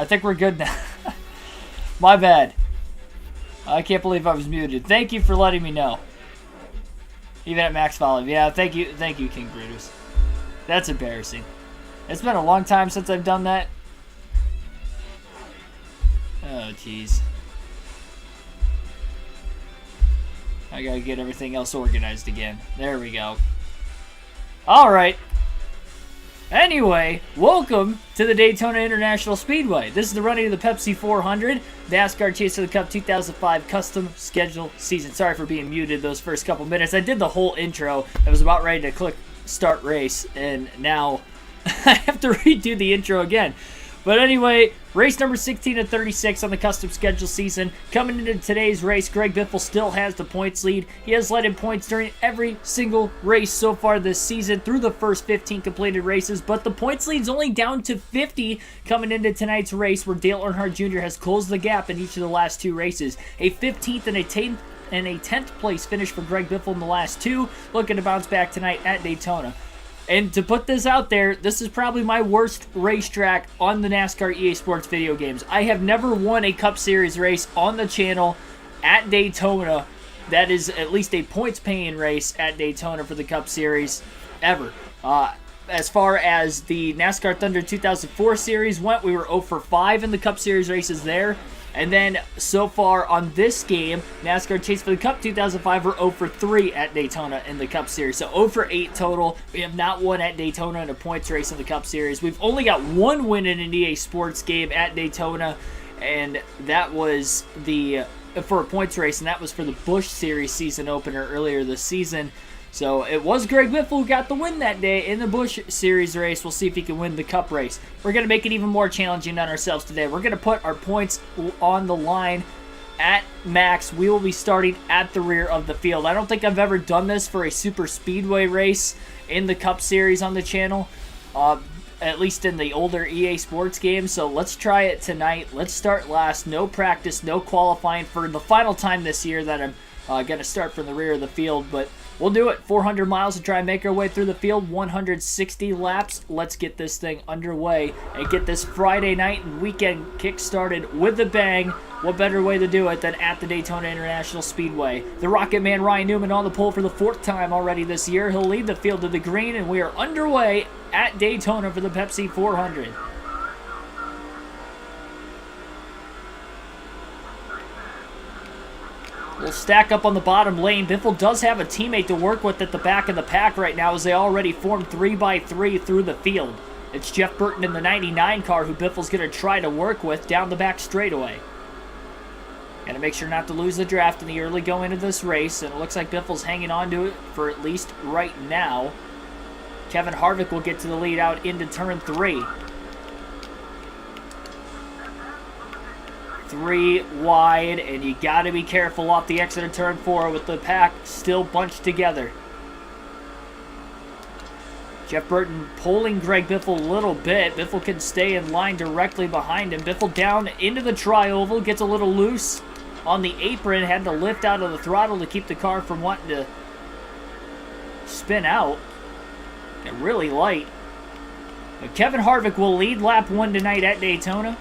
I think we're good now. My bad. I can't believe I was muted. Thank you for letting me know. Even at max volume. Yeah, thank you, King Brutus. That's embarrassing. It's been a long time since I've done that. Oh, jeez. I gotta get everything else organized again. There we go. Alright. Anyway, welcome to the Daytona International Speedway. This is the running of the Pepsi 400, NASCAR Chase of the Cup 2005 Custom Schedule Season. Sorry for being muted those first couple minutes. I did the whole intro. I was about ready to click Start Race, and now I have to redo the intro again. But anyway, race number 16 of 36 on the custom schedule season. Coming into today's race, Greg Biffle still has the points lead. He has led in points during every single race so far this season through the first 15 completed races, but the points lead's only down to 50 coming into tonight's race, where Dale Earnhardt Jr. has closed the gap in each of the last two races. A 15th and a 10th place finish for Greg Biffle in the last two, looking to bounce back tonight at Daytona. And to put this out there, this is probably my worst racetrack on the NASCAR EA Sports video games. I have never won a Cup Series race on the channel at Daytona. That is at least a points-paying race at Daytona for the Cup Series ever. As far as the NASCAR Thunder 2004 series went, we were 0 for 5 in the Cup Series races there. And then, so far on this game, NASCAR Chase for the Cup 2005, we're 0 for 3 at Daytona in the Cup Series. So 0 for 8 total. We have not won at Daytona in a points race in the Cup Series. We've only got one win in an EA Sports game at Daytona, and that was for a points race, and that was for the Busch Series season opener earlier this season. So it was Greg Biffle who got the win that day in the Busch Series race. We'll see if he can win the Cup race. We're going to make it even more challenging on ourselves today. We're going to put our points on the line at max. We will be starting at the rear of the field. I don't think I've ever done this for a super speedway race in the Cup Series on the channel, at least in the older EA Sports games. So let's try it tonight. Let's start last. No practice, no qualifying for the final time this year that I'm going to start from the rear of the field, but we'll do it. 400 miles to try and make our way through the field. 160 laps. Let's get this thing underway and get this Friday night and weekend kick-started with a bang. What better way to do it than at the Daytona International Speedway? The Rocket Man Ryan Newman on the pole for the 4th time already this year. He'll lead the field to the green, and we are underway at Daytona for the Pepsi 400. We'll stack up on the bottom lane. Biffle does have a teammate to work with at the back of the pack right now, as they already formed 3x3 through the field. It's Jeff Burton in the 99 car who Biffle's going to try to work with down the back straightaway. Got to make sure not to lose the draft in the early going of this race, and it looks like Biffle's hanging on to it for at least right now. Kevin Harvick will get to the lead out into turn 3. 3 wide, and you got to be careful off the exit of turn 4 with the pack still bunched together. Jeff Burton pulling Greg Biffle a little bit. Biffle can stay in line directly behind him. Biffle down into the tri-oval, gets a little loose on the apron, had to lift out of the throttle to keep the car from wanting to spin out. Got really light. But Kevin Harvick will lead lap 1 tonight at Daytona.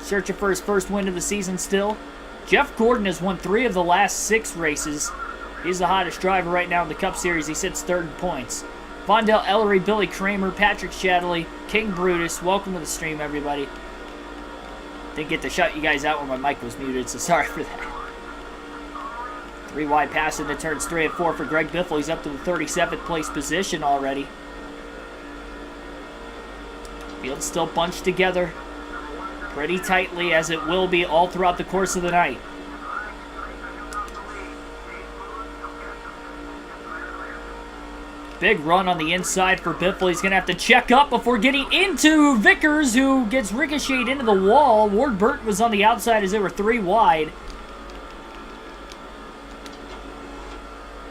Searching for his first win of the season still. Jeff Gordon has won 3 of the last 6 races. He's the hottest driver right now in the Cup Series. He sits 3rd in points. Vondell Ellery, Billy Kramer, Patrick Shadley, King Brutus. Welcome to the stream, everybody. Didn't get to shout you guys out when my mic was muted, so sorry for that. 3 wide pass into turns 3 and 4 for Greg Biffle. He's up to the 37th place position already. Field's still bunched together pretty tightly, as it will be all throughout the course of the night. Big run on the inside for Biffle. He's going to have to check up before getting into Vickers, who gets ricocheted into the wall. Ward Burton was on the outside as they were 3 wide.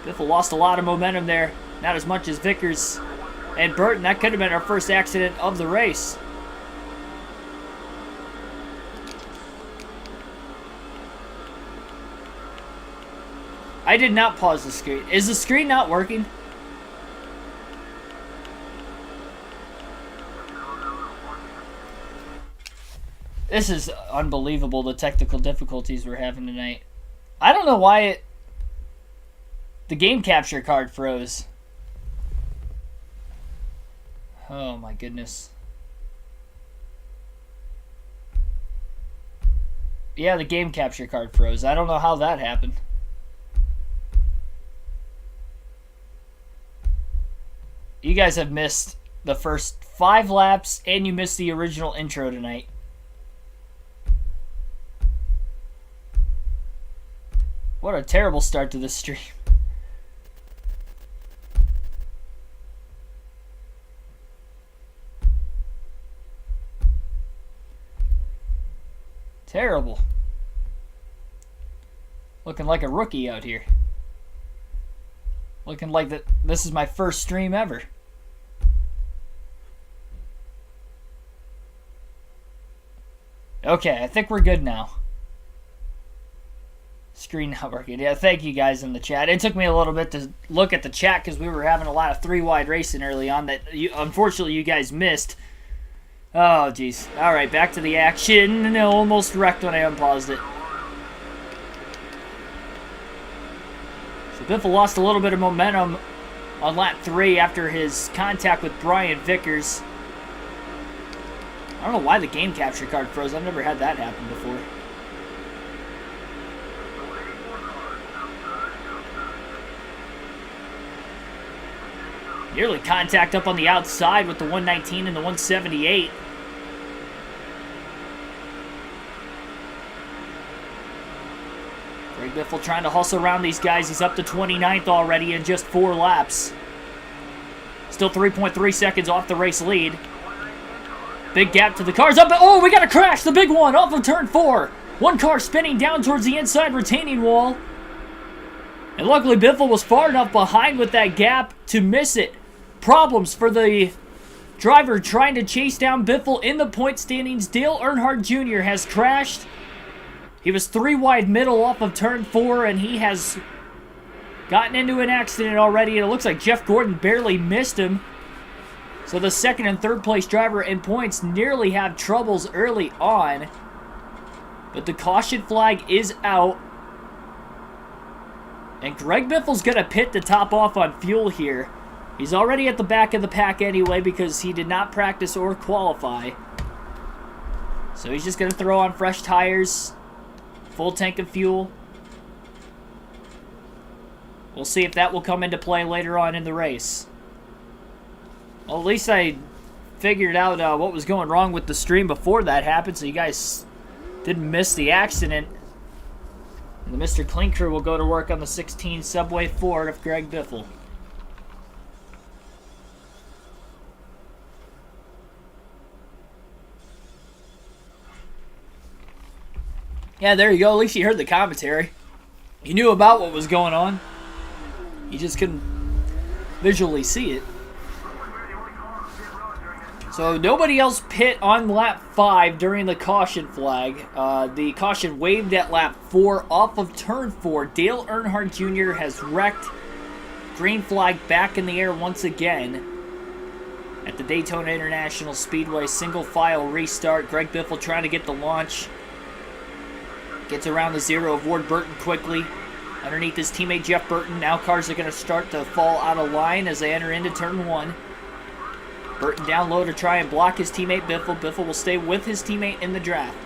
Biffle lost a lot of momentum there. Not as much as Vickers and Burton. That could have been our first accident of the race. I did not pause the screen. Is the screen not working? This is unbelievable, the technical difficulties we're having tonight. I don't know why the game capture card froze. Oh my goodness. Yeah, the game capture card froze. I don't know how that happened. You guys have missed the first 5 laps, and you missed the original intro tonight. What a terrible start to this stream. Terrible. Looking like a rookie out here. Looking like this is my first stream ever. Okay, I think we're good now. Screen not working. Yeah, thank you guys in the chat. It took me a little bit to look at the chat because we were having a lot of 3-wide racing early on that unfortunately you guys missed. Oh, jeez. All right, back to the action. No, almost wrecked when I unpaused it. So Biffle lost a little bit of momentum on lap 3 after his contact with Brian Vickers. I don't know why the game capture card froze. I've never had that happen before. Nearly contact up on the outside with the 119 and the 178. Greg Biffle trying to hustle around these guys. He's up to 29th already in just 4 laps. Still 3.3 seconds off the race lead. Big gap to the cars up. Oh, we got a crash. The big one off of turn 4. One car spinning down towards the inside retaining wall. And luckily Biffle was far enough behind with that gap to miss it. Problems for the driver trying to chase down Biffle in the point standings. Dale Earnhardt Jr. has crashed. He was 3 wide middle off of turn 4, and he has gotten into an accident already. And it looks like Jeff Gordon barely missed him. So the second and third place driver in points nearly have troubles early on. But the caution flag is out. And Greg Biffle's going to pit to top off on fuel here. He's already at the back of the pack anyway because he did not practice or qualify. So he's just going to throw on fresh tires, full tank of fuel. We'll see if that will come into play later on in the race. Well, at least I figured out what was going wrong with the stream before that happened, so you guys didn't miss the accident. And the Mr. Clean crew will go to work on the 16 Subway Ford of Greg Biffle. Yeah, there you go. At least you heard the commentary. You knew about what was going on. You just couldn't visually see it. So nobody else pit on lap 5 during the caution flag. The caution waved at lap 4 off of turn 4. Dale Earnhardt Jr. has wrecked. Green flag back in the air once again. At the Daytona International Speedway single file restart. Greg Biffle trying to get the launch. Gets around the 0 of Ward Burton quickly. Underneath his teammate Jeff Burton. Now cars are going to start to fall out of line as they enter into turn 1. Burton down low to try and block his teammate Biffle. Biffle will stay with his teammate in the draft.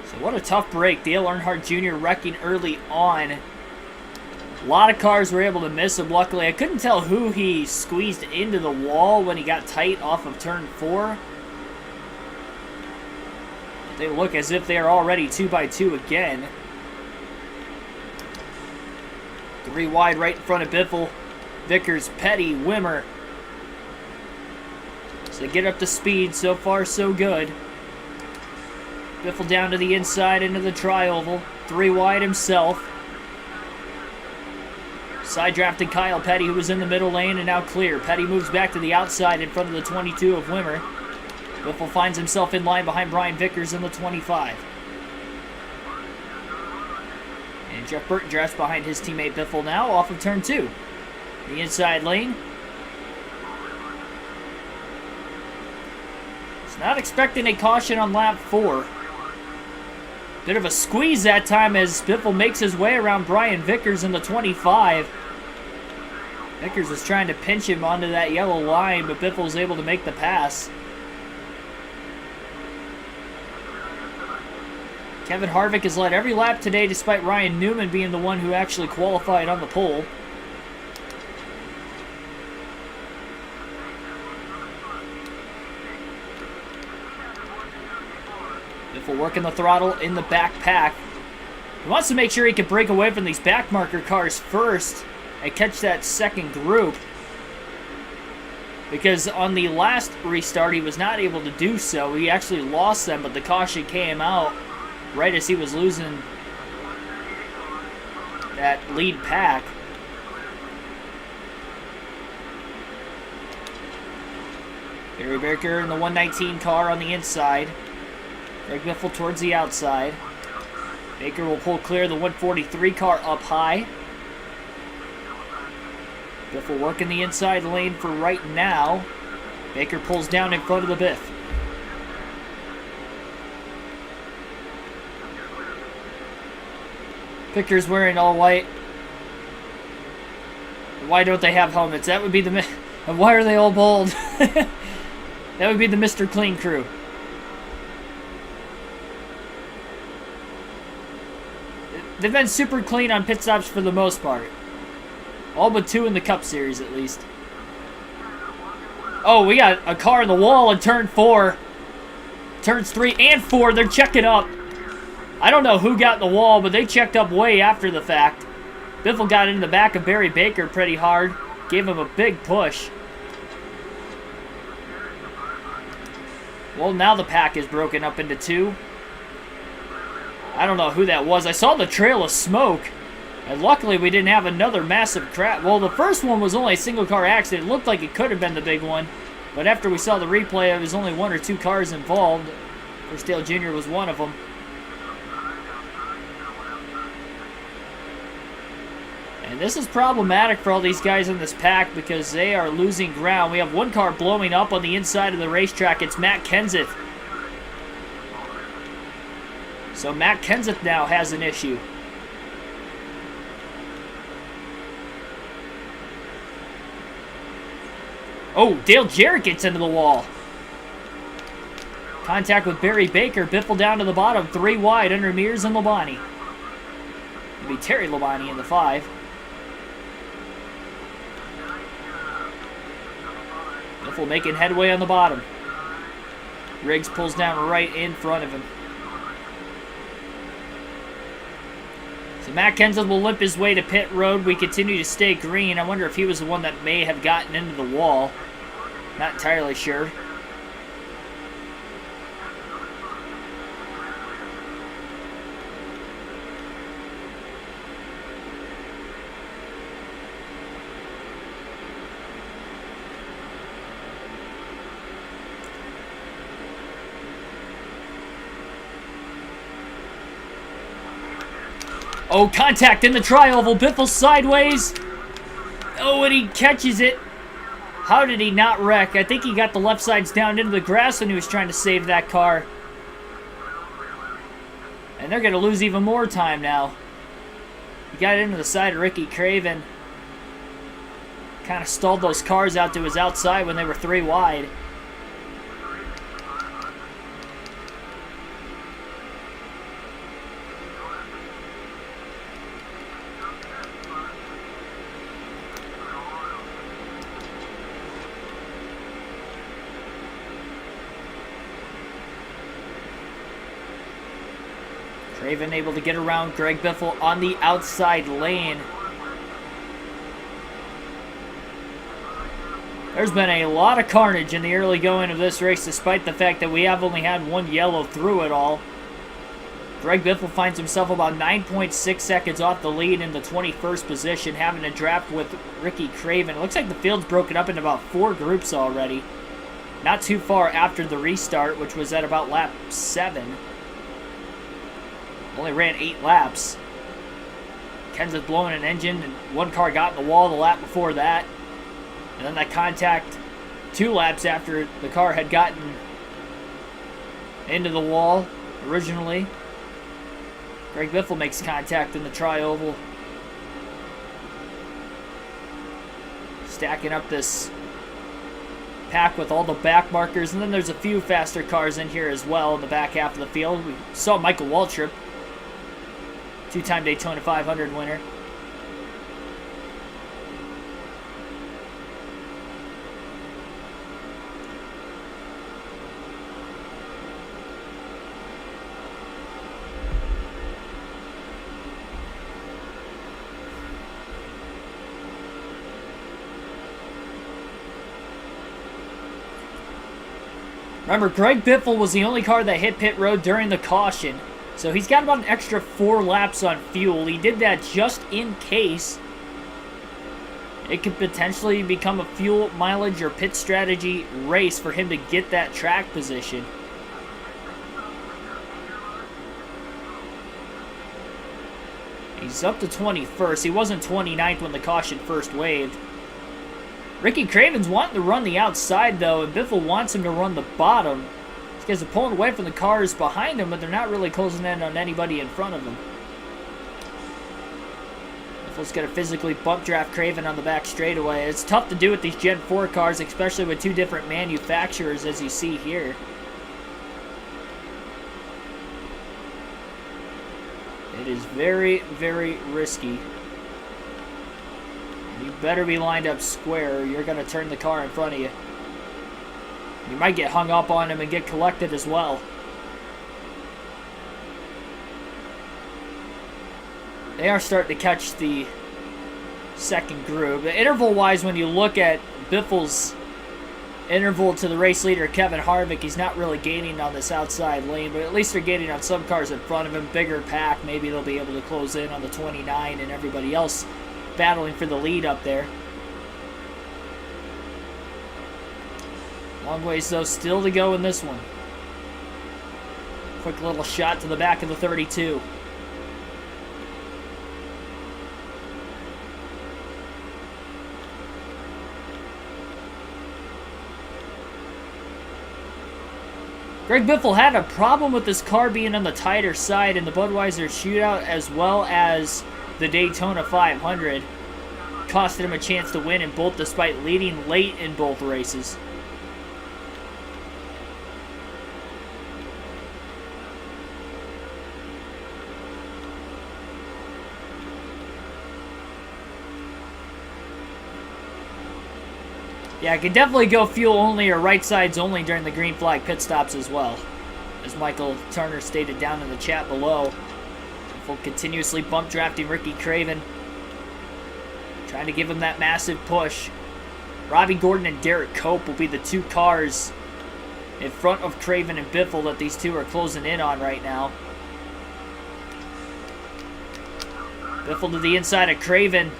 So what a tough break. Dale Earnhardt Jr. wrecking early on. A lot of cars were able to miss him. Luckily, I couldn't tell who he squeezed into the wall when he got tight off of turn 4. They look as if they are already 2x2 again. 3 wide right in front of Biffle. Vickers, Petty, Wimmer. So they get up to speed. So far, so good. Biffle down to the inside into the tri-oval. 3 wide himself. Side drafted Kyle Petty, who was in the middle lane and now clear. Petty moves back to the outside in front of the 22 of Wimmer. Biffle finds himself in line behind Brian Vickers in the 25. And Jeff Burton drafts behind his teammate Biffle now off of turn 2. The inside lane. Not expecting a caution on lap 4. Bit of a squeeze that time as Biffle makes his way around Brian Vickers in the 25. Vickers was trying to pinch him onto that yellow line, but Biffle was able to make the pass. Kevin Harvick has led every lap today despite Ryan Newman being the one who actually qualified on the pole. Biffle working the throttle in the back pack. He wants to make sure he can break away from these back marker cars first and catch that second group. Because on the last restart, he was not able to do so. He actually lost them, but the caution came out right as he was losing that lead pack. Barry Baker in the 119 car on the inside. Greg Biffle towards the outside. Baker will pull clear the 143 car up high. Biffle working the inside lane for right now. Baker pulls down in front of the Biff. Picker's wearing all white. Why don't they have helmets? That would be the... And why are they all bald? That would be the Mr. Clean crew. They've been super clean on pit stops for the most part. All but 2 in the Cup Series, at least. Oh, we got a car in the wall in turn 4. Turns 3 and 4, they're checking up. I don't know who got in the wall, but they checked up way after the fact. Biffle got in the back of Barry Baker pretty hard. Gave him a big push. Well, now the pack is broken up into 2. I don't know who that was. I saw the trail of smoke. And luckily we didn't have another massive crash. Well, the first one was only a single car accident. It looked like it could have been the big one. But after we saw the replay, it was only 1 or 2 cars involved. Firstdale Jr. was one of them. And this is problematic for all these guys in this pack because they are losing ground. We have one car blowing up on the inside of the racetrack. It's Matt Kenseth. So Matt Kenseth now has an issue. Oh, Dale Jarrett gets into the wall. Contact with Barry Baker. Biffle down to the bottom. 3 wide under Mears and Labonte. It'll be Terry Labonte in the 5. Biffle making headway on the bottom. Riggs pulls down right in front of him. So Matt Kenseth will limp his way to pit road. We continue to stay green. I wonder if he was the one that may have gotten into the wall. Not entirely sure. Oh, contact in the tri-oval. Biffle sideways. Oh, and he catches it. How did he not wreck? I think he got the left sides down into the grass when he was trying to save that car. And they're going to lose even more time now. He got into the side of Ricky Craven. Kind of stalled those cars out to his outside when they were 3 wide. Craven able to get around Greg Biffle on the outside lane. There's been a lot of carnage in the early going of this race, despite the fact that we have only had 1 yellow through it all. Greg Biffle finds himself about 9.6 seconds off the lead in the 21st position, having a draft with Ricky Craven. It looks like the field's broken up into about 4 groups already. Not too far after the restart, which was at about lap 7. Only ran 8 laps. Kenseth blowing an engine, and 1 car got in the wall the lap before that. And then that contact 2 laps after the car had gotten into the wall originally. Greg Biffle makes contact in the tri-oval. Stacking up this pack with all the back markers, and then there's a few faster cars in here as well in the back half of the field. We saw Michael Waltrip, two-time Daytona 500 winner. Remember, Greg Biffle was the only car that hit pit road during the caution, so he's got about an extra 4 laps on fuel. He did that just in case it could potentially become a fuel mileage or pit strategy race for him to get that track position. He's up to 21st. He wasn't 29th when the caution first waved. Ricky Craven's wanting to run the outside, though, and Biffle wants him to run the bottom. These guys are pulling away from the cars behind him, but they're not really closing in on anybody in front of them. Biffle's going to physically bump draft Craven on the back straightaway. It's tough to do with these Gen 4 cars, especially with 2 different manufacturers, as you see here. It is very, very risky. You better be lined up square or you're going to turn the car in front of you. You might get hung up on him and get collected as well. They are starting to catch the second group. Interval-wise, when you look at Biffle's interval to the race leader, Kevin Harvick, he's not really gaining on this outside lane, but at least they're gaining on some cars in front of him. Bigger pack, maybe they'll be able to close in on the 29 and everybody else battling for the lead up there. Long ways, though, still to go in this one. Quick little shot to the back of the 32. Greg Biffle had a problem with this car being on the tighter side in the Budweiser shootout as well as the Daytona 500. Costed him a chance to win in both despite leading late in both races. Yeah, I can definitely go fuel only or right sides only during the green flag pit stops as well. As Michael Turner stated down in the chat below. Continuously bump drafting Ricky Craven. Trying to give him that massive push. Robbie Gordon and Derek Cope will be the 2 cars in front of Craven and Biffle that these 2 are closing in on right now. Biffle to the inside of Craven.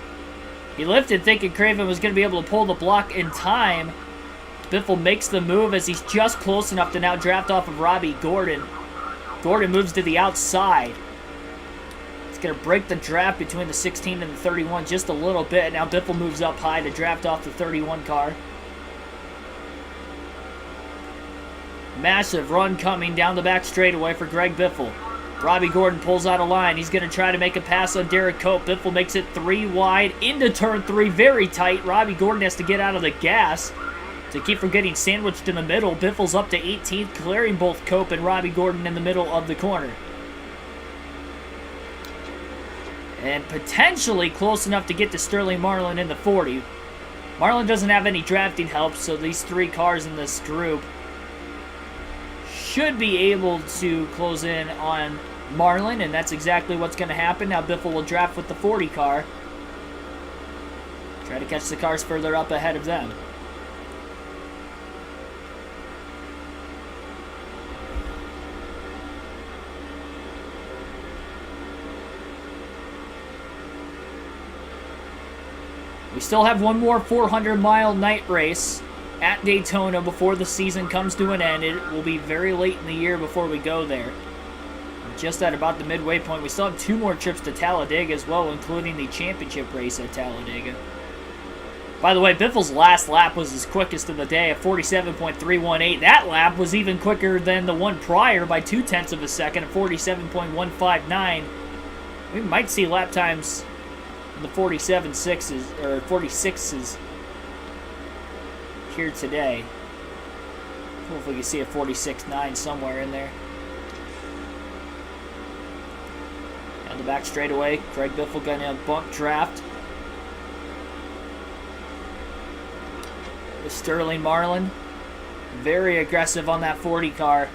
He lifted thinking Craven was going to be able to pull the block in time. Biffle makes the move as he's just close enough to now draft off of Robbie Gordon. Gordon moves to the outside. He's going to break the draft between the 16 and the 31 just a little bit. Now Biffle moves up high to draft off the 31 car. Massive run coming down the back straightaway for Greg Biffle. Robbie Gordon pulls out a line. He's going to try to make a pass on Derek Cope. Biffle makes it 3 wide into turn 3. Very tight. Robbie Gordon has to get out of the gas to keep from getting sandwiched in the middle. Biffle's up to 18th, clearing both Cope and Robbie Gordon in the middle of the corner. And potentially close enough to get to Sterling Marlin in the 40. Marlin doesn't have any drafting help, so these 3 cars in this group should be able to close in on Marlin, and that's exactly what's going to happen. Now Biffle will draft with the 40 car. Try to catch the cars further up ahead of them. We still have one more 400-mile night race at Daytona before the season comes to an end. It will be very late in the year before we go there. Just at about the midway point. We still have 2 more trips to Talladega as well, including the championship race at Talladega. By the way, Biffle's last lap was his quickest of the day at 47.318. That lap was even quicker than the one prior by 0.2 of a second at 47.159. We might see lap times in the 47.6s or 46s here today. Hopefully we can see a 46.9 somewhere in there. Down the back straightaway, Greg Biffle gonna bump draft with Sterling Marlin. Very aggressive on that 40 car.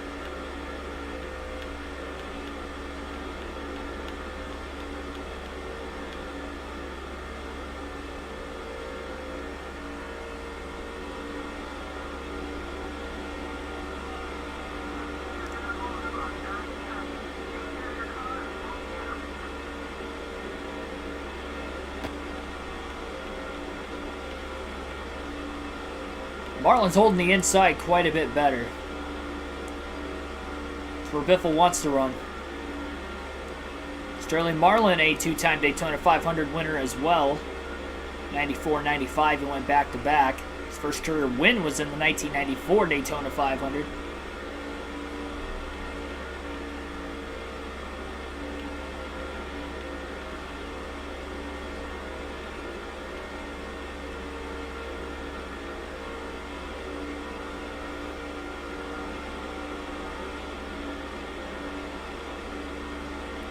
Marlin's holding the inside quite a bit better. That's where Biffle wants to run. Sterling Marlin, a two-time Daytona 500 winner as well. 94, 95, he went back-to-back. His first career win was in the 1994 Daytona 500.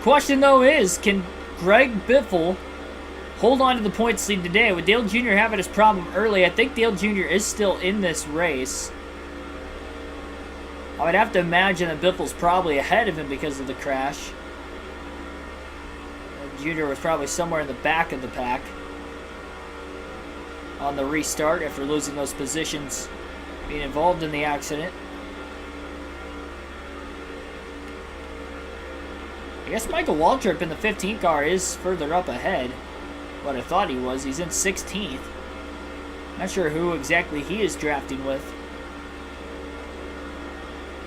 Question though is, can Greg Biffle hold on to the points lead today? With Dale Jr. having his problem early, I think Dale Jr. is still in this race. I would have to imagine that Biffle's probably ahead of him because of the crash. Jr. was probably somewhere in the back of the pack on the restart after losing those positions, being involved in the accident. I guess Michael Waltrip in the 15 car is further up ahead. What I thought he was. He's in 16th. Not sure who exactly he is drafting with.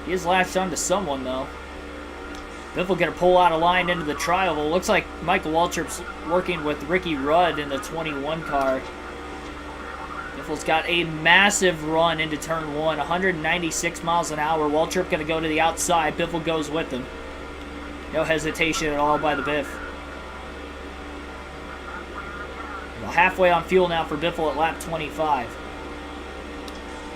He is latched onto someone, though. Biffle going to pull out of line into the tri-oval. Looks like Michael Waltrip's working with Ricky Rudd in the 21 car. Biffle's got a massive run into turn 1. 196 miles an hour. Waltrip going to go to the outside. Biffle goes with him. No hesitation at all by the Biff. Well, halfway on fuel now for Biffle at lap 25.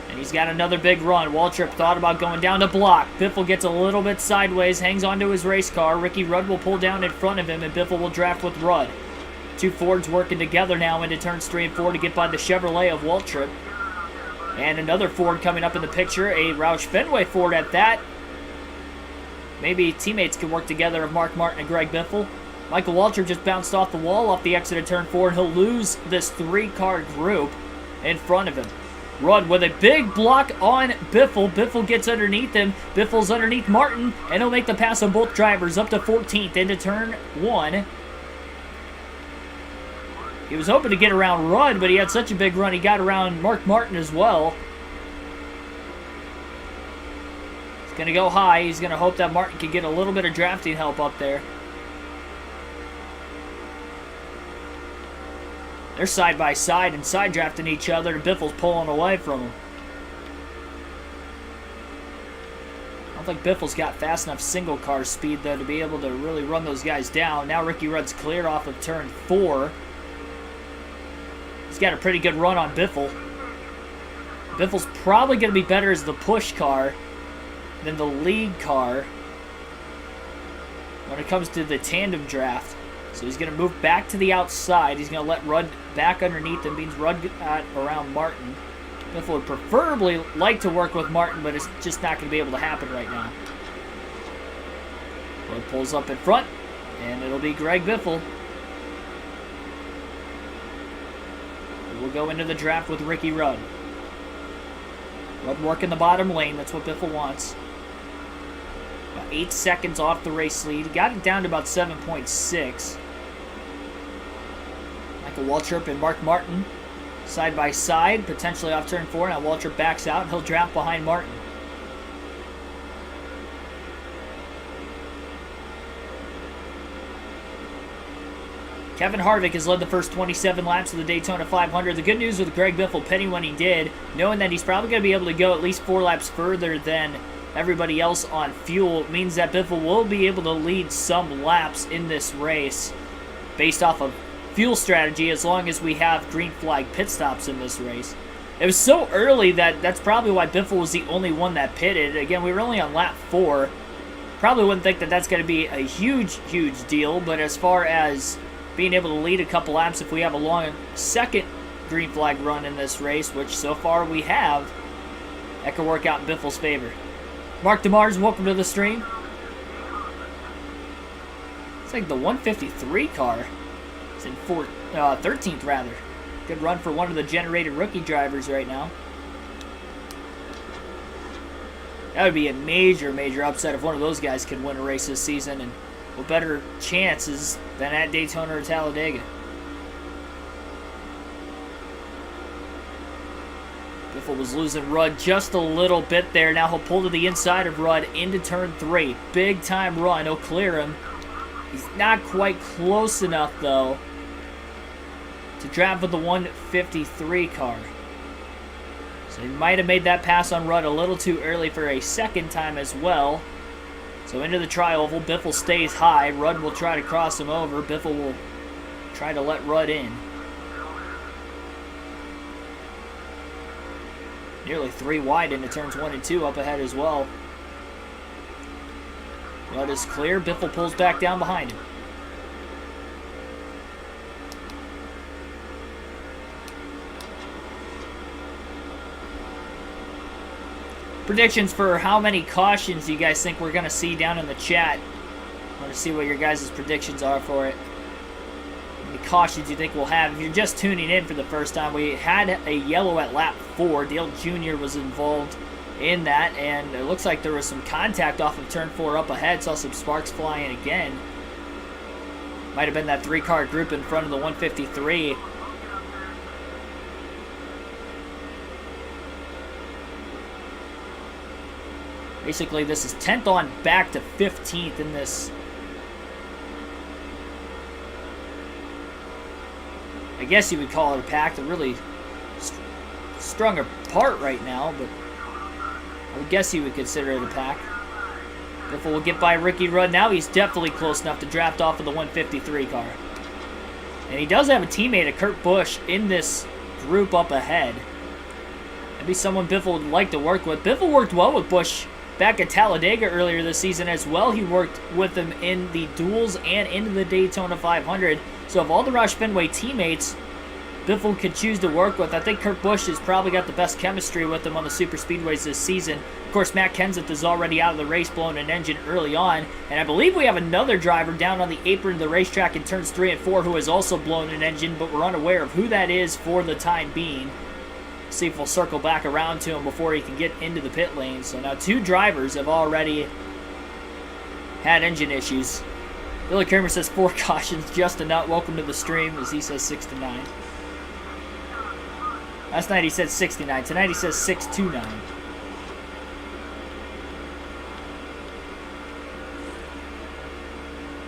And he's got another big run. Waltrip thought about going down to block. Biffle gets a little bit sideways, hangs onto his race car. Ricky Rudd will pull down in front of him, and Biffle will draft with Rudd. Two Fords working together now into turns 3 and 4 to get by the Chevrolet of Waltrip. And another Ford coming up in the picture, a Roush Fenway Ford at that. Maybe teammates can work together of Mark Martin and Greg Biffle. Michael Waltrip just bounced off the wall off the exit of turn 4, and he'll lose this 3-car group in front of him. Rudd with a big block on Biffle. Biffle gets underneath him. Biffle's underneath Martin, and he'll make the pass on both drivers up to 14th into turn 1. He was hoping to get around Rudd, but he had such a big run, he got around Mark Martin as well. He's going to go high. He's going to hope that Martin can get a little bit of drafting help up there. They're side by side and side drafting each other, and Biffle's pulling away from him. I don't think Biffle's got fast enough single car speed, though, to be able to really run those guys down. Now Ricky Rudd's cleared off of turn 4. He's got a pretty good run on Biffle. Biffle's probably going to be better as the push car than the lead car when it comes to the tandem draft. So he's going to move back to the outside. He's going to let Rudd back underneath him. Means Rudd at around Martin. Biffle would preferably like to work with Martin, but it's just not going to be able to happen right now. Rudd pulls up in front, and it'll be Greg Biffle. We'll go into the draft with Ricky Rudd. Rudd working the bottom lane. That's what Biffle wants. About 8 seconds off the race lead. He got it down to about 7.6. Michael Waltrip and Mark Martin side by side, potentially off turn 4. Now Waltrip backs out, and he'll draft behind Martin. Kevin Harvick has led the first 27 laps of the Daytona 500. The good news with Greg Biffle pitting when he did, knowing that he's probably going to be able to go at least 4 laps further than everybody else on fuel, means that Biffle will be able to lead some laps in this race based off of fuel strategy, as long as we have green flag pit stops in this race. It was so early that that's probably why Biffle was the only one that pitted. Again, we were only on lap 4. Probably wouldn't think that that's going to be a huge deal, but as far as being able to lead a couple laps if we have a long second green flag run in this race, which so far we have, that could work out in Biffle's favor. Mark DeMars, welcome to the stream. It's like the 153 car. It's in 13th rather. Good run for one of the generated rookie drivers right now. That would be a major upset if one of those guys could win a race this season, and what better chances than at Daytona or Talladega. Biffle was losing Rudd just a little bit there. Now he'll pull to the inside of Rudd into turn 3. Big time run. He'll clear him. He's not quite close enough, though, to drive with the 153 car. So he might have made that pass on Rudd a little too early for a second time as well. So into the tri-oval, Biffle stays high. Rudd will try to cross him over. Biffle will try to let Rudd in. Nearly 3 wide into turns 1 and 2, up ahead as well. Rudd is clear. Biffle pulls back down behind him. Predictions for how many cautions you guys think we're going to see down in the chat. I want to see what your guys' predictions are for it. How many cautions you think we'll have. If you're just tuning in for the first time, we had a yellow at lap 4. Dale Jr. was involved in that, and it looks like there was some contact off of turn 4 up ahead. Saw some sparks flying again. Might have been that 3-car group in front of the 153. Basically, this is 10th on back to 15th in this. I guess you would call it a pack. They're really strung apart right now, but I would guess you would consider it a pack. Biffle will get by Ricky Rudd. Now he's definitely close enough to draft off of the 153 car. And he does have a teammate, a Kurt Busch, in this group up ahead. Maybe someone Biffle would like to work with. Biffle worked well with Busch back at Talladega earlier this season as well. He worked with him in the duels and into the Daytona 500. So of all the Roush Fenway teammates Biffle could choose to work with, I think Kurt Busch has probably got the best chemistry with him on the super speedways this season. Of course, Matt Kenseth is already out of the race, blowing an engine early on. And I believe we have another driver down on the apron of the racetrack in turns 3 and 4 who has also blown an engine, but we're unaware of who that is for the time being. See if we'll circle back around to him before he can get into the pit lane. So now 2 drivers have already had engine issues. Billy Kramer says 4 cautions, just a nut. Welcome to the stream, as he says 6 to 9. Last night he said 6 to 9. Tonight he says 6 to 9.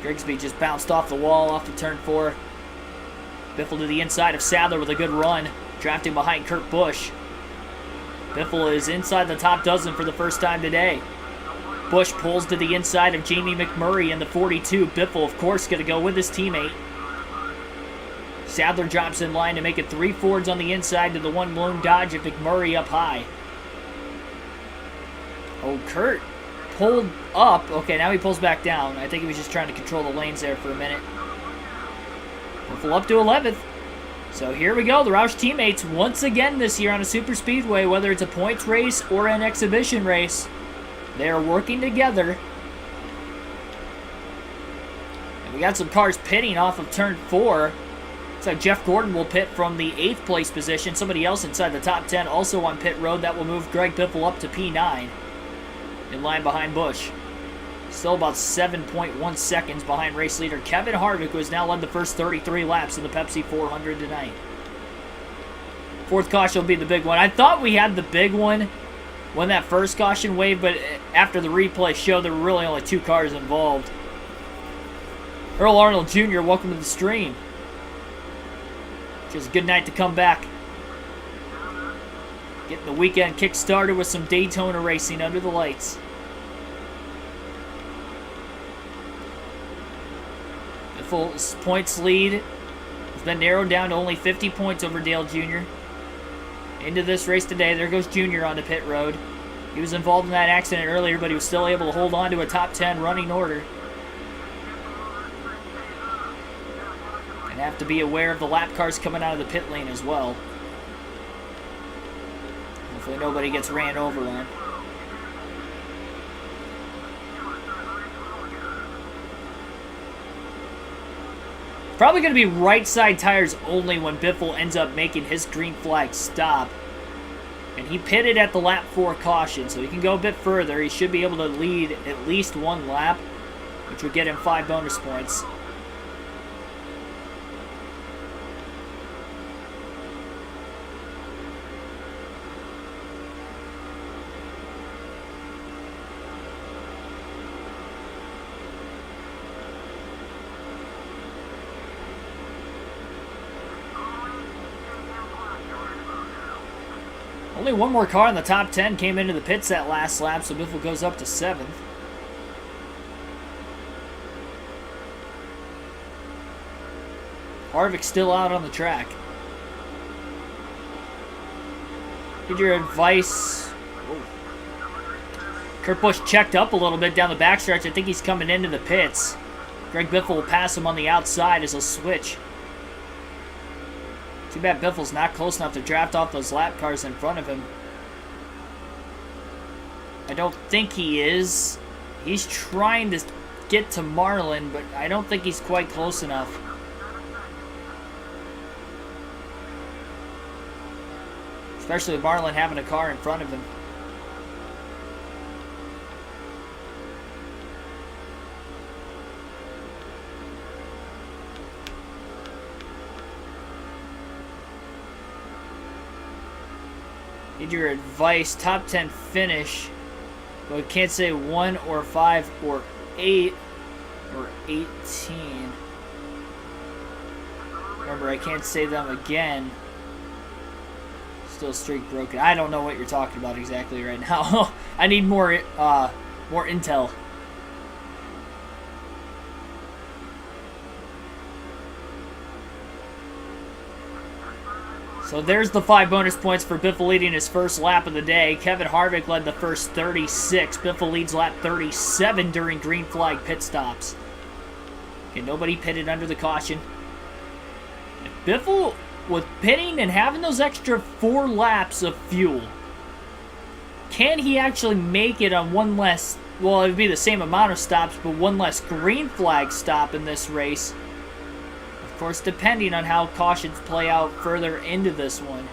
Grigsby just bounced off the wall, off the turn 4. Biffle to the inside of Sadler with a good run. Drafting behind Kurt Busch. Biffle is inside the top dozen for the first time today. Busch pulls to the inside of Jamie McMurray in the 42. Biffle, of course, going to go with his teammate. Sadler drops in line to make it 3 Fords on the inside to the 1 blown Dodge of McMurray up high. Oh, Kurt pulled up. Okay, now he pulls back down. I think he was just trying to control the lanes there for a minute. Biffle up to 11th. So here we go, the Roush teammates once again this year on a super speedway, whether it's a points race or an exhibition race. They are working together. And we got some cars pitting off of turn 4. Looks like Jeff Gordon will pit from the 8th place position. Somebody else inside the top 10 also on pit road. That will move Greg Biffle up to P9 in line behind Busch. Still about 7.1 seconds behind race leader Kevin Harvick, who has now led the first 33 laps in the Pepsi 400 tonight. 4th caution will be the big one. I thought we had the big one when that first caution waved, but after the replay showed there were really only 2 cars involved. Earl Arnold Jr., welcome to the stream. Just a good night to come back. Getting the weekend kick-started with some Daytona racing under the lights. Biffle's points lead has been narrowed down to only 50 points over Dale Jr. Into this race today, there goes Jr. on the pit road. He was involved in that accident earlier, but he was still able to hold on to a top 10 running order. And have to be aware of the lap cars coming out of the pit lane as well. Hopefully nobody gets ran over on. Probably going to be right side tires only when Biffle ends up making his green flag stop. And he pitted at the lap 4 caution, so he can go a bit further. He should be able to lead at least one lap, which would get him 5 bonus points. Only one more car in the top 10 came into the pits that last lap, so Biffle goes up to 7th. Harvick's still out on the track. Get your advice. Whoa. Kurt Busch checked up a little bit down the backstretch. I think he's coming into the pits. Greg Biffle will pass him on the outside as he'll switch. Too bad Biffle's not close enough to draft off those lap cars in front of him. I don't think he is. He's trying to get to Marlin, but I don't think he's quite close enough. Especially with Marlin having a car in front of him. Need your advice. Top 10 finish. But we can't say 1 or 5 or 8 or 18. Remember, I can't say them again. Still streak broken. I don't know what you're talking about exactly right now. I need more intel. So there's the 5 bonus points for Biffle leading his first lap of the day. Kevin Harvick led the first 36. Biffle leads lap 37 during green flag pit stops. Okay, nobody pitted under the caution. If Biffle, with pitting and having those extra 4 laps of fuel, can he actually make it on one less, well, it would be the same amount of stops, but one less green flag stop in this race? Of course, depending on how cautions play out further into this one.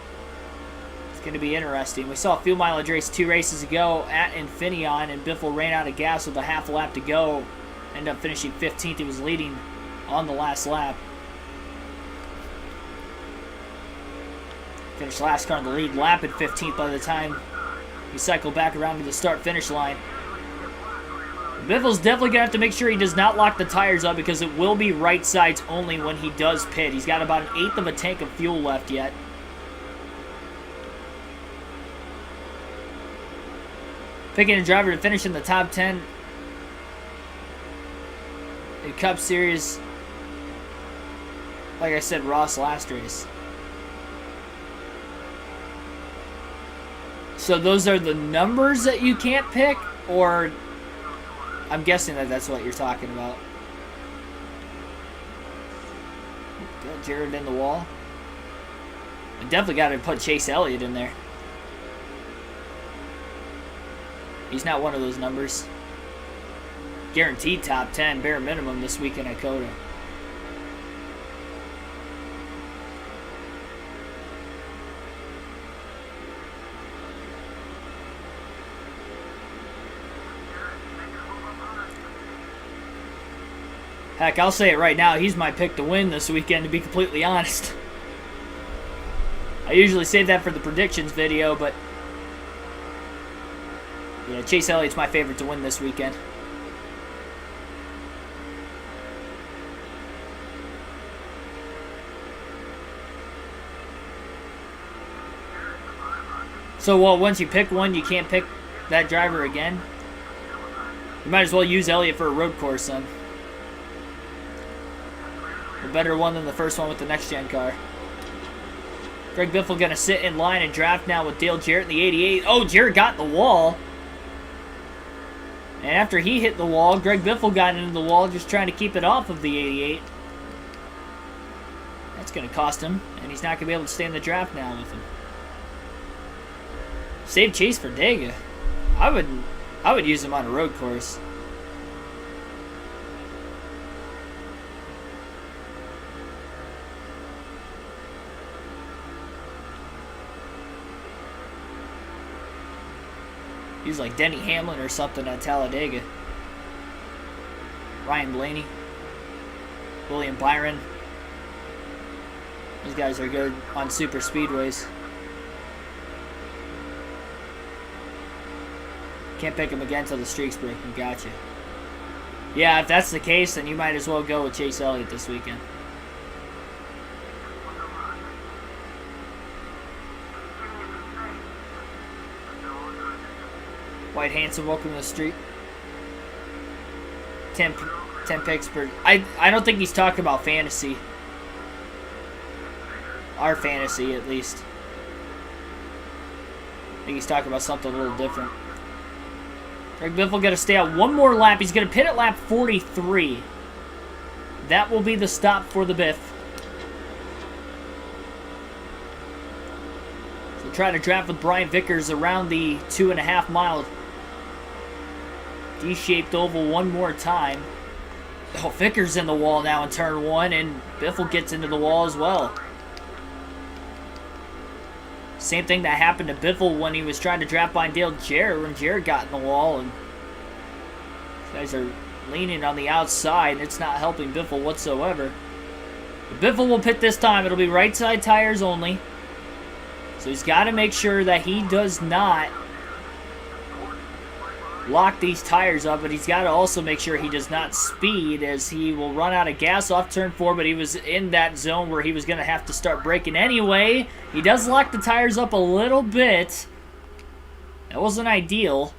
It's going to be interesting. We saw a fuel mileage race 2 races ago at Infineon, and Biffle ran out of gas with a half lap to go. Ended up finishing 15th. He was leading on the last lap. Finished last car in the lead lap at 15th by the time he cycled back around to the start-finish line. Biffle's definitely going to have to make sure he does not lock the tires up, because it will be right sides only when he does pit. He's got about 1/8 of a tank of fuel left yet. Picking a driver to finish in the top 10 in Cup Series. Like I said, Ross last race. So those are the numbers that you can't pick, or... I'm guessing that that's what you're talking about. Got Jared in the wall. I definitely got to put Chase Elliott in there. He's not one of those numbers. Guaranteed top 10, bare minimum this weekend at COTA. Heck, I'll say it right now, he's my pick to win this weekend, to be completely honest. I usually save that for the predictions video, but... yeah, Chase Elliott's my favorite to win this weekend. So, well, once you pick one, you can't pick that driver again? You might as well use Elliott for a road course, then. A better one than the first one with the next-gen car. Greg Biffle going to sit in line and draft now with Dale Jarrett in the 88. Oh, Jarrett got in the wall. And after he hit the wall, Greg Biffle got into the wall just trying to keep it off of the 88. That's going to cost him, and he's not going to be able to stay in the draft now with him. Save chase for Dega. I would use him on a road course. He's like Denny Hamlin or something at Talladega. Ryan Blaney. William Byron. These guys are good on super speedways. Can't pick him again until the streak's breaking. Gotcha. Yeah, if that's the case, then you might as well go with Chase Elliott this weekend. White Hanson, welcome to the street. 10 picks per... I don't think he's talking about fantasy. Our fantasy, at least. I think he's talking about something a little different. Greg Biffle got to stay out one more lap. He's going to pit at lap 43. That will be the stop for the Biff. So try to draft with Brian Vickers around the 2.5 mile D-shaped oval one more time. Oh, Vickers in the wall now in turn 1, and Biffle gets into the wall as well. Same thing that happened to Biffle when he was trying to draft behind Dale Jarrett when Jarrett got in the wall. And these guys are leaning on the outside, and it's not helping Biffle whatsoever. But Biffle will pit this time. It'll be right side tires only. So he's got to make sure that he does not lock these tires up, but he's got to also make sure he does not speed, as he will run out of gas off turn 4, but he was in that zone where he was going to have to start braking anyway. He does lock the tires up a little bit. That wasn't ideal.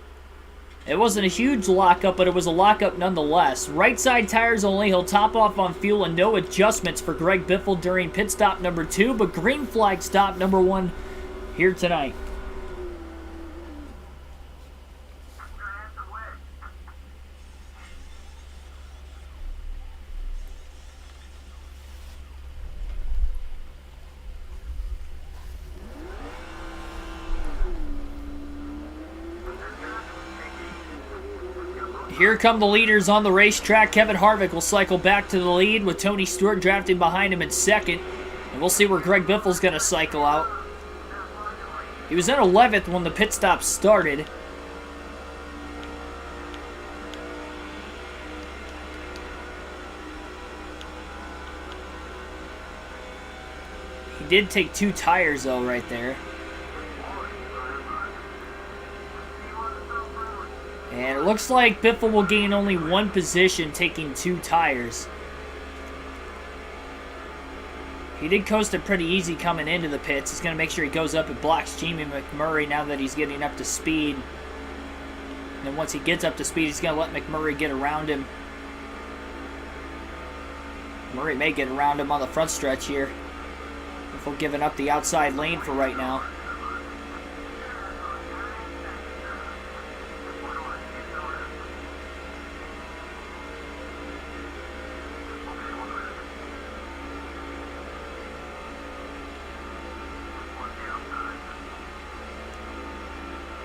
It wasn't a huge lockup, but it was a lockup nonetheless. Right side tires only. He'll top off on fuel and no adjustments for Greg Biffle during pit stop number 2, but green flag stop number 1 here tonight. Here come the leaders on the racetrack. Kevin Harvick will cycle back to the lead with Tony Stewart drafting behind him in second. And we'll see where Greg Biffle's going to cycle out. He was in 11th when the pit stop started. He did take 2 tires though right there. And it looks like Biffle will gain only 1 position, taking 2 tires. He did coast it pretty easy coming into the pits. He's going to make sure he goes up and blocks Jamie McMurray now that he's getting up to speed. And then once he gets up to speed, he's going to let McMurray get around him. Murray may get around him on the front stretch here. Biffle giving up the outside lane for right now.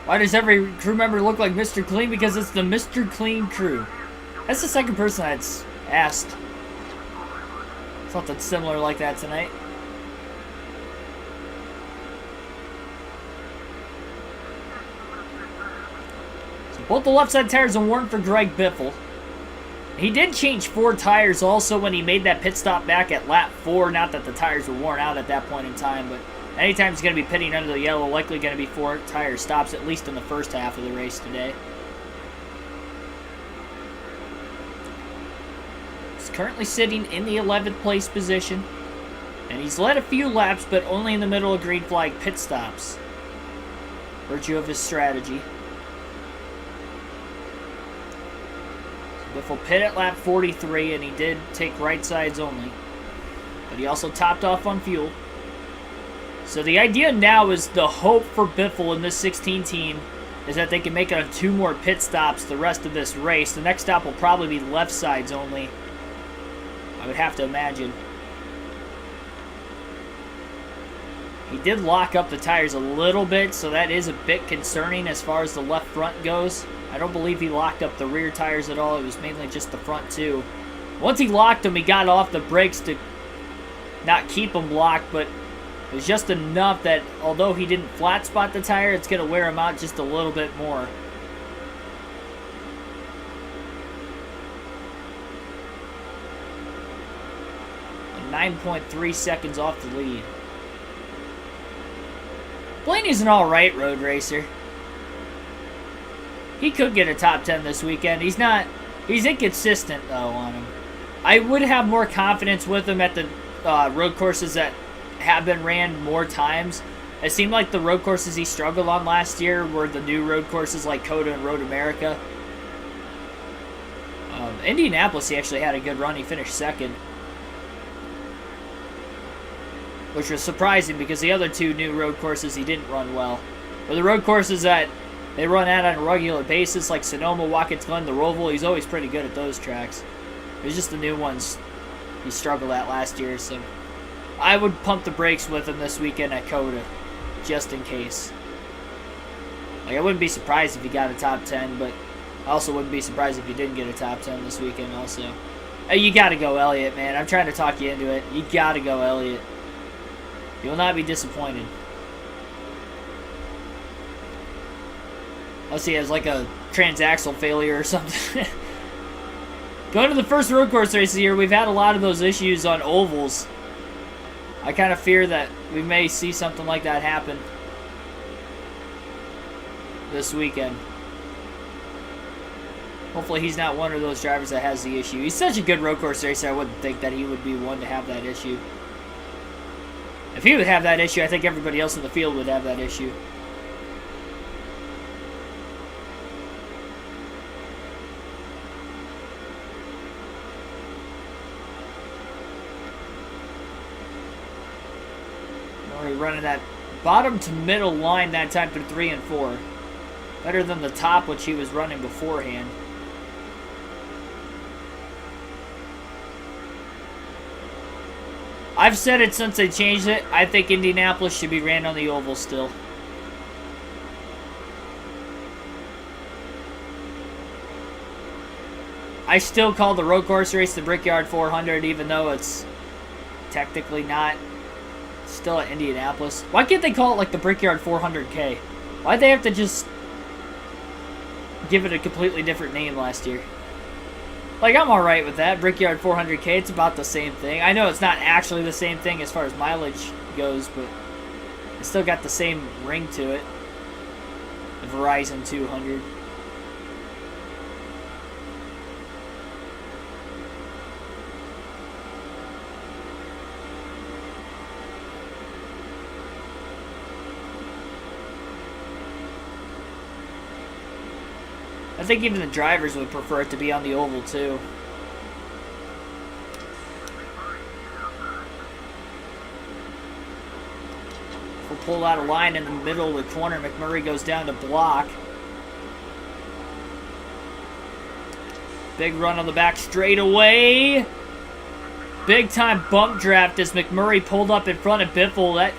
Why does every crew member look like Mr. Clean? Because it's the Mr. Clean crew. That's the second person that's asked something similar like that tonight. So both the left side tires are worn for Greg Biffle. He did change 4 tires also when he made that pit stop back at lap 4. Not that the tires were worn out at that point in time, but anytime he's going to be pitting under the yellow, likely going to be 4 tire stops, at least in the first half of the race today. He's currently sitting in the 11th place position, and he's led a few laps, but only in the middle of green flag pit stops. Virtue of his strategy. Biff will pit at lap 43, and he did take right sides only. But he also topped off on fuel. So the idea now is the hope for Biffle in this 16 team is that they can make it on 2 more pit stops the rest of this race. The next stop will probably be left sides only, I would have to imagine. He did lock up the tires a little bit, so that is a bit concerning as far as the left front goes. I don't believe he locked up the rear tires at all. It was mainly just the front two. Once he locked them, he got off the brakes to not keep them locked, but it was just enough that although he didn't flat spot the tire, it's going to wear him out just a little bit more. And 9.3 seconds off the lead. Blaney's an alright road racer. He could get a top 10 this weekend. He's inconsistent though on him. I would have more confidence with him at the road courses that have been ran more times. It seemed like the road courses he struggled on last year were the new road courses like COTA and Road America. Indianapolis, he actually had a good run. He finished second, which was surprising because the other 2 new road courses he didn't run well. But the road courses that they run at on a regular basis, like Sonoma, Watkins Glen, the Roval, he's always pretty good at those tracks. It was just the new ones he struggled at last year, so I would pump the brakes with him this weekend at COTA, just in case. Like, I wouldn't be surprised if he got a top 10, but I also wouldn't be surprised if he didn't get a top 10 this weekend also. Hey, you gotta go Elliott, man. I'm trying to talk you into it. You gotta go Elliott. You will not be disappointed. Unless he has like a transaxle failure or something. Going to the first road course race of the year, we've had a lot of those issues on ovals. I kind of fear that we may see something like that happen this weekend. Hopefully he's not one of those drivers that has the issue. He's such a good road course racer, I wouldn't think that he would be one to have that issue. If he would have that issue, I think everybody else in the field would have that issue. We're running that bottom to middle line that time through 3 and 4. Better than the top, which he was running beforehand. I've said it since they changed it. I think Indianapolis should be ran on the oval still. I still call the road course race the Brickyard 400, even though it's technically not. It's still at Indianapolis. Why can't they call it like the Brickyard 400K? Why'd they have to just give it a completely different name last year? Like, I'm alright with that. Brickyard 400K, it's about the same thing. I know it's not actually the same thing as far as mileage goes, but it's still got the same ring to it. The Verizon 200. I think even the drivers would prefer it to be on the oval, too. We'll pull out a line in the middle of the corner. McMurray goes down to block. Big run on the back straightaway. Big time bump draft as McMurray pulled up in front of Biffle. That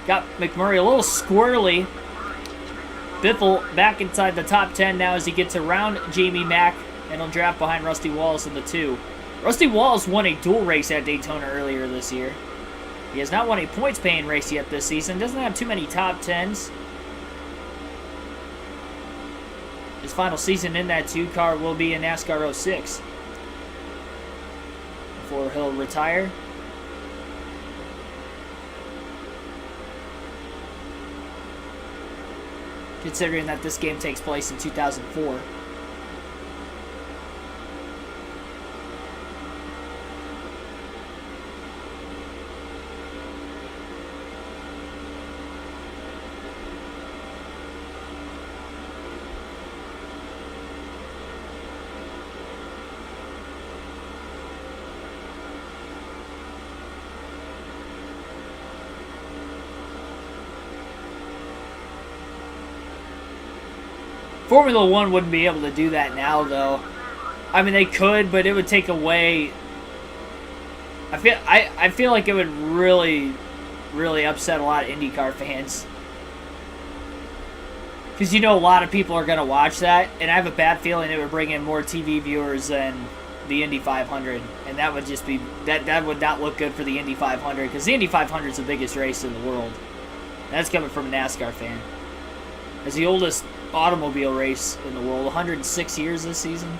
got McMurray a little squirrely. Biffle back inside the top 10 now as he gets around Jamie Mack and he'll draft behind Rusty Wallace in the 2. Rusty Wallace won a dual race at Daytona earlier this year. He has not won a points-paying race yet this season. Doesn't have too many top 10s. His final season in that 2 car will be in NASCAR 06 before he'll retire. Considering that this game takes place in 2004. Formula One wouldn't be able to do that now, though. I mean, they could, but it would take away... I feel like it would really, really upset a lot of IndyCar fans. Because you know a lot of people are going to watch that, and I have a bad feeling it would bring in more TV viewers than the Indy 500. And that would just be... That would not look good for the Indy 500, because the Indy 500 is the biggest race in the world. That's coming from a NASCAR fan. It's the oldest automobile race in the world, 106 years this season.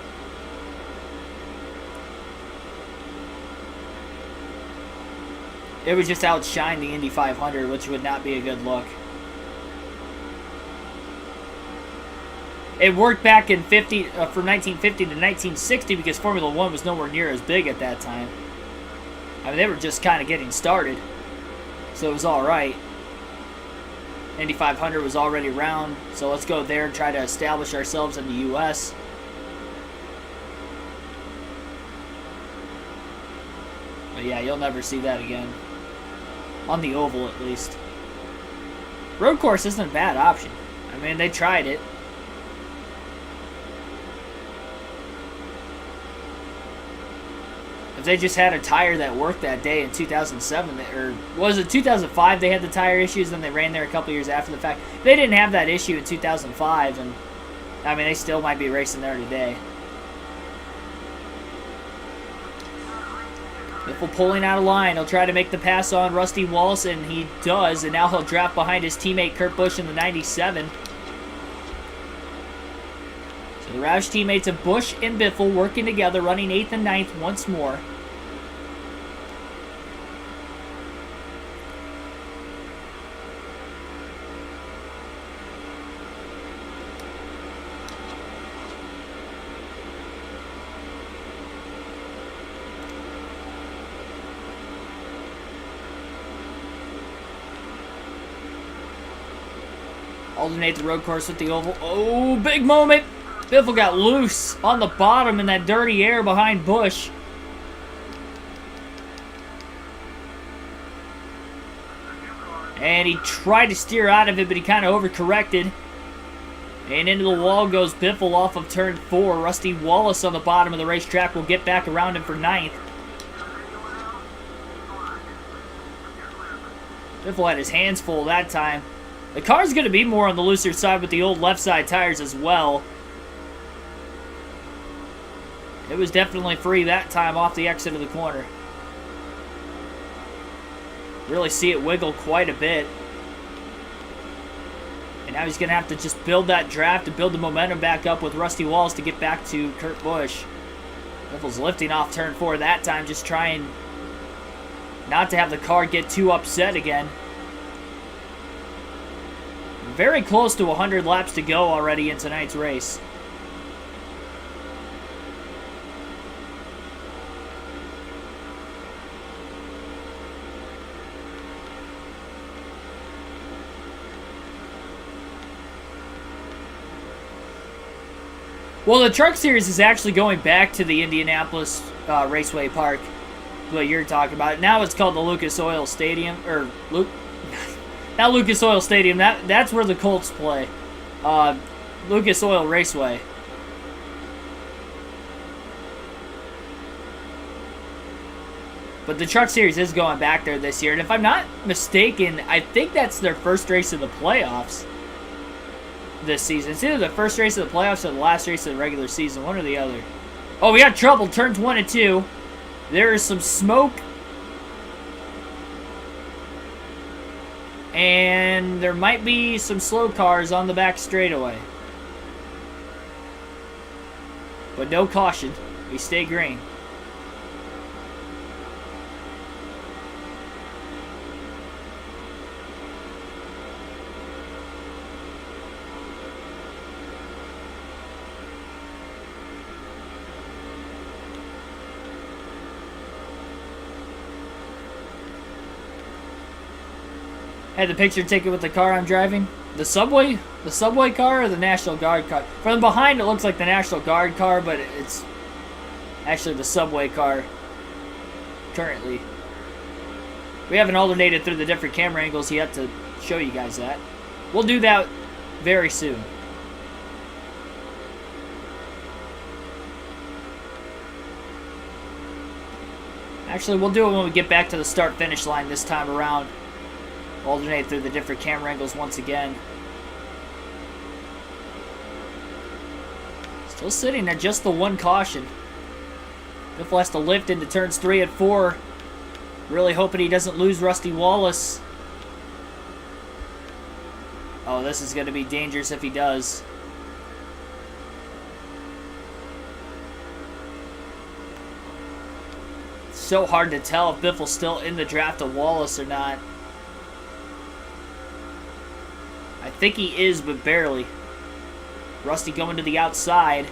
It would just outshine the Indy 500, which would not be a good look. It worked back in from 1950 to 1960 because Formula One was nowhere near as big at that time. I mean, they were just kind of getting started, so it was all right. Indy 500 was already around, so let's go there and try to establish ourselves in the U.S. But yeah, you'll never see that again. On the oval, at least. Road course isn't a bad option. I mean, they tried it. If they just had a tire that worked that day in 2007, or was it 2005 they had the tire issues, then they ran there a couple years after the fact. They didn't have that issue in 2005, and I mean, they still might be racing there today. Biffle pulling out of line. He'll try to make the pass on Rusty Wallace, and he does, and now he'll draft behind his teammate Kurt Busch in the 97. So the Roush teammates of Busch and Biffle working together, running 8th and 9th once more. Alternate the road course with the oval. Oh, big moment! Biffle got loose on the bottom in that dirty air behind Busch. And he tried to steer out of it, but he kind of overcorrected. And into the wall goes Biffle off of turn 4. Rusty Wallace on the bottom of the racetrack will get back around him for 9th. Biffle had his hands full that time. The car's going to be more on the looser side with the old left side tires as well. It was definitely free that time off the exit of the corner. Really see it wiggle quite a bit. And now he's going to have to just build that draft and build the momentum back up with Rusty Wallace to get back to Kurt Busch. Biffle's lifting off turn 4 that time, just trying not to have the car get too upset again. Very close to 100 laps to go already in tonight's race. Well, the Truck Series is actually going back to the Indianapolis Raceway Park, what you're talking about. Now it's called the Lucas Oil Stadium, or not Lucas Oil Stadium. That's where the Colts play. Lucas Oil Raceway. But the Truck Series is going back there this year, and if I'm not mistaken, I think that's their first race of the playoffs this season. It's either the first race of the playoffs or the last race of the regular season, one or the other. Oh, we got trouble. Turns 1 and 2. There is some smoke. And there might be some slow cars on the back straightaway. But no caution. We stay green. Had the picture taken with the car I'm driving. The subway car or the National Guard car? From behind it looks like the National Guard car, but it's actually the subway car currently. We haven't alternated through the different camera angles yet to show you guys that. We'll do that very soon. Actually, we'll do it when we get back to the start-finish line this time around. Alternate through the different camera angles once again. Still sitting at just the one caution. Biffle has to lift into turns 3 and 4. Really hoping he doesn't lose Rusty Wallace. Oh, this is going to be dangerous if he does. It's so hard to tell if Biffle's still in the draft of Wallace or not. I think he is, but barely. Rusty going to the outside.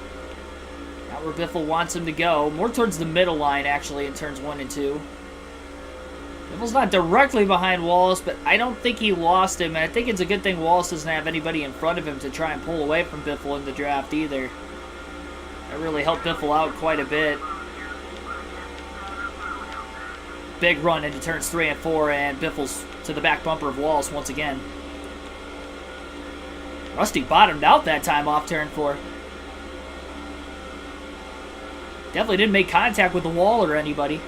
Not where Biffle wants him to go. More towards the middle line, actually, in turns 1 and 2. Biffle's not directly behind Wallace, but I don't think he lost him. And I think it's a good thing Wallace doesn't have anybody in front of him to try and pull away from Biffle in the draft either. That really helped Biffle out quite a bit. Big run into turns 3 and 4, and Biffle's to the back bumper of Wallace once again. Rusty bottomed out that time off turn 4. Definitely didn't make contact with the wall or anybody.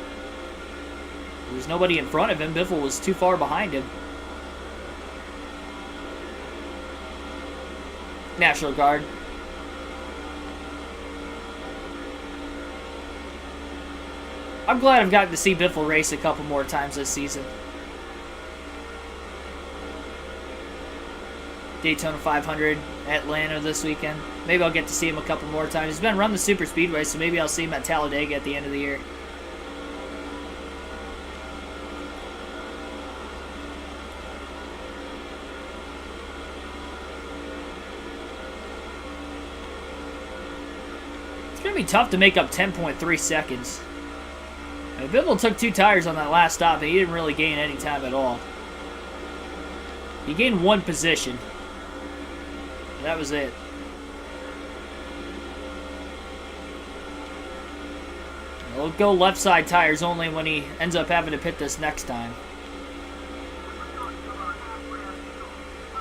There was nobody in front of him. Biffle was too far behind him. National Guard. I'm glad I've gotten to see Biffle race a couple more times this season. Daytona 500, Atlanta this weekend. Maybe I'll get to see him a couple more times. He's been running the Super Speedway, so maybe I'll see him at Talladega at the end of the year. It's going to be tough to make up 10.3 seconds. I mean, Biffle took 2 tires on that last stop, and he didn't really gain any time at all. He gained 1 position. That was it. He'll go left side tires only when he ends up having to pit this next time.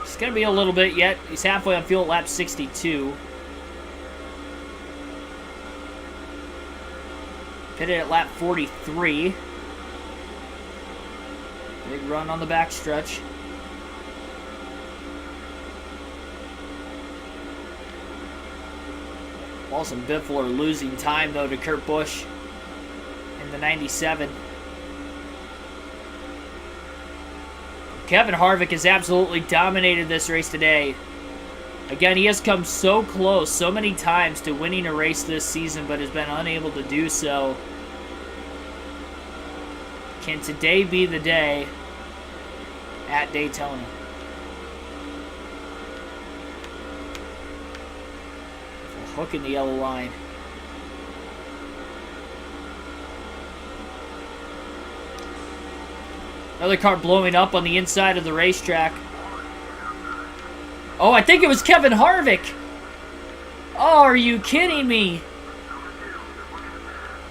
It's going to be a little bit yet. He's halfway on fuel at lap 62. Pitted at lap 43. Big run on the backstretch. Wallace and Biffle are losing time, though, to Kurt Busch in the 97. Kevin Harvick has absolutely dominated this race today. Again, he has come so close so many times to winning a race this season, but has been unable to do so. Can today be the day at Daytona? Hook in the yellow line. Another car blowing up on the inside of the racetrack. Oh, I think it was Kevin Harvick. Oh, are you kidding me?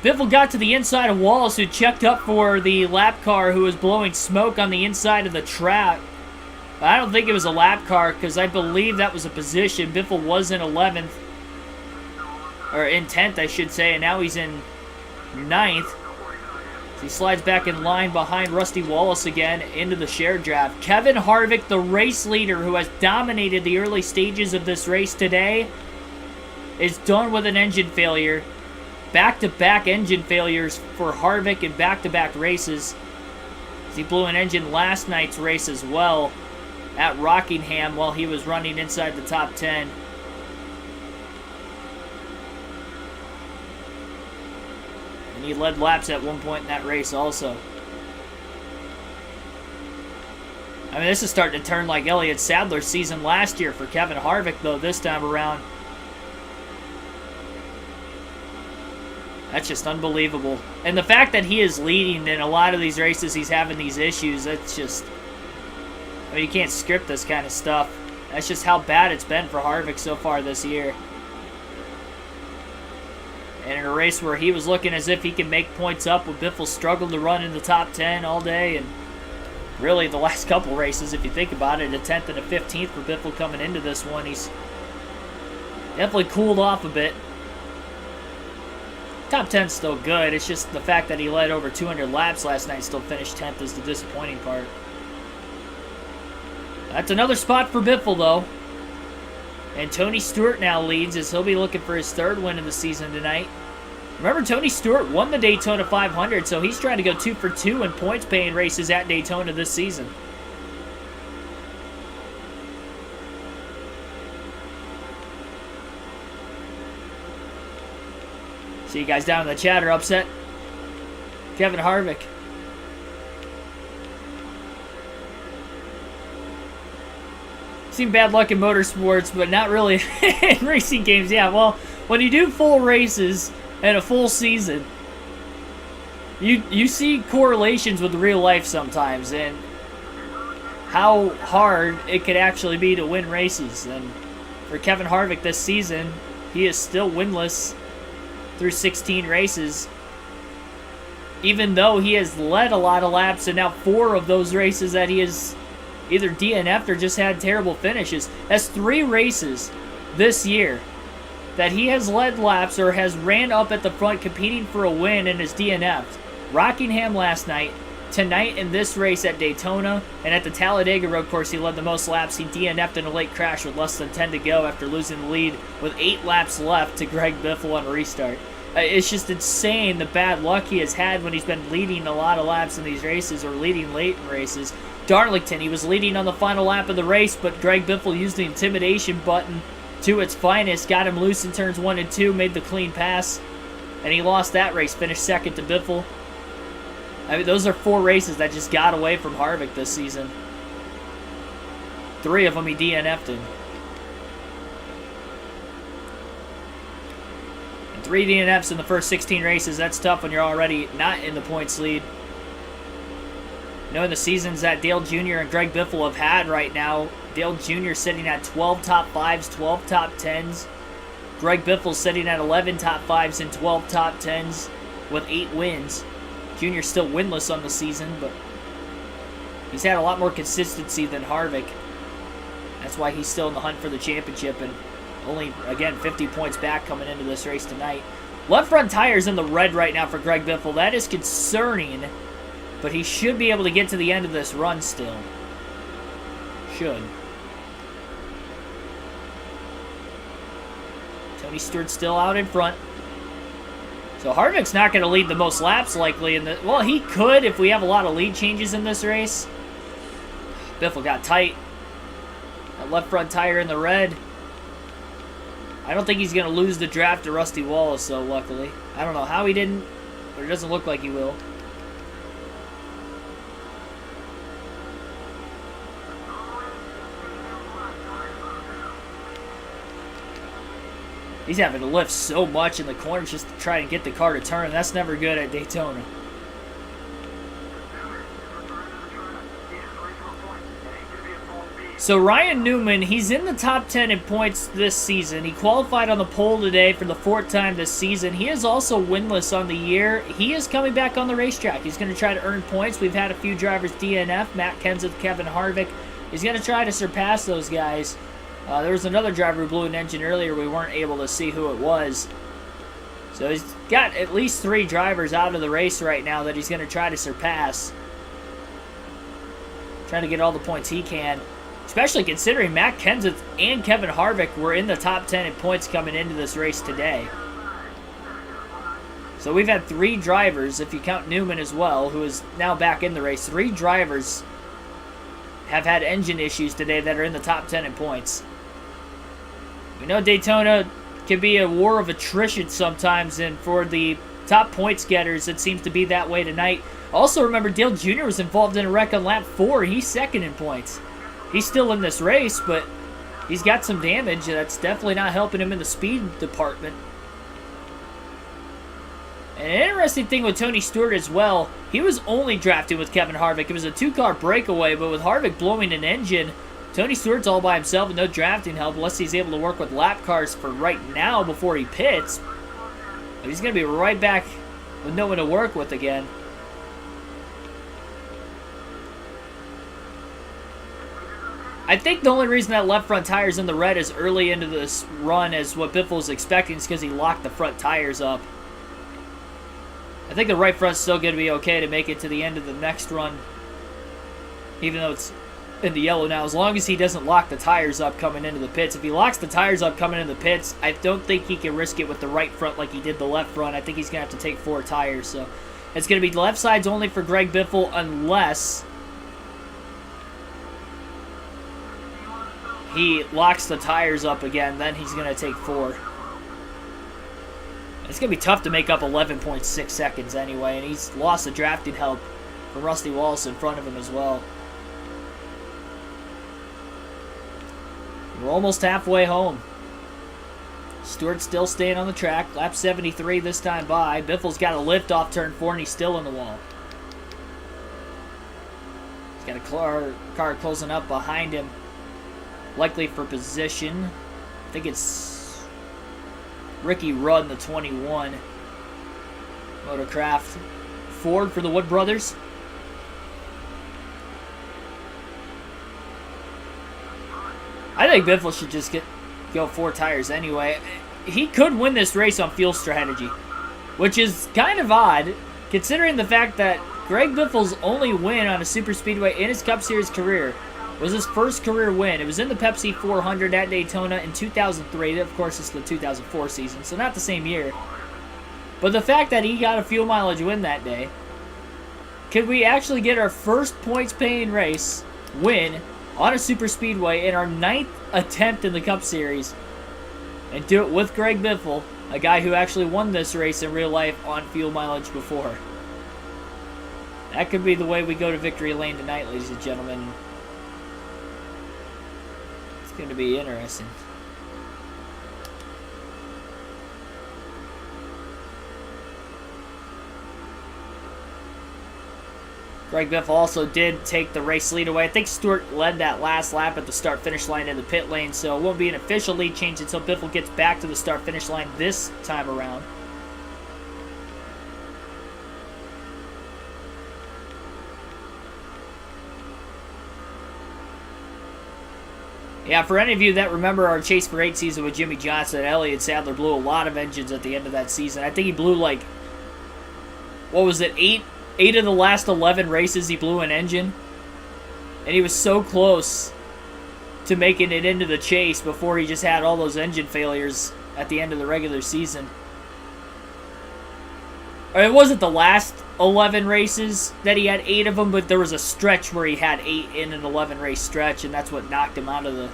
Biffle got to the inside of Wallace, who checked up for the lap car who was blowing smoke on the inside of the track. I don't think it was a lap car, because I believe that was a position. Biffle was in 11th. Or in 10th, I should say, and now he's in 9th. So he slides back in line behind Rusty Wallace again into the shared draft. Kevin Harvick, the race leader who has dominated the early stages of this race today, is done with an engine failure. Back-to-back engine failures for Harvick in back-to-back races. He blew an engine last night's race as well at Rockingham while he was running inside the top 10. And he led laps at one point in that race also. I mean, this is starting to turn like Elliott Sadler's season last year for Kevin Harvick, though, this time around. That's just unbelievable. And the fact that he is leading in a lot of these races, he's having these issues, that's just... I mean, you can't script this kind of stuff. That's just how bad it's been for Harvick so far this year. And in a race where he was looking as if he can make points up, when Biffle struggled to run in the top 10 all day, and really the last couple races, if you think about it, a 10th and a 15th for Biffle coming into this one. He's definitely cooled off a bit. Top 10's still good. It's just the fact that he led over 200 laps last night and still finished 10th is the disappointing part. That's another spot for Biffle, though. And Tony Stewart now leads as he'll be looking for his 3rd win of the season tonight. Remember, Tony Stewart won the Daytona 500, so he's trying to go 2 for 2 in points-paying races at Daytona this season. See you guys down in the chat are upset. Kevin Harvick. Seen bad luck in motorsports, but not really in racing games. Yeah, well, when you do full races and a full season, you see correlations with real life sometimes and how hard it could actually be to win races. And for Kevin Harvick this season, he is still winless through 16 races, even though he has led a lot of laps, and now 4 of those races that he has either DNF'd or just had terrible finishes. That's 3 races this year that he has led laps or has ran up at the front competing for a win and is DNF'd. Rockingham last night, tonight in this race at Daytona, and at the Talladega road course he led the most laps. He DNF'd in a late crash with less than 10 to go after losing the lead with 8 laps left to Greg Biffle on a restart. It's just insane the bad luck he has had when he's been leading a lot of laps in these races or leading late in races. Darlington, he was leading on the final lap of the race, but Greg Biffle used the intimidation button to its finest, got him loose in turns 1 and 2, made the clean pass, and he lost that race, finished 2nd to Biffle. I mean, those are 4 races that just got away from Harvick this season. 3 of them he DNF'd in. And 3 DNFs in the first 16 races, that's tough when you're already not in the points lead. Knowing the seasons that Dale Jr. and Greg Biffle have had right now, Dale Jr. sitting at 12 top 5s, 12 top 10s. Greg Biffle sitting at 11 top 5s and 12 top 10s with 8 wins. Jr. still winless on the season, but he's had a lot more consistency than Harvick. That's why he's still in the hunt for the championship and only, again, 50 points back coming into this race tonight. Left front tire's in the red right now for Greg Biffle. That is concerning, but he should be able to get to the end of this run still. Should. Tony Stewart's still out in front. So Harvick's not going to lead the most laps likely in the... Well, he could if we have a lot of lead changes in this race. Biffle got tight. That left front tire in the red. I don't think he's going to lose the draft to Rusty Wallace, though, luckily. I don't know how he didn't, but it doesn't look like he will. He's having to lift so much in the corners just to try and get the car to turn. That's never good at Daytona. So Ryan Newman, he's in the top 10 in points this season. He qualified on the pole today for the 4th time this season. He is also winless on the year. He is coming back on the racetrack. He's going to try to earn points. We've had a few drivers DNF. Matt Kenseth, Kevin Harvick. He's going to try to surpass those guys. There was another driver who blew an engine earlier. We weren't able to see who it was. So he's got at least 3 drivers out of the race right now that he's going to try to surpass. Trying to get all the points he can. Especially considering Matt Kenseth and Kevin Harvick were in the top 10 in points coming into this race today. So we've had 3 drivers, if you count Newman as well, who is now back in the race. 3 drivers have had engine issues today that are in the top 10 in points. We know Daytona can be a war of attrition sometimes, and for the top points getters, it seems to be that way tonight. Also, remember, Dale Jr. was involved in a wreck on lap 4. He's 2nd in points. He's still in this race, but he's got some damage that's definitely not helping him in the speed department. And an interesting thing with Tony Stewart as well, he was only drafted with Kevin Harvick. It was a 2-car breakaway, but with Harvick blowing an engine, Tony Stewart's all by himself with no drafting help unless he's able to work with lap cars for right now before he pits. But he's going to be right back with no one to work with again. I think the only reason that left front tire's in the red as early into this run as what Biffle was expecting is because he locked the front tires up. think the right front's still going to be okay to make it to the end of the next run, even though it's in the yellow now, as long as he doesn't lock the tires up coming into the pits. If he locks the tires up coming into the pits, I don't think he can risk it with the right front like he did the left front. I think he's going to have to take 4 tires, so it's going to be left sides only for Greg Biffle unless he locks the tires up again. Then he's going to take 4. It's going to be tough to make up 11.6 seconds anyway, and he's lost the drafting help from Rusty Wallace in front of him as well. We're almost halfway home. Stewart's still staying on the track. Lap 73 this time by. Biffle's got a lift off turn 4, and he's still in the wall. He's got a car closing up behind him, likely for position. I think it's Ricky Rudd, the 21. Motorcraft Ford for the Wood brothers. I think Biffle should just go 4 tires anyway. He could win this race on fuel strategy, which is kind of odd, considering the fact that Greg Biffle's only win on a super speedway in his Cup Series career was his first career win. It was in the Pepsi 400 at Daytona in 2003. Of course, it's the 2004 season, so not the same year. But the fact that he got a fuel mileage win that day, could we actually get our first points-paying race win on a super speedway in our 9th attempt in the Cup Series, and do it with Greg Biffle, a guy who actually won this race in real life on fuel mileage before? That could be the way we go to victory lane tonight, ladies and gentlemen. It's going to be interesting. Greg Biffle also did take the race lead away. I think Stewart led that last lap at the start-finish line in the pit lane, so it won't be an official lead change until Biffle gets back to the start-finish line this time around. Yeah, for any of you that remember our Chase for 8 season with Jimmy Johnson, Elliott Sadler blew a lot of engines at the end of that season. I think he blew like, what was it, 8 of the last 11 races he blew an engine. And he was so close to making it into the chase before he just had all those engine failures at the end of the regular season. Or it wasn't the last 11 races that he had 8 of them, but there was a stretch where he had 8 in an 11 race stretch, and that's what knocked him out of the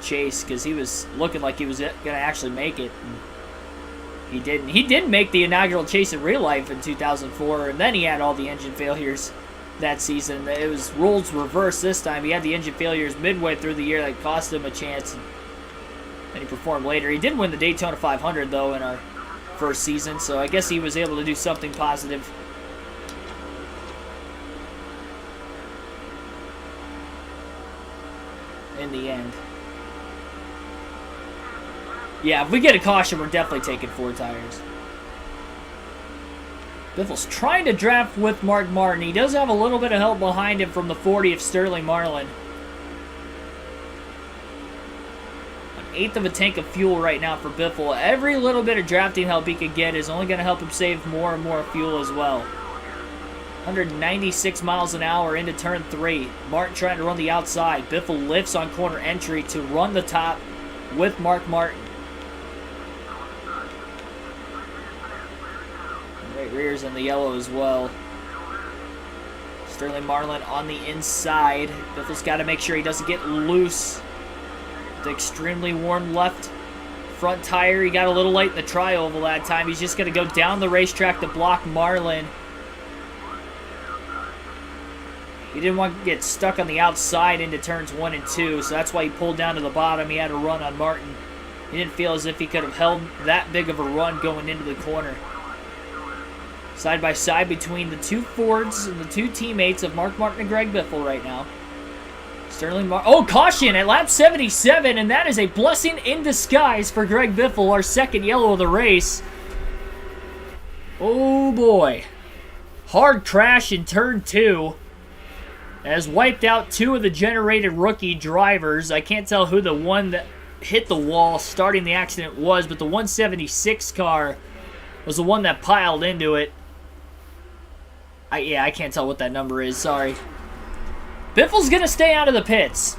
chase, because he was looking like he was going to actually make it. And he didn't. He did make the inaugural chase in real life in 2004, and then he had all the engine failures that season. It was roles reversed this time. He had the engine failures midway through the year that cost him a chance, and he performed later. He did win the Daytona 500, though, in our first season, so I guess he was able to do something positive. In the end. Yeah, if we get a caution, we're definitely taking 4 tires. Biffle's trying to draft with Mark Martin. He does have a little bit of help behind him from the 40 of Sterling Marlin. An 1/8 of a tank of fuel right now for Biffle. Every little bit of drafting help he can get is only going to help him save more and more fuel as well. 196 miles an hour into turn 3. Martin trying to run the outside. Biffle lifts on corner entry to run the top with Mark Martin. Right rears in the yellow as well. Sterling Marlin on the inside. Biffle's got to make sure he doesn't get loose. The extremely warm left front tire. He got a little late in the tri-oval that time. He's just going to go down the racetrack to block Marlin. He didn't want to get stuck on the outside into turns 1 and 2, so that's why he pulled down to the bottom. He had a run on Martin. He didn't feel as if he could have held that big of a run going into the corner. Side by side between the 2 Fords and the 2 teammates of Mark Martin and Greg Biffle right now. Oh, caution at lap 77, and that is a blessing in disguise for Greg Biffle, our second yellow of the race. Oh boy. Hard crash in turn 2. Has wiped out 2 of the generated rookie drivers. I can't tell who the one that hit the wall starting the accident was, but the 176 car was the one that piled into it. Yeah, I can't tell what that number is, sorry. Biffle's going to stay out of the pits.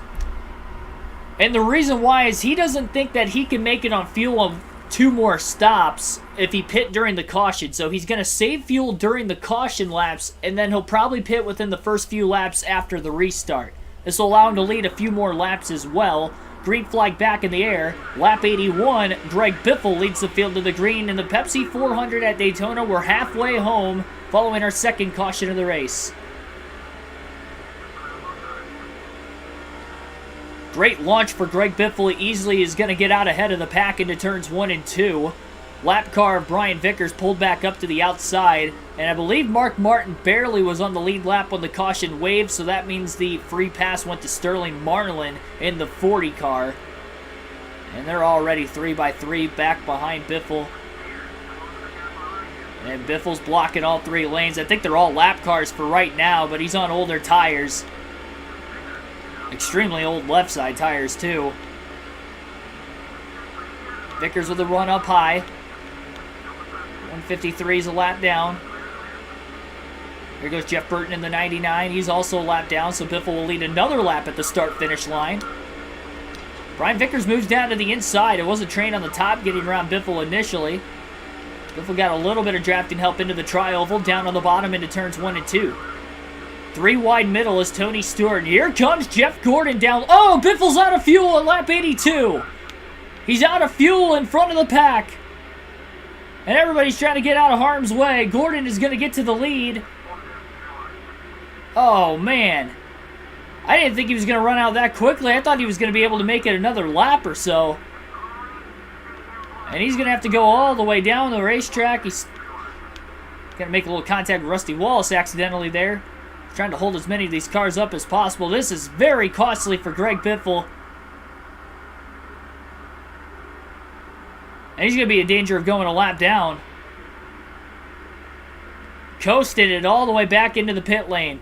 And the reason why is he doesn't think that he can make it on fuel of 2 more stops if he pit during the caution. So he's going to save fuel during the caution laps, and then he'll probably pit within the first few laps after the restart. This will allow him to lead a few more laps as well. Green flag back in the air. Lap 81, Greg Biffle leads the field to the green in the Pepsi 400 at Daytona. We're halfway home following our second caution of the race. Great launch for Greg Biffle. He easily is going to get out ahead of the pack into turns 1 and 2. Lap car of Brian Vickers pulled back up to the outside, and I believe Mark Martin barely was on the lead lap when the caution waved, so that means the free pass went to Sterling Marlin in the 40 car. And they're already 3x3 back behind Biffle. And Biffle's blocking all 3 lanes. I think they're all lap cars for right now, but he's on older tires. Extremely old left side tires, too. Vickers with a run up high. 153 is a lap down. Here goes Jeff Burton in the 99. He's also a lap down, so Biffle will lead another lap at the start-finish line. Brian Vickers moves down to the inside. It was a train on the top getting around Biffle initially. Biffle got a little bit of drafting help into the tri-oval, down on the bottom into turns 1 and 2. 3 wide middle is Tony Stewart. Here comes Jeff Gordon down. Oh, Biffle's out of fuel at lap 82. He's out of fuel in front of the pack. And everybody's trying to get out of harm's way. Gordon is going to get to the lead. Oh, man. I didn't think he was going to run out that quickly. I thought he was going to be able to make it another lap or so. And he's going to have to go all the way down the racetrack. He's going to make a little contact with Rusty Wallace accidentally there. Trying to hold as many of these cars up as possible. This is very costly for Greg Biffle. And he's going to be in danger of going a lap down. Coasted it all the way back into the pit lane.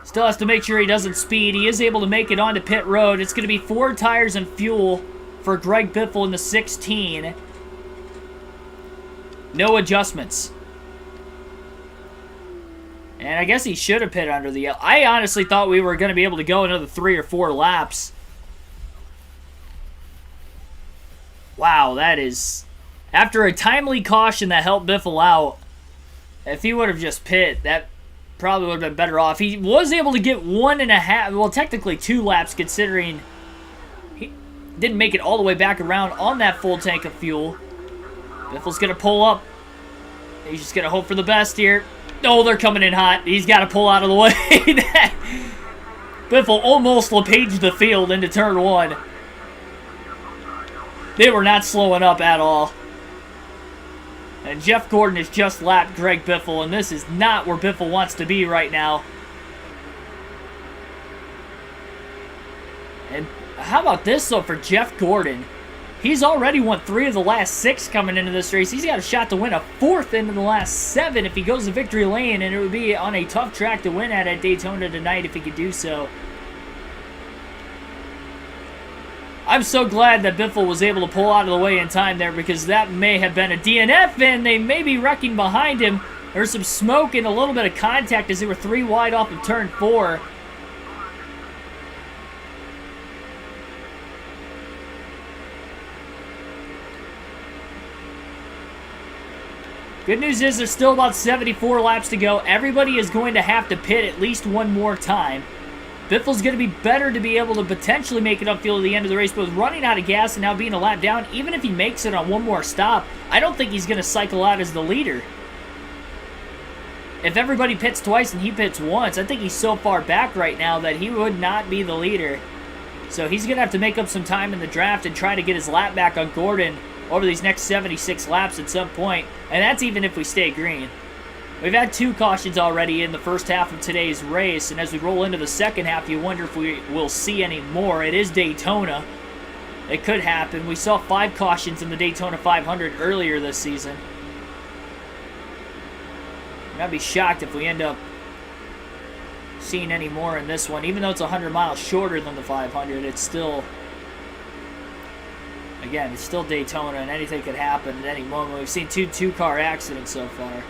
Still has to make sure he doesn't speed. He is able to make it onto pit road. It's going to be 4 tires and fuel for Greg Biffle in the 16. No adjustments. And I guess he should have pit under the yellow. I honestly thought we were going to be able to go another 3 or 4 laps. Wow, that is... After a timely caution that helped Biffle out, if he would have just pit, that probably would have been better off. He was able to get 1.5, well, technically 2 laps, considering he didn't make it all the way back around on that full tank of fuel. Biffle's going to pull up. He's just going to hope for the best here. Oh, they're coming in hot. He's got to pull out of the way. Biffle almost LePaged the field into turn 1. They were not slowing up at all. And Jeff Gordon has just lapped Greg Biffle, and this is not where Biffle wants to be right now. And how about this, though, for Jeff Gordon? He's already won 3 of the last 6 coming into this race. He's got a shot to win a 4th into the last 7 if he goes to victory lane, and it would be on a tough track to win at Daytona tonight if he could do so. I'm so glad that Biffle was able to pull out of the way in time there, because that may have been a DNF, and they may be wrecking behind him. There's some smoke and a little bit of contact as they were 3 wide off of turn 4. Good news is there's still about 74 laps to go. Everybody is going to have to pit at least one more time. Biffle's going to be better to be able to potentially make it upfield at the end of the race, but with running out of gas and now being a lap down, even if he makes it on one more stop, I don't think he's going to cycle out as the leader. If everybody pits twice and he pits once, I think he's so far back right now that he would not be the leader. So he's going to have to make up some time in the draft and try to get his lap back on Gordon over these next 76 laps at some point, and that's even if we stay green. We've had 2 cautions already in the first half of today's race, and as we roll into the second half, you wonder if we will see any more. It is Daytona. It could happen. We saw 5 cautions in the Daytona 500 earlier this season. I'd be shocked if we end up seeing any more in this one. Even though it's 100 miles shorter than the 500, it's still... Again, it's still Daytona, and anything could happen at any moment. We've seen 2 two-car accidents so far.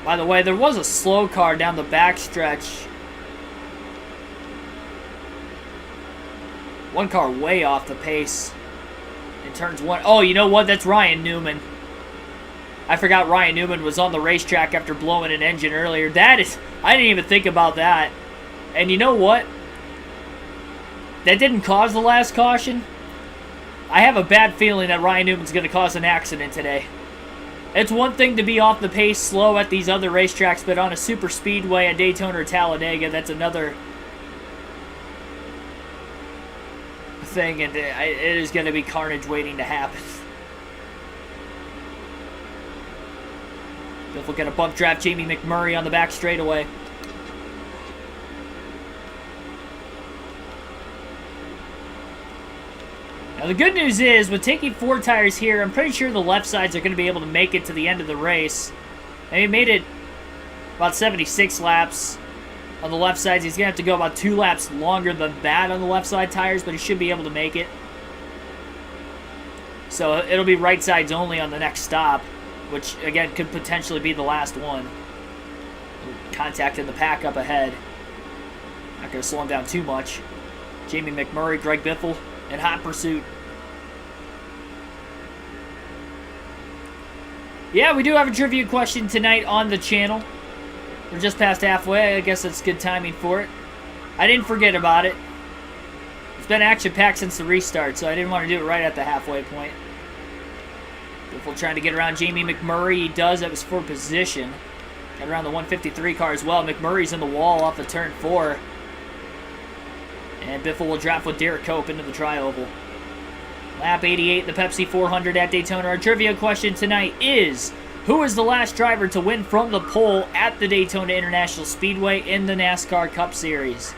By the way, there was a slow car down the backstretch. One car way off the pace. In turns one. Oh, you know what? That's Ryan Newman. I forgot Ryan Newman was on the racetrack after blowing an engine earlier. That is... I didn't even think about that. And you know what? That didn't cause the last caution. I have a bad feeling that Ryan Newman's going to cause an accident today. It's one thing to be off the pace slow at these other racetracks, but on a super speedway at Daytona or Talladega, that's another thing, and it is going to be carnage waiting to happen. If we're going to bump draft Jamie McMurray on the back straightaway. Now the good news is, with taking 4 tires here, I'm pretty sure the left sides are going to be able to make it to the end of the race. And he made it about 76 laps on the left sides. He's going to have to go about 2 laps longer than that on the left side tires, but he should be able to make it. So it'll be right sides only on the next stop, which, again, could potentially be the last one. Contacting the pack up ahead. Not going to slow him down too much. Jamie McMurray, Greg Biffle in hot pursuit. Yeah, we do have a trivia question tonight on the channel. We're just past halfway. I guess that's good timing for it. I didn't forget about it. It's been action-packed since the restart, so I didn't want to do it right at the halfway point. Biffle trying to get around Jamie McMurray. He does. That was for position. Got around the 153 car as well. McMurray's in the wall off of turn 4. And Biffle will draft with Derek Cope into the tri-oval. Lap 88, the Pepsi 400 at Daytona. Our trivia question tonight is, who is the last driver to win from the pole at the Daytona International Speedway in the NASCAR Cup Series?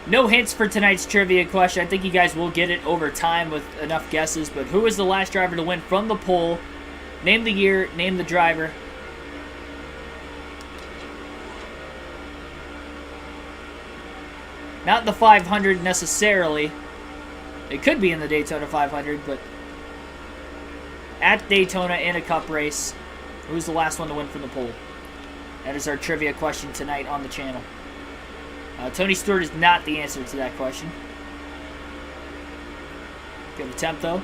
No hints for tonight's trivia question. I think you guys will get it over time with enough guesses. But who is the last driver to win from the pole? Name the year, name the driver. Not the 500 necessarily. It could be in the Daytona 500, but at Daytona in a cup race, who's the last one to win from the pole? That is our trivia question tonight on the channel. Tony Stewart is not the answer to that question. Good attempt, though.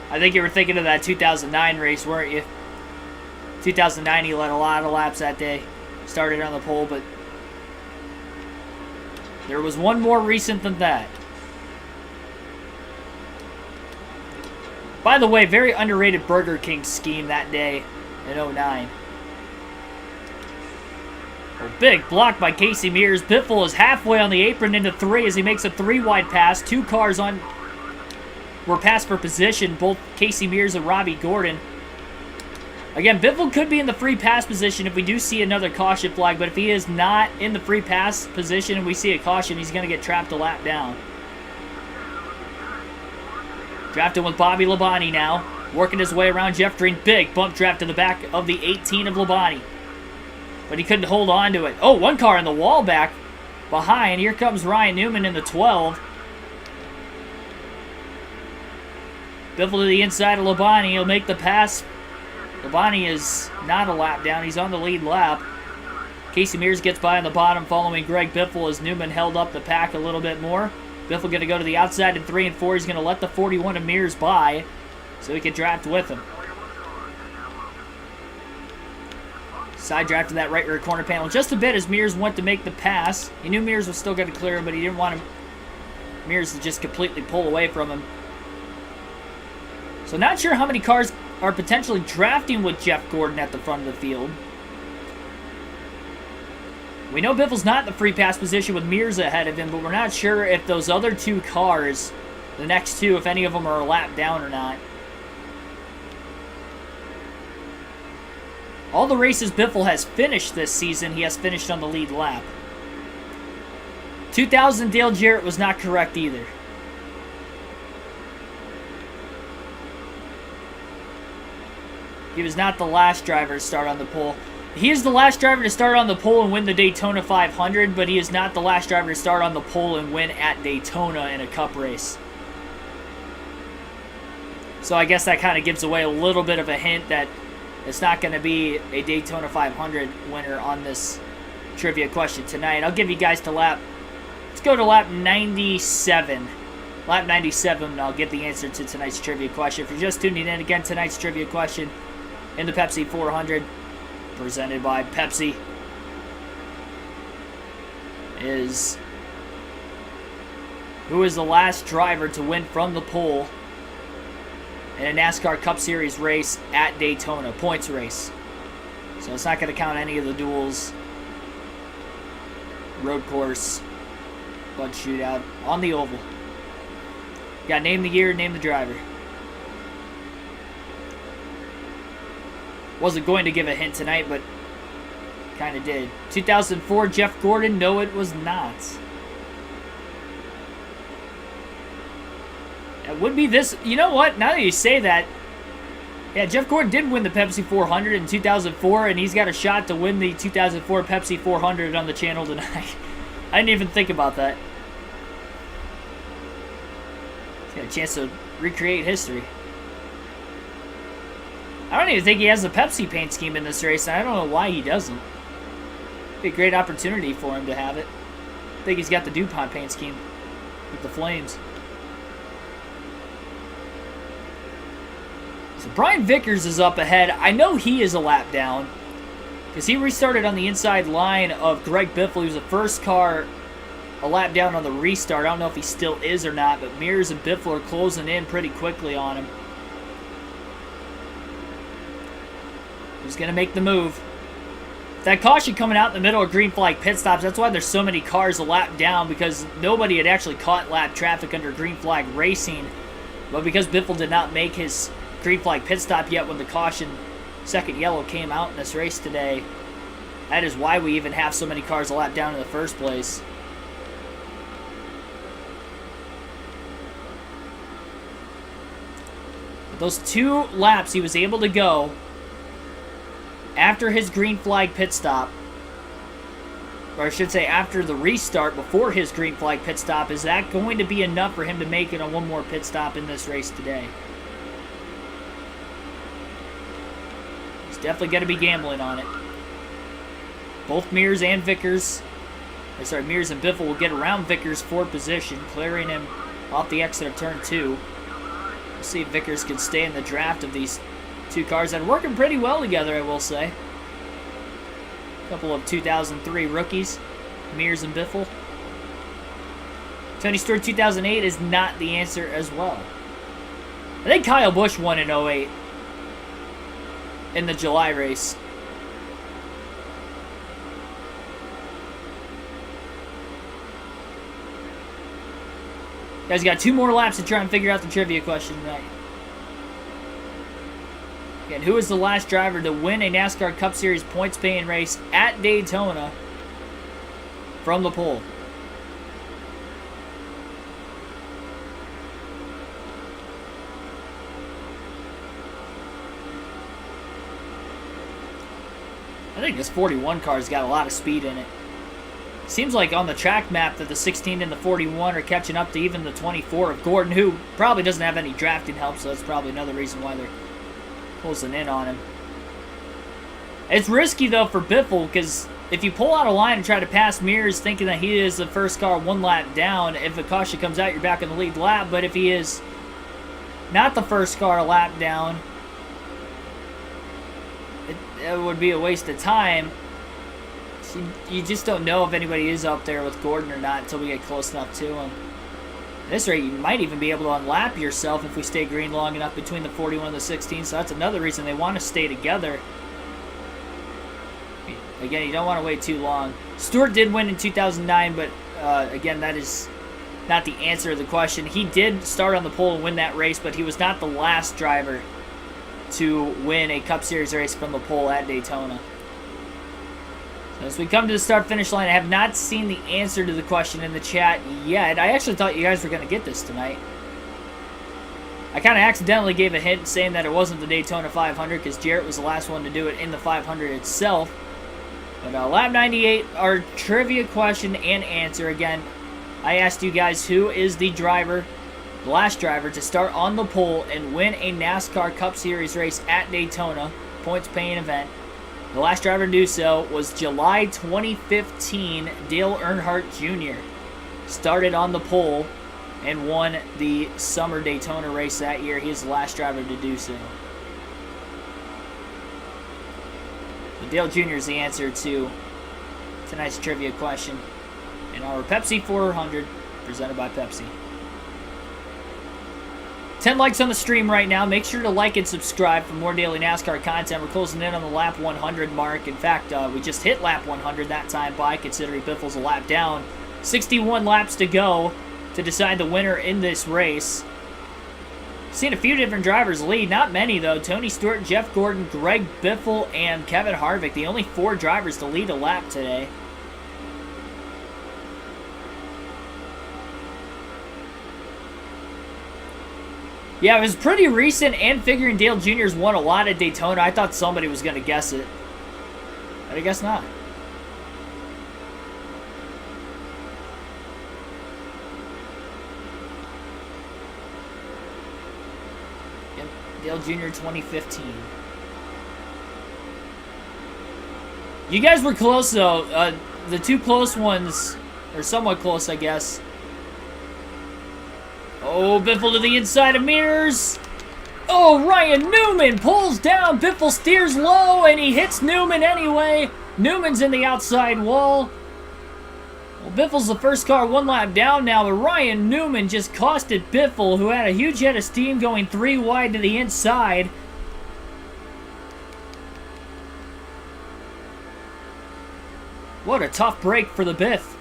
I think you were thinking of that 2009 race, weren't you? 2009, he led a lot of laps that day. Started on the pole, but there was one more recent than that. By the way, very underrated Burger King scheme that day in 09. A big block by Casey Mears. Biffle is halfway on the apron into 3 as he makes a 3-wide pass. 2 cars were passed for position, both Casey Mears and Robbie Gordon. Again, Biffle could be in the free pass position if we do see another caution flag, but if he is not in the free pass position and we see a caution, he's going to get trapped a lap down. Drafting with Bobby Labonte now, working his way around Jeff Green. Big bump draft to the back of the 18 of Labonte, but he couldn't hold on to it. Oh, one car in the wall back behind. Here comes Ryan Newman in the 12. Biffle to the inside of Labonte. He'll make the pass. Labonte is not a lap down. He's on the lead lap. Casey Mears gets by on the bottom following Greg Biffle as Newman held up the pack a little bit more. Biffle going to go to the outside in 3 and 4. He's going to let the 41 of Mears by so he can draft with him. Side draft to that right rear corner panel just a bit as Mears went to make the pass. He knew Mears was still going to clear him, but he didn't want Mears to just completely pull away from him. So not sure how many cars are potentially drafting with Jeff Gordon at the front of the field. We know Biffle's not in the free pass position with Mears ahead of him, but we're not sure if those other 2 cars, the next 2, if any of them are a lap down or not. All the races Biffle has finished this season, he has finished on the lead lap. 2000 Dale Jarrett was not correct either. He was not the last driver to start on the pole. He is the last driver to start on the pole and win the Daytona 500, but he is not the last driver to start on the pole and win at Daytona in a Cup race. So I guess that kind of gives away a little bit of a hint that it's not going to be a Daytona 500 winner on this trivia question tonight. I'll give you guys to lap. Let's go to lap 97. Lap 97, and I'll get the answer to tonight's trivia question. If you're just tuning in, again, tonight's trivia question in the Pepsi 400, presented by Pepsi, is who is the last driver to win from the pole in a NASCAR Cup Series race at Daytona, points race. So it's not going to count any of the duels, road course, bud shootout, on the oval. You got to name the year, name the driver. Wasn't going to give a hint tonight, but kind of did. 2004, Jeff Gordon. No, it was not. It would be this. You know what? Now that you say that, yeah, Jeff Gordon did win the Pepsi 400 in 2004, and he's got a shot to win the 2004 Pepsi 400 on the channel tonight. I didn't even think about that. He's got a chance to recreate history. I don't even think he has a Pepsi paint scheme in this race, and I don't know why he doesn't. It'd be a great opportunity for him to have it. I think he's got the DuPont paint scheme with the flames. So Brian Vickers is up ahead. I know he is a lap down because he restarted on the inside line of Greg Biffle. He was the first car a lap down on the restart. I don't know if he still is or not, but Mears and Biffle are closing in pretty quickly on him. He's going to make the move. That caution coming out in the middle of green flag pit stops, that's why there's so many cars a lap down, because nobody had actually caught lap traffic under green flag racing. But because Biffle did not make his green flag pit stop yet when the caution second yellow came out in this race today, that is why we even have so many cars a lap down in the first place. But those 2 laps he was able to go after his green flag pit stop, or I should say after the restart before his green flag pit stop, is that going to be enough for him to make it on one more pit stop in this race today? He's definitely going to be gambling on it. Both Mears and Vickers, Mears and Biffle will get around Vickers for position, clearing him off the exit of turn 2. We'll see if Vickers can stay in the draft of these 2 cars that are working pretty well together, I will say. A couple of 2003 rookies, Mears and Biffle. Tony Stewart 2008 is not the answer as well. I think Kyle Busch won in 08 in the July race. Guys, got 2 more laps to try and figure out the trivia question tonight. Again, who is the last driver to win a NASCAR Cup Series points-paying race at Daytona from the pole? I think this 41 car's got a lot of speed in it. Seems like on the track map that the 16 and the 41 are catching up to even the 24 of Gordon, who probably doesn't have any drafting help, so that's probably another reason why they're closing in on him. It's risky, though, for Biffle, because if you pull out a line and try to pass Mears thinking that he is the first car 1 lap down, if the caution comes out, you're back in the lead lap. But if he is not the first car a lap down, it would be a waste of time. So you just don't know if anybody is up there with Gordon or not until we get close enough to him. At this rate, you might even be able to unlap yourself if we stay green long enough between the 41 and the 16, so that's another reason they want to stay together. Again, you don't want to wait too long. Stewart did win in 2009, but again, that is not the answer to the question. He did start on the pole and win that race, but he was not the last driver to win a Cup Series race from the pole at Daytona. As we come to the start-finish line, I have not seen the answer to the question in the chat yet. I actually thought you guys were going to get this tonight. I kind of accidentally gave a hint saying that it wasn't the Daytona 500 because Jarrett was the last one to do it in the 500 itself. But lap 98, our trivia question and answer. Again, I asked you guys who is the driver, the last driver to start on the pole and win a NASCAR Cup Series race at Daytona, points paying event. The last driver to do so was July 2015, Dale Earnhardt Jr. Started on the pole and won the Summer Daytona race that year. He is the last driver to do so. So Dale Jr. is the answer to tonight's trivia question in our Pepsi 400, presented by Pepsi. 10 likes on the stream right now. Make sure to like and subscribe for more daily NASCAR content. We're closing in on the lap 100 mark. In fact, we just hit lap 100 that time by, considering Biffle's a lap down. 61 laps to go to decide the winner in this race. Seen a few different drivers lead. Not many, though. Tony Stewart, Jeff Gordon, Greg Biffle, and Kevin Harvick. The only 4 drivers to lead a lap today. Yeah, it was pretty recent, and figuring Dale Jr.'s won a lot at Daytona, I thought somebody was going to guess it. But I guess not. Yep, Dale Jr. 2015. You guys were close, though. The 2 close ones, or somewhat close, I guess. Oh, Biffle to the inside of Mears. Oh, Ryan Newman pulls down. Biffle steers low, and he hits Newman anyway. Newman's in the outside wall. Well, Biffle's the first car 1 lap down now, but Ryan Newman just costed Biffle, who had a huge head of steam going 3 wide to the inside. What a tough break for the Biff.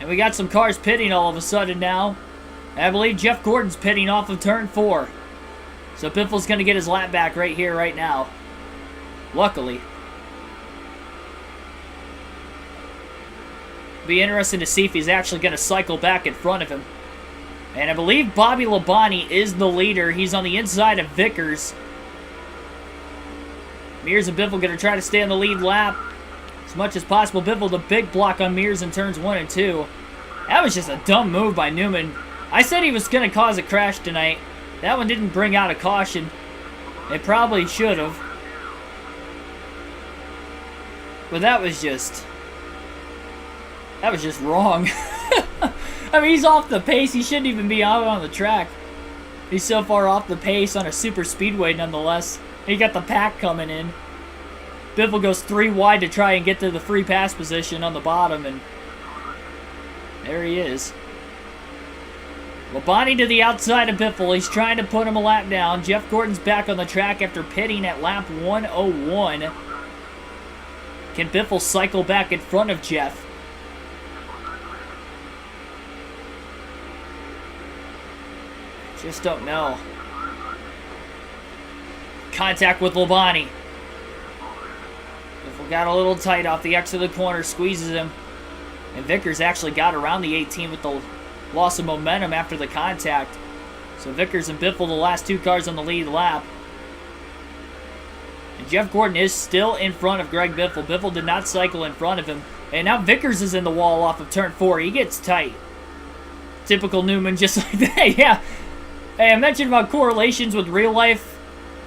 And we got some cars pitting all of a sudden now. And I believe Jeff Gordon's pitting off of turn 4. So Biffle's going to get his lap back right here, right now. Luckily. Be interesting to see if he's actually going to cycle back in front of him. And I believe Bobby Labonte is the leader. He's on the inside of Vickers. Mears and Biffle going to try to stay on the lead lap as much as possible. Biffle the big block on Mears in turns 1 and 2. That was just a dumb move by Newman. I said he was going to cause a crash tonight. That one didn't bring out a caution. It probably should have. But that was just wrong. I mean, he's off the pace. He shouldn't even be out on the track. He's so far off the pace on a super speedway nonetheless. He got the pack coming in. Biffle goes 3 wide to try and get to the free pass position on the bottom, and there he is. Labonte to the outside of Biffle. He's trying to put him a lap down. Jeff Gordon's back on the track after pitting at lap 101. Can Biffle cycle back in front of Jeff? Just don't know. Contact with Labonte. Biffle got a little tight off the exit of the corner, squeezes him. And Vickers actually got around the 18 with the loss of momentum after the contact. So Vickers and Biffle, the last 2 cars on the lead lap. And Jeff Gordon is still in front of Greg Biffle. Biffle did not cycle in front of him. And now Vickers is in the wall off of turn 4. He gets tight. Typical Newman, just like that. Yeah. Hey, I mentioned about correlations with real life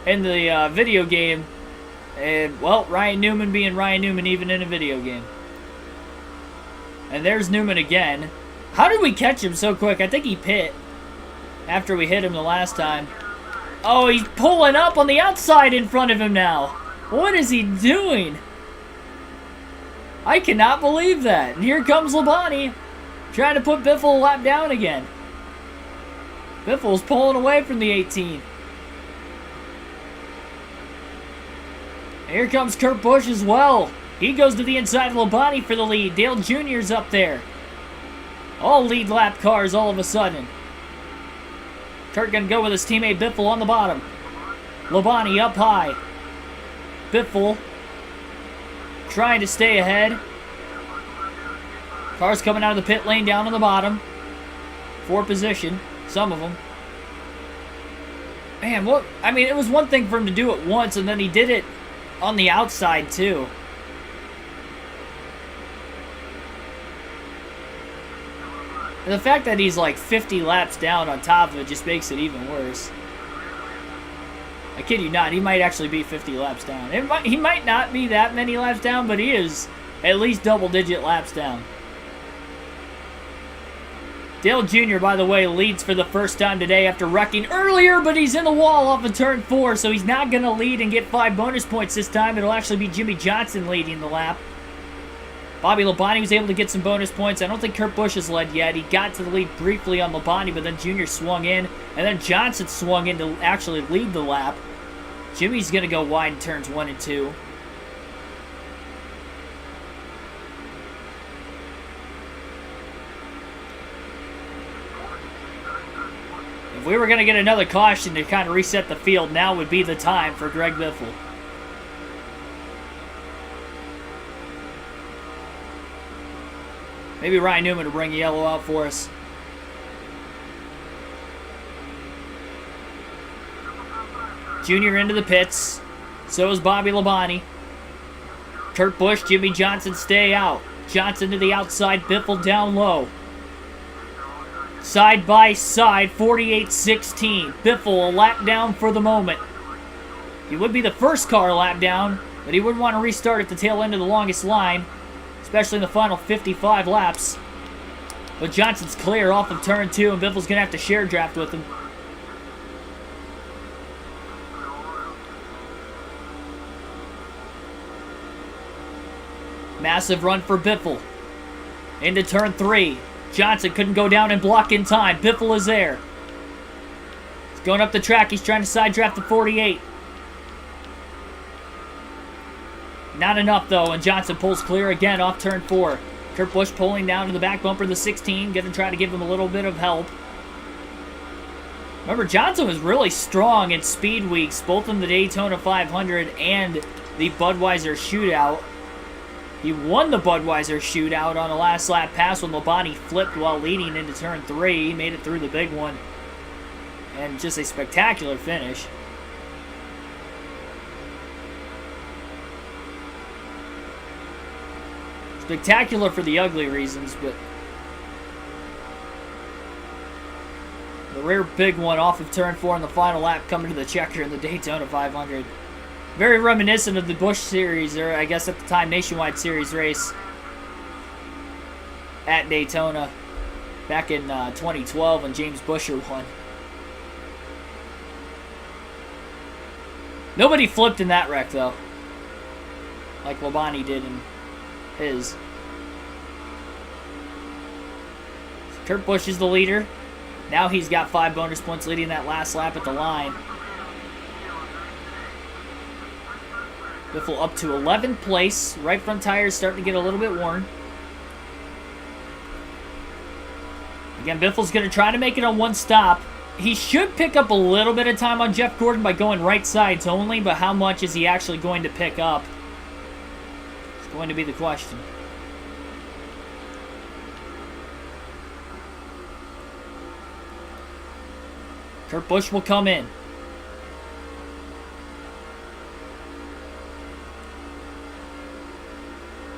in the video game. And, well, Ryan Newman being Ryan Newman even in a video game. And there's Newman again. How did we catch him so quick? I think he pit after we hit him the last time. Oh, he's pulling up on the outside in front of him now. What is he doing? I cannot believe that. And here comes Labonte trying to put Biffle a lap down again. Biffle's pulling away from the 18. And here comes Kurt Busch as well. He goes to the inside of Labonte for the lead. Dale Jr.'s up there. All lead lap cars all of a sudden. Kurt gonna go with his teammate Biffle on the bottom. Labonte up high. Biffle trying to stay ahead. Cars coming out of the pit lane down on the bottom. For position, some of them. Man, what? I mean, it was one thing for him to do it once, and then he did it on the outside, too. And the fact that he's like 50 laps down on top of it just makes it even worse. I kid you not, he might actually be 50 laps down. He might not be that many laps down, but he is at least double-digit laps down. Dale Jr., by the way, leads for the first time today after wrecking earlier, but he's in the wall off of turn 4, so he's not going to lead and get 5 bonus points this time. It'll actually be Jimmy Johnson leading the lap. Bobby Labonte was able to get some bonus points. I don't think Kurt Busch has led yet. He got to the lead briefly on Labonte, but then Jr. swung in, and then Johnson swung in to actually lead the lap. Jimmy's going to go wide in turns 1 and 2. If we were going to get another caution to kind of reset the field, now would be the time for Greg Biffle. Maybe Ryan Newman will bring yellow out for us. Junior into the pits. So is Bobby Labonte. Kurt Busch, Jimmy Johnson stay out. Johnson to the outside, Biffle down low. Side by side, 48-16. Biffle a lap down for the moment. He would be the first car lap down, but he wouldn't want to restart at the tail end of the longest line, especially in the final 55 laps. But Johnson's clear off of turn 2, and Biffle's going to have to share draft with him. Massive run for Biffle. Into turn 3. Johnson couldn't go down and block in time. Biffle is there. He's going up the track. He's trying to side draft the 48. Not enough, though, and Johnson pulls clear again off turn 4. Kurt Busch pulling down to the back bumper of the 16. Going to try to give him a little bit of help. Remember, Johnson was really strong in speed weeks, both in the Daytona 500 and the Budweiser Shootout. He won the Budweiser Shootout on a last lap pass when Labonte flipped while leading into turn 3. He made it through the big one. And just a spectacular finish. Spectacular for the ugly reasons, but the rear big one off of turn 4 in the final lap coming to the checker in the Daytona 500. Very reminiscent of the Busch Series, or I guess at the time Nationwide Series race at Daytona back in 2012 when James Buescher won. Nobody flipped in that wreck, though, like Labonte did in his. Kurt Busch is the leader. Now he's got 5 bonus points leading that last lap at the line. Biffle up to 11th place. Right front tire is starting to get a little bit worn. Again, Biffle's going to try to make it on one stop. He should pick up a little bit of time on Jeff Gordon by going right sides only, but how much is he actually going to pick up? It's going to be the question. Kurt Busch will come in.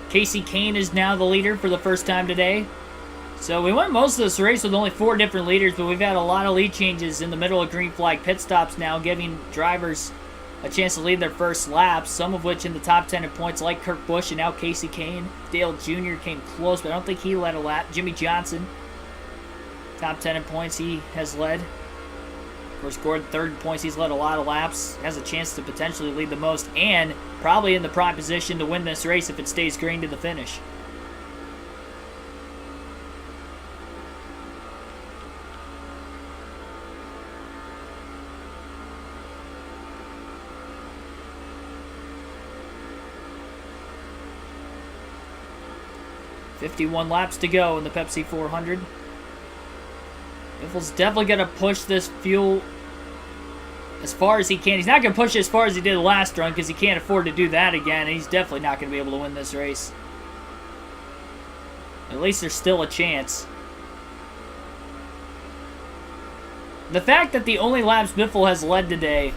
Casey Kane is now the leader for the first time today. So we went most of this race with only 4 different leaders, but we've had a lot of lead changes in the middle of green flag pit stops now, giving drivers a chance to lead their first laps, some of which in the top 10 in points, like Kurt Busch and now Casey Kane. Dale Jr. came close, but I don't think he led a lap. Jimmy Johnson, top 10 in points, he has led. Of course, Gordon, 3rd in points, he's led a lot of laps, has a chance to potentially lead the most, and probably in the prime position to win this race if it stays green to the finish. .51 laps to go in the Pepsi 400. Biffle's definitely going to push this fuel as far as he can. He's not going to push it as far as he did the last run because he can't afford to do that again, and he's definitely not going to be able to win this race. At least there's still a chance. the fact that the only laps Biffle has led today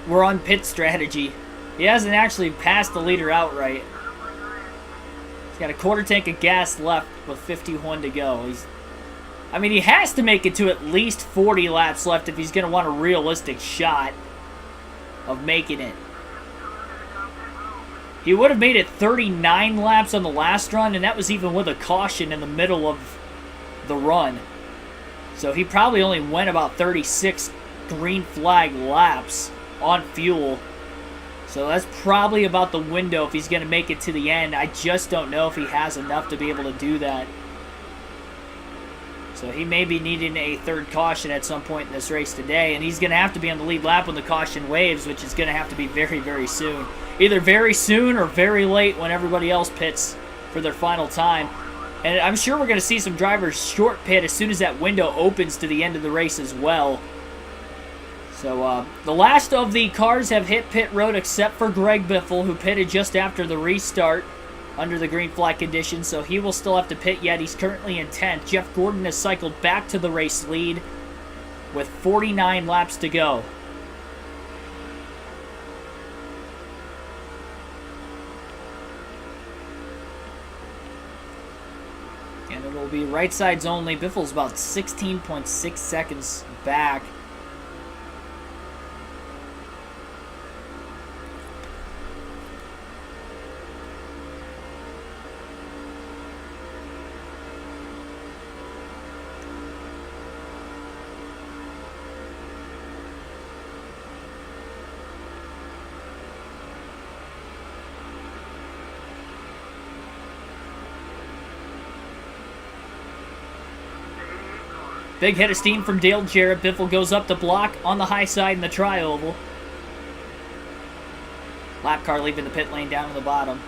were on pit strategy. He hasn't actually passed the leader outright. He's got a quarter tank of gas left with 51 to go. I mean, he has to make it to at least 40 laps left if he's going to want a realistic shot of making it. He would have made it 39 laps on the last run, and that was even with a caution in the middle of the run. So he probably only went about 36 green flag laps on fuel. So that's probably about the window if he's going to make it to the end. I just don't know if he has enough to be able to do that. So he may be needing a third caution at some point in this race today, and he's going to have to be on the lead lap when the caution waves, which is going to have to be very, very soon. Either very soon or very late when everybody else pits for their final time. And I'm sure we're going to see some drivers short pit as soon as that window opens to the end of the race as well. So the last of the cars have hit pit road except for Greg Biffle, who pitted just after the restart under the green flag conditions, so he will still have to pit yet. He's currently in 10th. Jeff Gordon has cycled back to the race lead with 49 laps to go. And it will be right sides only. Biffle's about 16.6 seconds back. Big head of steam from Dale Jarrett. Biffle goes up the block on the high side in the tri-oval. Lap car leaving the pit lane down to the bottom.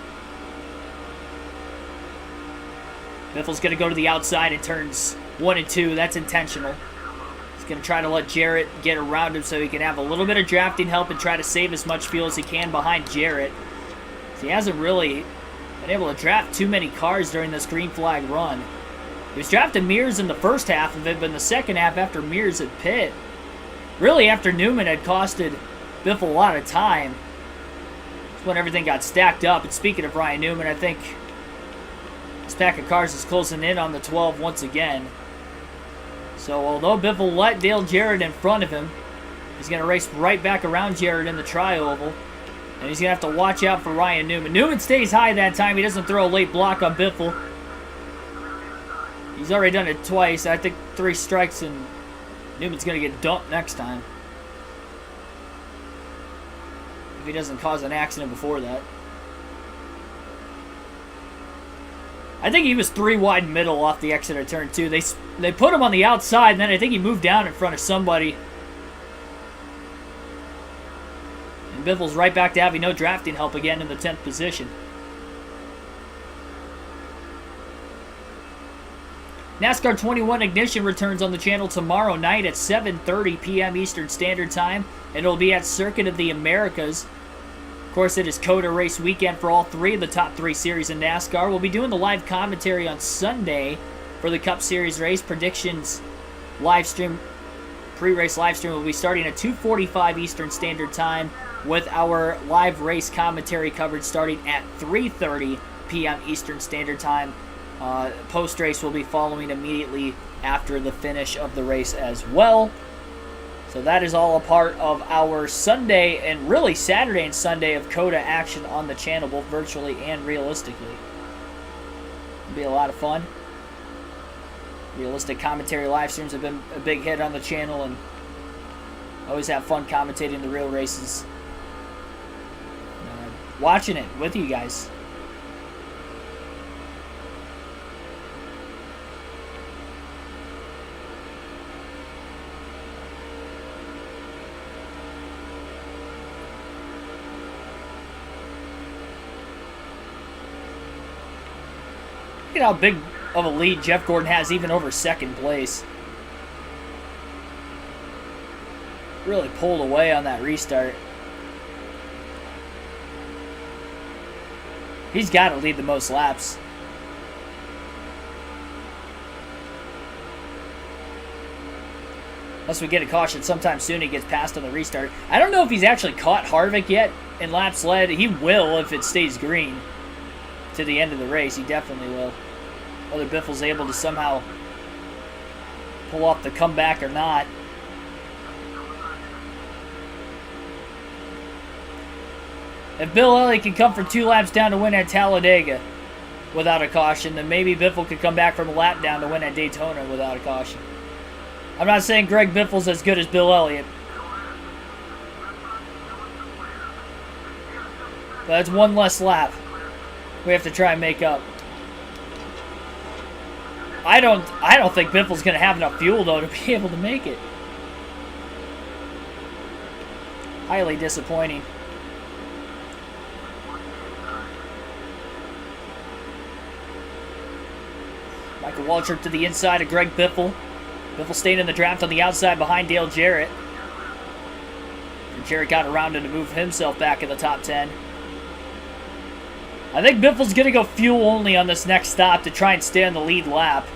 Biffle's going to go to the outside in turns 1 and 2. That's intentional. He's going to try to let Jarrett get around him so he can have a little bit of drafting help and try to save as much fuel as he can behind Jarrett. So he hasn't really been able to draft too many cars during this green flag run. He was drafting Mears in the first half of it, but in the second half after Mears had pit, really after Newman had costed Biffle a lot of time, that's when everything got stacked up. And speaking of Ryan Newman, I think this pack of cars is closing in on the 12 once again. So although Biffle let Dale Jarrett in front of him, he's going to race right back around Jarrett in the tri-oval. And he's going to have to watch out for Ryan Newman. Newman stays high that time. He doesn't throw a late block on Biffle. He's already done it twice. I think 3 strikes and Newman's going to get dumped next time. If he doesn't cause an accident before that. I think he was 3 wide middle off the exit of turn 2. They put him on the outside, and then I think he moved down in front of somebody. And Biffle's right back to having no drafting help again in the 10th position. NASCAR 21 Ignition returns on the channel tomorrow night at 7:30 p.m. Eastern Standard Time, and it'll be at Circuit of the Americas. Of course, it is COTA race weekend for all 3 of the top 3 series in NASCAR. We'll be doing the live commentary on Sunday for the Cup Series race. Predictions live stream, pre-race live stream will be starting at 2:45 Eastern Standard Time, with our live race commentary coverage starting at 3:30 p.m. Eastern Standard Time. Post-race will be following immediately after the finish of the race as well. So that is all a part of our Sunday and really Saturday and Sunday of COTA action on the channel, both virtually and realistically. It'll be a lot of fun. Realistic commentary live streams have been a big hit on the channel, and always have fun commentating the real races. Watching it with you guys. Look at how big of a lead Jeff Gordon has even over second place. Really pulled away on that restart. He's got to lead the most laps. Unless we get a caution sometime soon, he gets passed on the restart. I don't know if he's actually caught Harvick yet in laps led. He will if it stays green to the end of the race. He definitely will. Whether Biffle's able to somehow pull off the comeback or not. If Bill Elliott can come from 2 laps down to win at Talladega without a caution, then maybe Biffle could come back from a lap down to win at Daytona without a caution. I'm not saying Greg Biffle's as good as Bill Elliott. But that's 1 less lap we have to try and make up. I don't think Biffle's going to have enough fuel, though, to be able to make it. Highly disappointing. Michael Waltrip to the inside of Greg Biffle. Biffle staying in the draft on the outside behind Dale Jarrett. And Jarrett got around him to move himself back in the top 10. I think Biffle's going to go fuel only on this next stop to try and stay on the lead lap.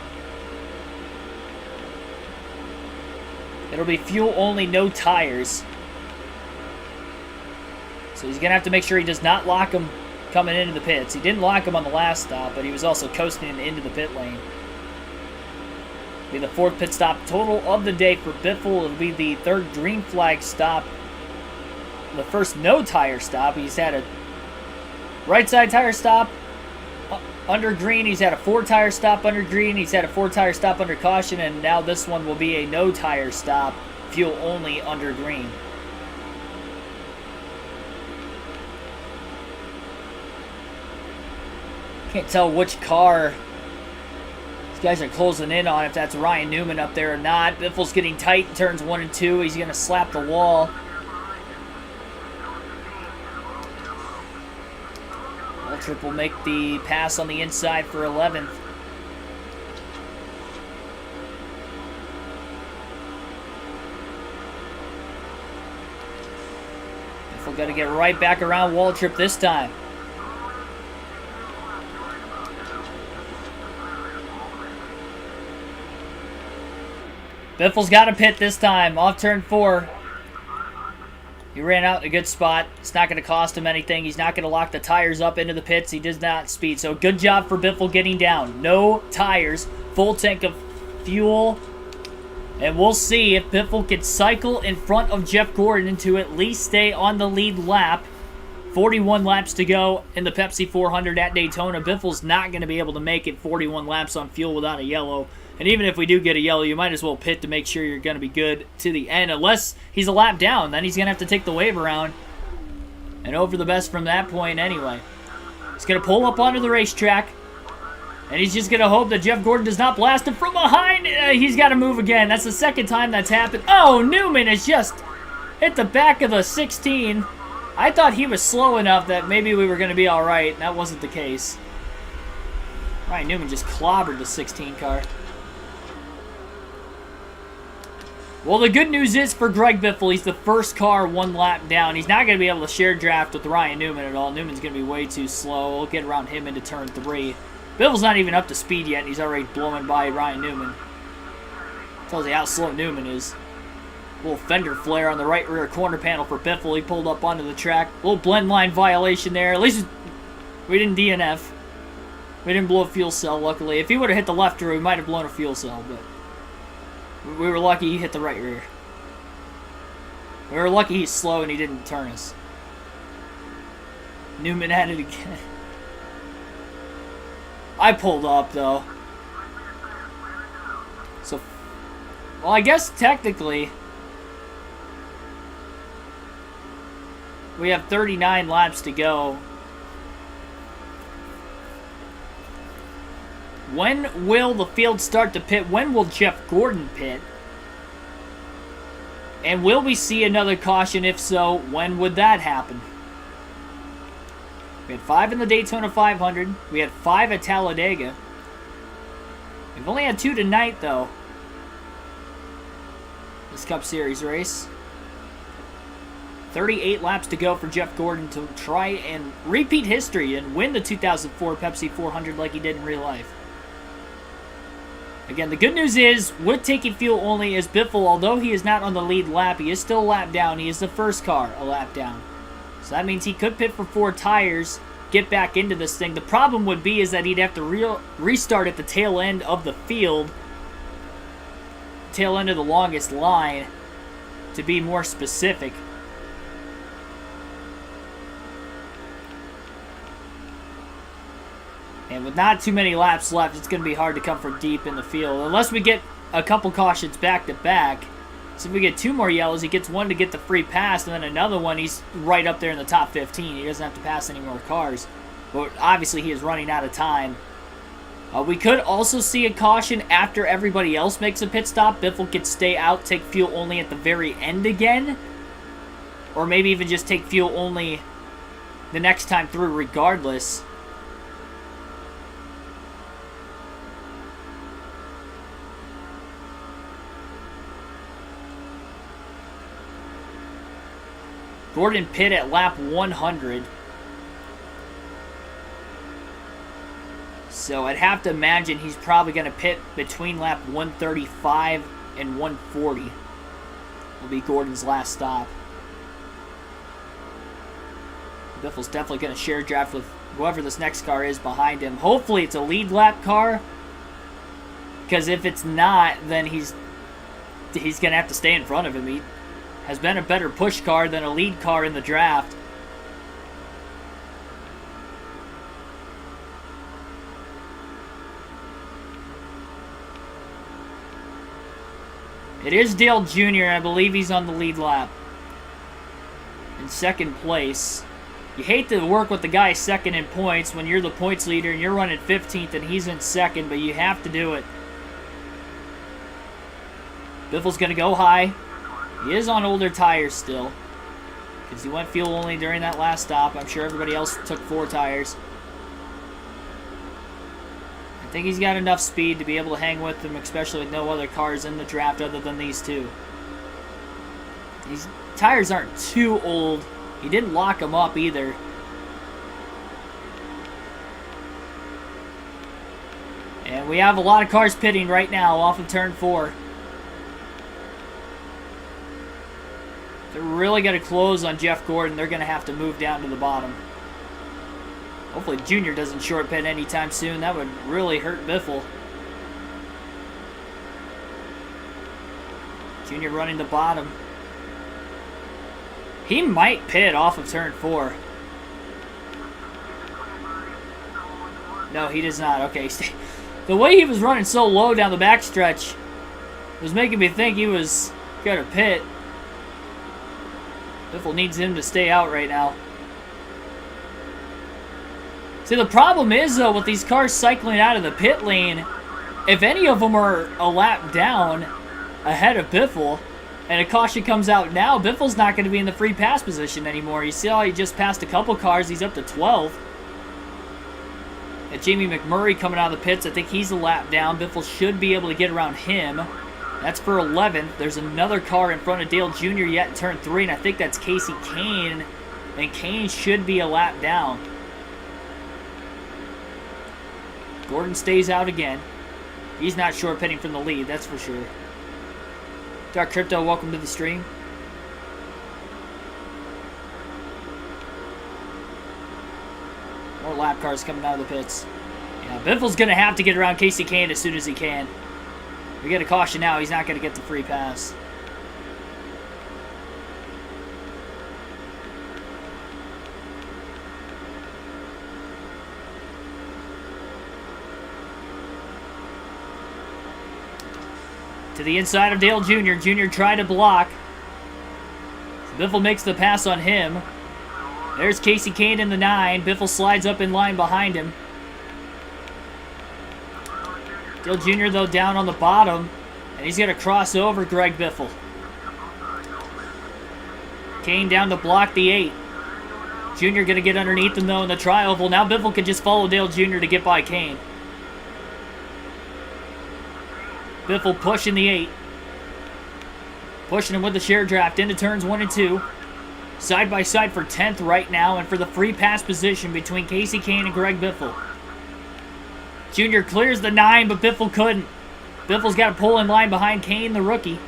It'll be fuel only, no tires. So he's going to have to make sure he does not lock him coming into the pits. He didn't lock him on the last stop, but he was also coasting into the pit lane. It'll be the 4th pit stop total of the day for Biffle. It'll be the 3rd green flag stop. The first no tire stop. He's had a right side tire stop under green. He's had a 4 tire stop under green. He's had a 4 tire stop under caution. And now this one will be a no tire stop, fuel only under green. Can't tell which car these guys are closing in on, if that's Ryan Newman up there or not. Biffle's getting tight in turns 1 and 2. He's going to slap the wall. Waltrip will make the pass on the inside for 11th. Biffle got to get right back around Waltrip this time. Biffle's got to pit this time, off turn 4. He ran out in a good spot. It's not going to cost him anything. He's not going to lock the tires up into the pits. He does not speed. So good job for Biffle getting down. No tires, full tank of fuel. And we'll see if Biffle can cycle in front of Jeff Gordon to at least stay on the lead lap. 41 laps to go in the Pepsi 400 at Daytona. Biffle's not going to be able to make it 41 laps on fuel without a yellow. And even if we do get a yellow, you might as well pit to make sure you're going to be good to the end. Unless he's a lap down, then he's going to have to take the wave around. And over the best from that point anyway. He's going to pull up onto the racetrack. And he's just going to hope that Jeff Gordon does not blast him from behind. He's got to move again. That's the 2nd time that's happened. Oh, Newman has just hit the back of the 16. I thought he was slow enough that maybe we were going to be all right. That wasn't the case. Ryan Newman just clobbered the 16 car. Well, the good news is for Greg Biffle, he's the first car 1 lap down. He's not going to be able to share draft with Ryan Newman at all. Newman's going to be way too slow. We'll get around him into turn 3. Biffle's not even up to speed yet, and he's already blowing by Ryan Newman. Tells you how slow Newman is. Little fender flare on the right rear corner panel for Biffle. He pulled up onto the track. Little blend line violation there. At least we didn't DNF. We didn't blow a fuel cell, luckily. If he would have hit the left rear, we might have blown a fuel cell, but we were lucky he hit the right rear. We were lucky he's slow and he didn't turn us. Newman had it again. I pulled up, though. So, well, I guess technically we have 39 laps to go. When will the field start to pit? When will Jeff Gordon pit? And will we see another caution? If so, when would that happen? We had 5 in the Daytona 500. We had 5 at Talladega. We've only had 2 tonight, though. This Cup Series race. 38 laps to go for Jeff Gordon to try and repeat history and win the 2004 Pepsi 400 like he did in real life. Again, the good news is, with taking fuel only, is Biffle, although he is not on the lead lap, he is still a lap down. He is the first car a lap down. So that means he could pit for 4 tires, get back into this thing. The problem would be is that he'd have to restart at the tail end of the field, tail end of the longest line, to be more specific. And with not too many laps left, it's going to be hard to come from deep in the field. Unless we get a couple cautions back to back. So if we get 2 more yellows, he gets 1 to get the free pass, and then another one, he's right up there in the top 15. He doesn't have to pass any more cars. But obviously, he is running out of time. We could also see a caution after everybody else makes a pit stop. Biffle could stay out, take fuel only at the very end again. Or maybe even just take fuel only the next time through regardless. Gordon pit at lap 100. So I'd have to imagine he's probably going to pit between lap 135 and 140. Will be Gordon's last stop. Biffle's definitely going to share draft with whoever this next car is behind him. Hopefully it's a lead lap car. Because if it's not, then he's going to have to stay in front of him. He has been a better push car than a lead car in the draft. It is Dale Jr., I believe he's on the lead lap. In second place. You hate to work with the guy second in points when you're the points leader and you're running 15th and he's in second, but you have to do it. Biffle's going to go high. He is on older tires still, because he went fuel only during that last stop. I'm sure everybody else took 4 tires. I think he's got enough speed to be able to hang with them, especially with no other cars in the draft other than these 2. These tires aren't too old. He didn't lock them up either. And we have a lot of cars pitting right now off of turn 4. They're really going to close on Jeff Gordon. They're going to have to move down to the bottom. Hopefully Junior doesn't short pit anytime soon. That would really hurt Biffle. Junior running the bottom. He might pit off of turn 4. No, he does not. Okay. The way he was running so low down the backstretch was making me think he was going to pit. Biffle needs him to stay out right now. See, the problem is, though, with these cars cycling out of the pit lane, if any of them are a lap down ahead of Biffle, and a caution comes out now, Biffle's not going to be in the free pass position anymore. You see how he just passed a couple cars. He's up to 12. And Jamie McMurray coming out of the pits, I think he's a lap down. Biffle should be able to get around him. That's for 11th. There's another car in front of Dale Jr. yet in turn 3, and I think that's Casey Kane. And Kane should be a lap down. Gordon stays out again. He's not short pitting from the lead, that's for sure. Dark Crypto, welcome to the stream. More lap cars coming out of the pits. Yeah, Biffle's going to have to get around Casey Kane as soon as he can. We get a caution now, he's not going to get the free pass. To the inside of Dale Jr. Jr. tried to block. Biffle makes the pass on him. There's Casey Kane in the 9. Biffle slides up in line behind him. Dale Jr., though, down on the bottom. And he's going to cross over Greg Biffle. Kane down to block the 8. Jr. going to get underneath him, though, in the tri-oval. Now Biffle can just follow Dale Jr. to get by Kane. Biffle pushing the 8. Pushing him with the share draft into turns 1 and 2. Side by side for 10th right now and for the free pass position between Casey Kane and Greg Biffle. Junior clears the 9, but Biffle couldn't. Biffle's got a pull in line behind Kane, the rookie.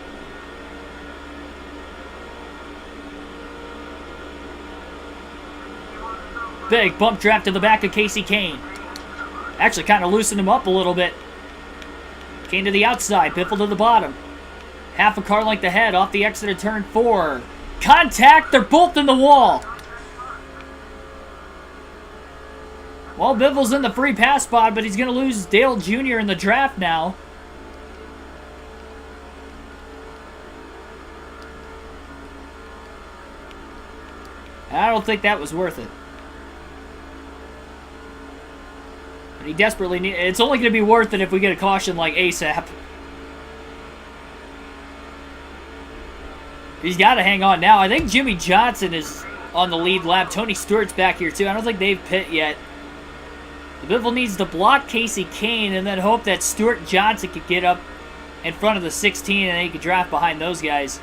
Big bump draft to the back of Casey Kane. Actually kind of loosened him up a little bit. Kane to the outside, Biffle to the bottom. Half a car length ahead off the exit of turn 4. Contact, they're both in the wall. Well, Biffle's in the free pass spot, but he's going to lose Dale Jr. in the draft now. I don't think that was worth it. But he desperately needs... It's only going to be worth it if we get a caution like ASAP. He's got to hang on now. I think Jimmy Johnson is on the lead lap. Tony Stewart's back here too. I don't think they've pit yet. The Biffle needs to block Casey Kane and then hope that Stewart Johnson could get up in front of the 16 and then he could draft behind those guys.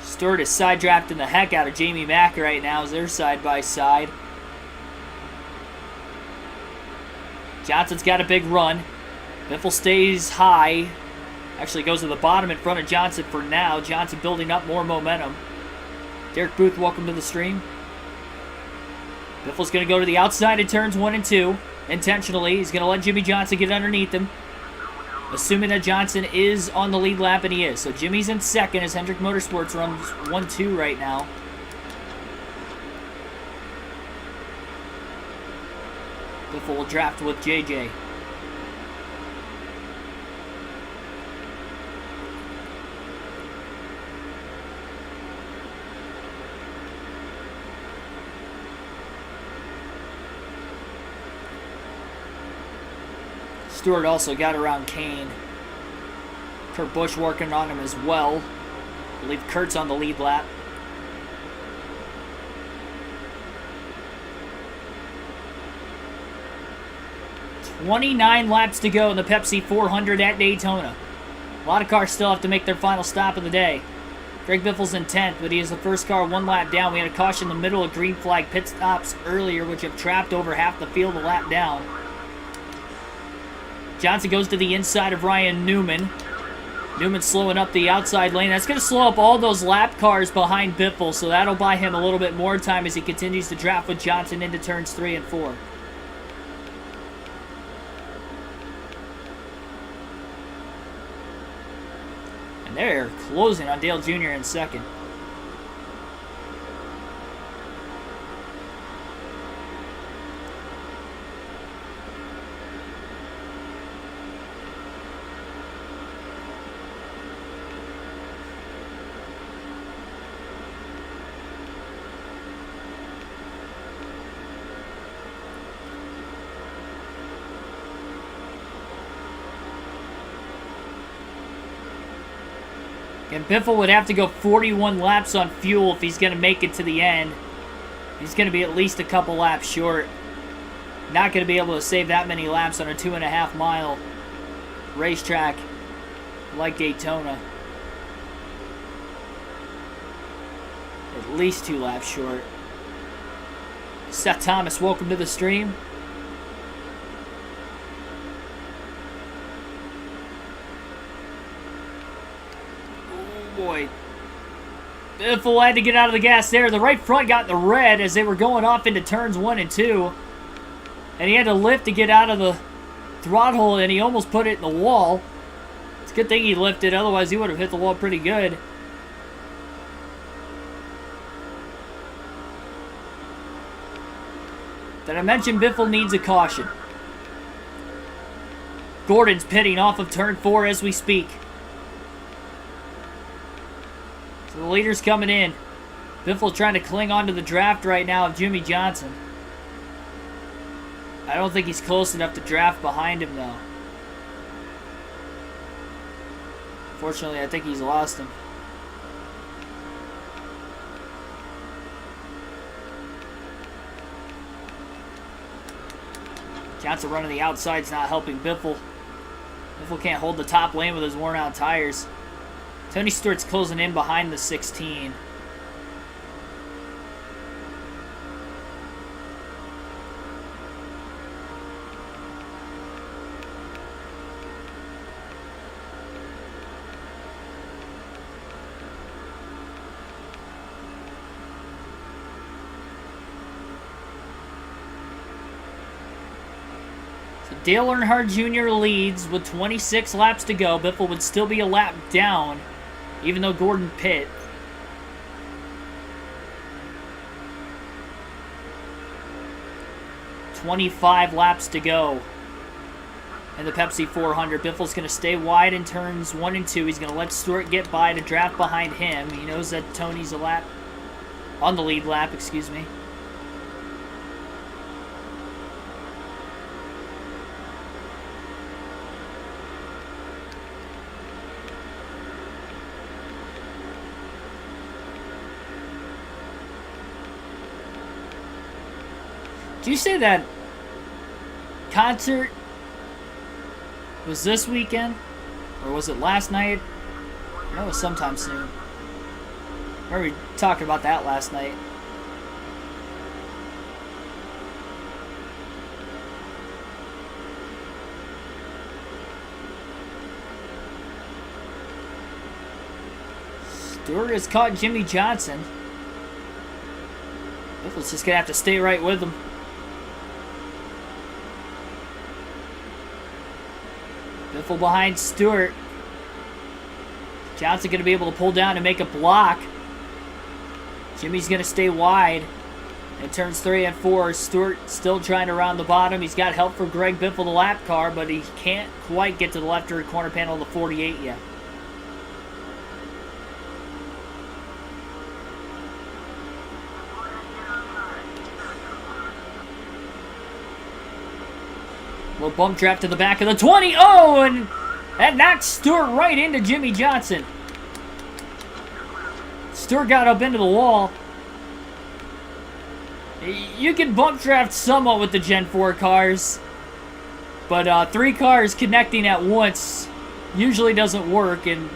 Stewart is side drafting the heck out of Jamie Mack right now as they're side by side. Johnson's got a big run. Biffle stays high. Actually goes to the bottom in front of Johnson for now. Johnson building up more momentum. Derek Booth, welcome to the stream. Biffle's going to go to the outside in turns 1 and 2. Intentionally. He's going to let Jimmy Johnson get underneath him. Assuming that Johnson is on the lead lap, and he is. So Jimmy's in second as Hendrick Motorsports runs 1-2 right now. Biffle will draft with JJ. Stewart also got around Kane. Kurt Busch working on him as well. I believe Kurt's on the lead lap. $29 laps to go in the Pepsi 400 at Daytona. A lot of cars still have to make their final stop of the day. Greg Biffle's in 10th, but he is the first car 1 lap down. We had a caution in the middle of green flag pit stops earlier, which have trapped over half the field a lap down. Johnson goes to the inside of Ryan Newman. Newman slowing up the outside lane. That's going to slow up all those lap cars behind Biffle, so that'll buy him a little bit more time as he continues to draft with Johnson into turns 3 and 4. And they're closing on Dale Jr. in second. And Biffle would have to go 41 laps on fuel if he's going to make it to the end. He's going to be at least a couple laps short. Not going to be able to save that many laps on a 2.5 mile racetrack like Daytona. At least 2 laps short. Seth Thomas, welcome to the stream. Boy, Biffle had to get out of the gas there. The right front got in the red as they were going off into turns 1 and 2. And he had to lift to get out of the throttle, and he almost put it in the wall. It's a good thing he lifted, otherwise he would have hit the wall pretty good. Did I mention Biffle needs a caution? Gordon's pitting off of turn 4 as we speak. So the leader's coming in. Biffle trying to cling on to the draft right now of Jimmy Johnson. I don't think he's close enough to draft behind him, though. Fortunately, I think he's lost him. Johnson running the outside's not helping Biffle. Biffle can't hold the top lane with his worn out tires. Tony Stewart's closing in behind the 16. Dale Earnhardt Jr. leads with 26 laps to go. Biffle would still be a lap down, even though Gordon pit. "25 laps to go in the Pepsi 400. Biffle's going to stay wide in turns 1 and 2. He's going to let Stewart get by to draft behind him. He knows that Tony's a lap on the lead lap, excuse me. Did you say that concert was this weekend? Or was it last night? I know it was sometime soon. I remember we talking about that last night. Stewart has caught Jimmy Johnson. Biffle's just going to have to stay right with him. Biffle behind Stewart. Johnson going to be able to pull down and make a block. Jimmy's going to stay wide. In turns 3 and 4, Stewart still trying to round the bottom. He's got help from Greg Biffle, the lap car, but he can't quite get to the left rear corner panel of the 48 yet. Little bump draft to the back of the 20. Oh, and that knocked Stewart right into Jimmy Johnson. Stewart got up into the wall. You can bump draft somewhat with the Gen 4 cars, but 3 cars connecting at once usually doesn't work, and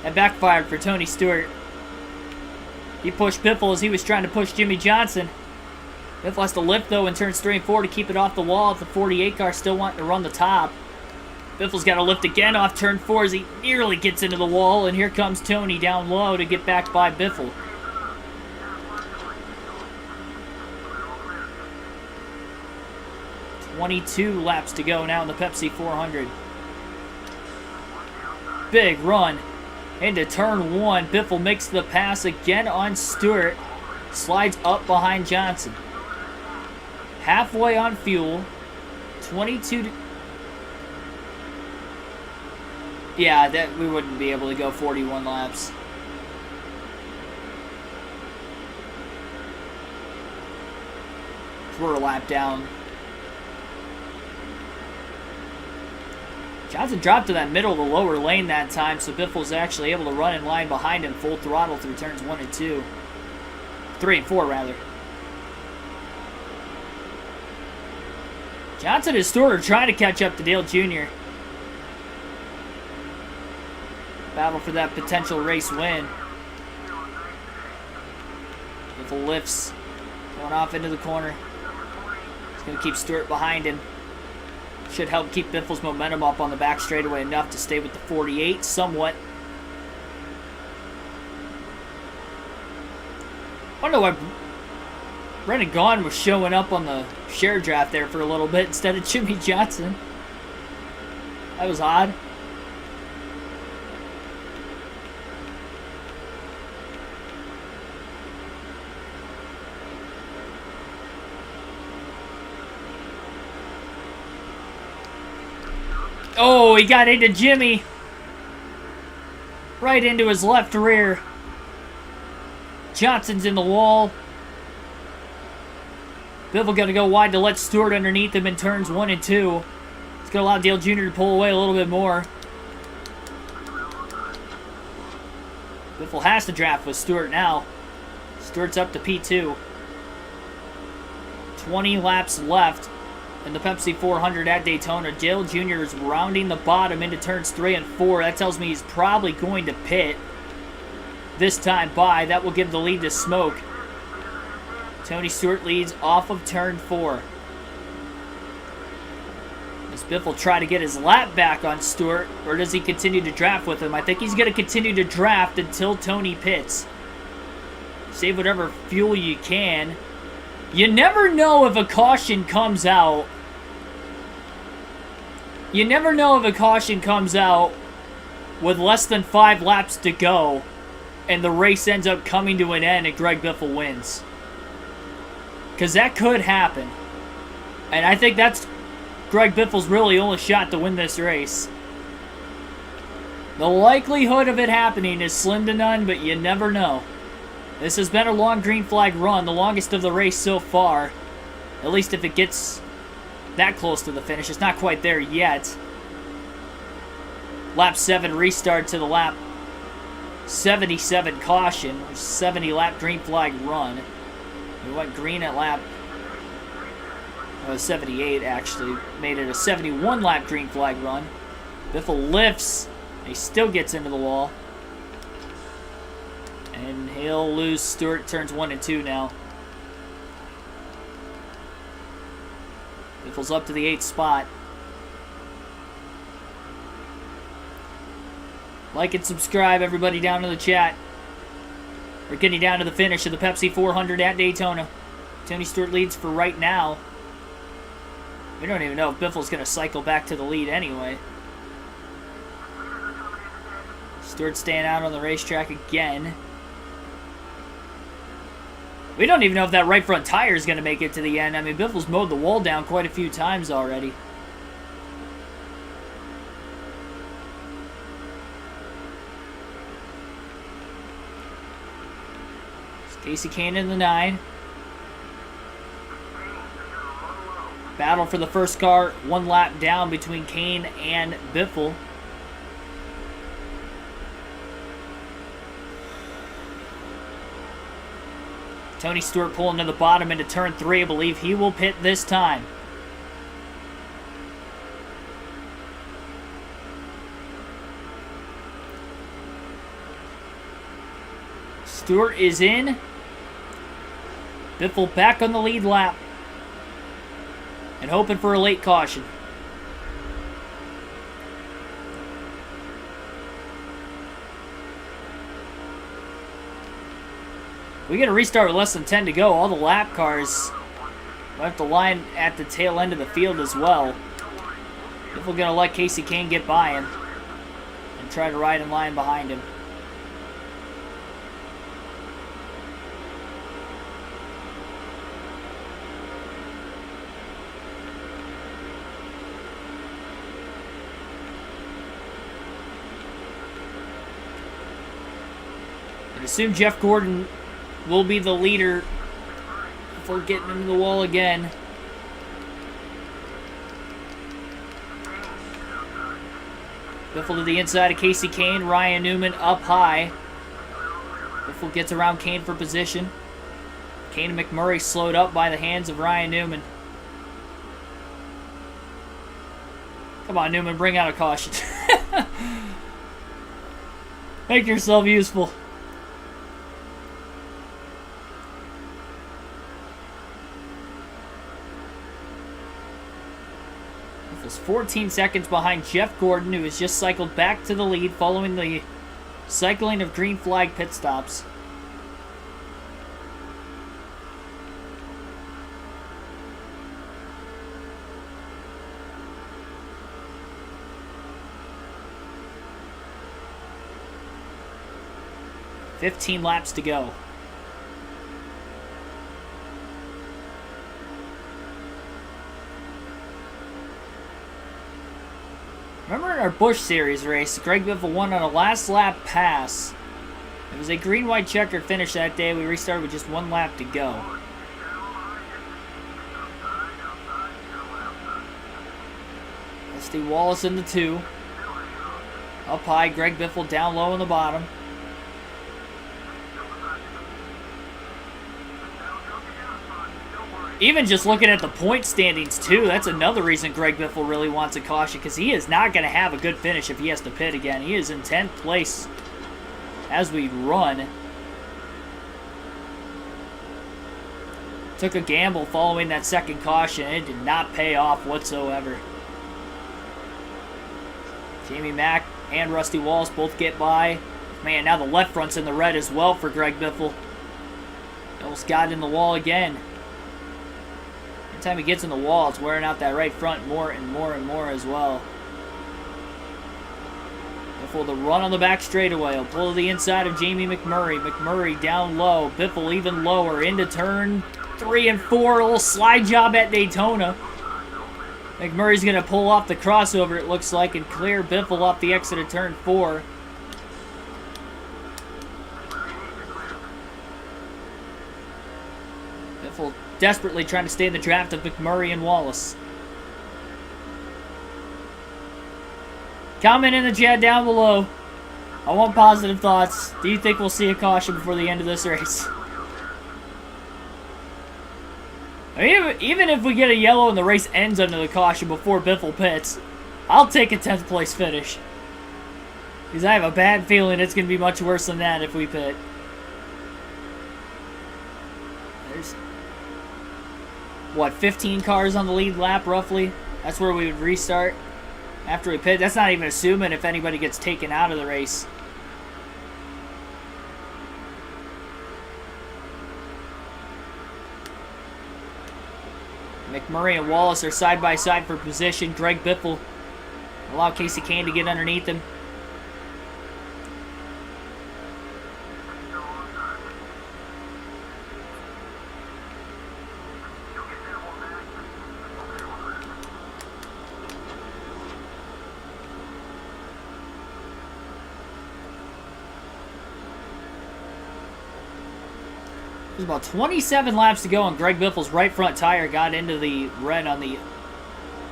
that backfired for Tony Stewart. He pushed Biffle as he was trying to push Jimmy Johnson. Biffle has to lift, though, in turns 3 and 4 to keep it off the wall if the 48 car still wanting to run the top. Biffle's got to lift again off turn 4 as he nearly gets into the wall, and here comes Tony down low to get back by Biffle. "22 laps to go now in the Pepsi 400. Big run into turn 1. Biffle makes the pass again on Stewart. Slides up behind Johnson. Halfway on fuel. 22 to... Yeah, that we wouldn't be able to go 41 laps. We're a lap down. Johnson dropped to that middle of the lower lane that time, so Biffle's actually able to run in line behind him full throttle through turns 1 and 2. 3 and 4, rather. Johnson and Stewart are trying to catch up to Dale Jr. Battle for that potential race win. Biffle lifts. Going off into the corner. He's going to keep Stewart behind him. Should help keep Biffle's momentum up on the back straightaway enough to stay with the 48 somewhat. I don't know why Brendan Gaughan was showing up on the share draft there for a little bit instead of Jimmy Johnson. That was odd. Oh, he got into Jimmy. Right into his left rear. Johnson's in the wall. Biffle got to go wide to let Stewart underneath him in turns 1 and 2. It's going to allow Dale Jr. to pull away a little bit more. Biffle has to draft with Stewart now. Stewart's up to P2. 20 laps left in the Pepsi 400 at Daytona. Dale Jr. is rounding the bottom into turns 3 and 4. That tells me he's probably going to pit this time by. That will give the lead to Smoke. Tony Stewart leads off of turn 4. Does Biffle try to get his lap back on Stewart, or does he continue to draft with him? I think he's going to continue to draft until Tony pits. Save whatever fuel you can. You never know if a caution comes out You never know if a caution comes out with less than 5 laps to go and the race ends up coming to an end and Greg Biffle wins. Because that could happen. And I think that's Greg Biffle's really only shot to win this race. The likelihood of it happening is slim to none, but you never know. This has been a long green flag run, the longest of the race so far. At least if it gets that close to the finish. It's not quite there yet. Lap 7 restart to the lap 77 caution, 70 lap green flag run. We went green at lap 78 actually. Made it a 71 lap green flag run. Biffle lifts. He still gets into the wall. And he'll lose Stewart. Turns 1 and 2 now. Biffle's up to the 8th spot. Like and subscribe, everybody down in the chat. We're getting down to the finish of the Pepsi 400 at Daytona. Tony Stewart leads for right now. We don't even know if Biffle's going to cycle back to the lead anyway. Stewart staying out on the racetrack again. We don't even know if that right front tire is going to make it to the end. I mean, Biffle's mowed the wall down quite a few times already. Casey Kane in the 9. Battle for the first car, 1 lap down between Kane and Biffle. Tony Stewart pulling to the bottom into turn 3. I believe he will pit this time. Stewart is in. Biffle back on the lead lap. And hoping for a late caution. We get a restart with less than 10 to go. All the lap cars will have to line at the tail end of the field as well. If we're going to let Casey Kane get by him and try to ride in line behind him. I assume Jeff Gordon will be the leader before getting into the wall again. Biffle to the inside of Casey Kane. Ryan Newman up high. Biffle gets around Kane for position. Kane and McMurray slowed up by the hands of Ryan Newman. Come on, Newman, bring out a caution. Make yourself useful. Was 14 seconds behind Jeff Gordon, who has just cycled back to the lead following the cycling of green flag pit stops. "15 laps to go. Remember in our Busch Series race, Greg Biffle won on a last lap pass. It was a green-white checkered finish that day. We restarted with just 1 lap to go. Rusty Wallace in the 2. Up high, Greg Biffle down low in the bottom. Even just looking at the point standings, too, that's another reason Greg Biffle really wants a caution, because he is not going to have a good finish if he has to pit again. He is in 10th place as we run. Took a gamble following that second caution. It did not pay off whatsoever. Jamie Mack and Rusty Wallace both get by. Man, now the left front's in the red as well for Greg Biffle. Almost got in the wall again. Every time he gets in the wall, it's wearing out that right front more and more and more as well. Biffle, the run on the back straightaway. He'll pull to the inside of Jamie McMurray. McMurray down low. Biffle even lower into turn 3 and 4. A little slide job at Daytona. McMurray's going to pull off the crossover, it looks like, and clear Biffle off the exit of turn 4. Biffle desperately trying to stay in the draft of McMurray and Wallace. Comment in the chat down below. I want positive thoughts. Do you think we'll see a caution before the end of this race? I mean, even if we get a yellow and the race ends under the caution before Biffle pits, I'll take a 10th place finish. Because I have a bad feeling it's going to be much worse than that if we pit. There's, what, 15 cars on the lead lap, roughly? That's where we would restart after we pit. That's not even assuming if anybody gets taken out of the race. McMurray and Wallace are side by side for position. Greg Biffle allow Casey Kane to get underneath him. There's about 27 laps to go, and Greg Biffle's right front tire got into the red on the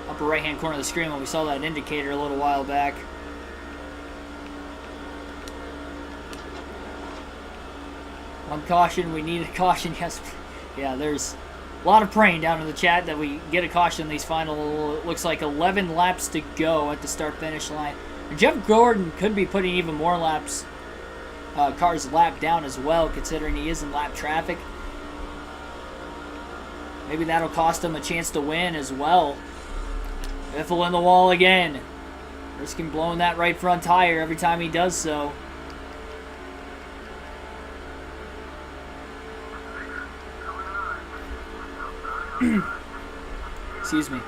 upper right-hand corner of the screen when we saw that indicator a little while back. One caution, we need a caution, yes. Yeah, there's a lot of praying down in the chat that we get a caution in these final, it looks like 11 laps to go at the start-finish line. And Jeff Gordon could be putting even more laps. Cars lap down as well, considering he is in lap traffic. Maybe that'll cost him a chance to win as well. Biffle in the wall again. Risking blowing that right front tire every time he does so. Excuse me.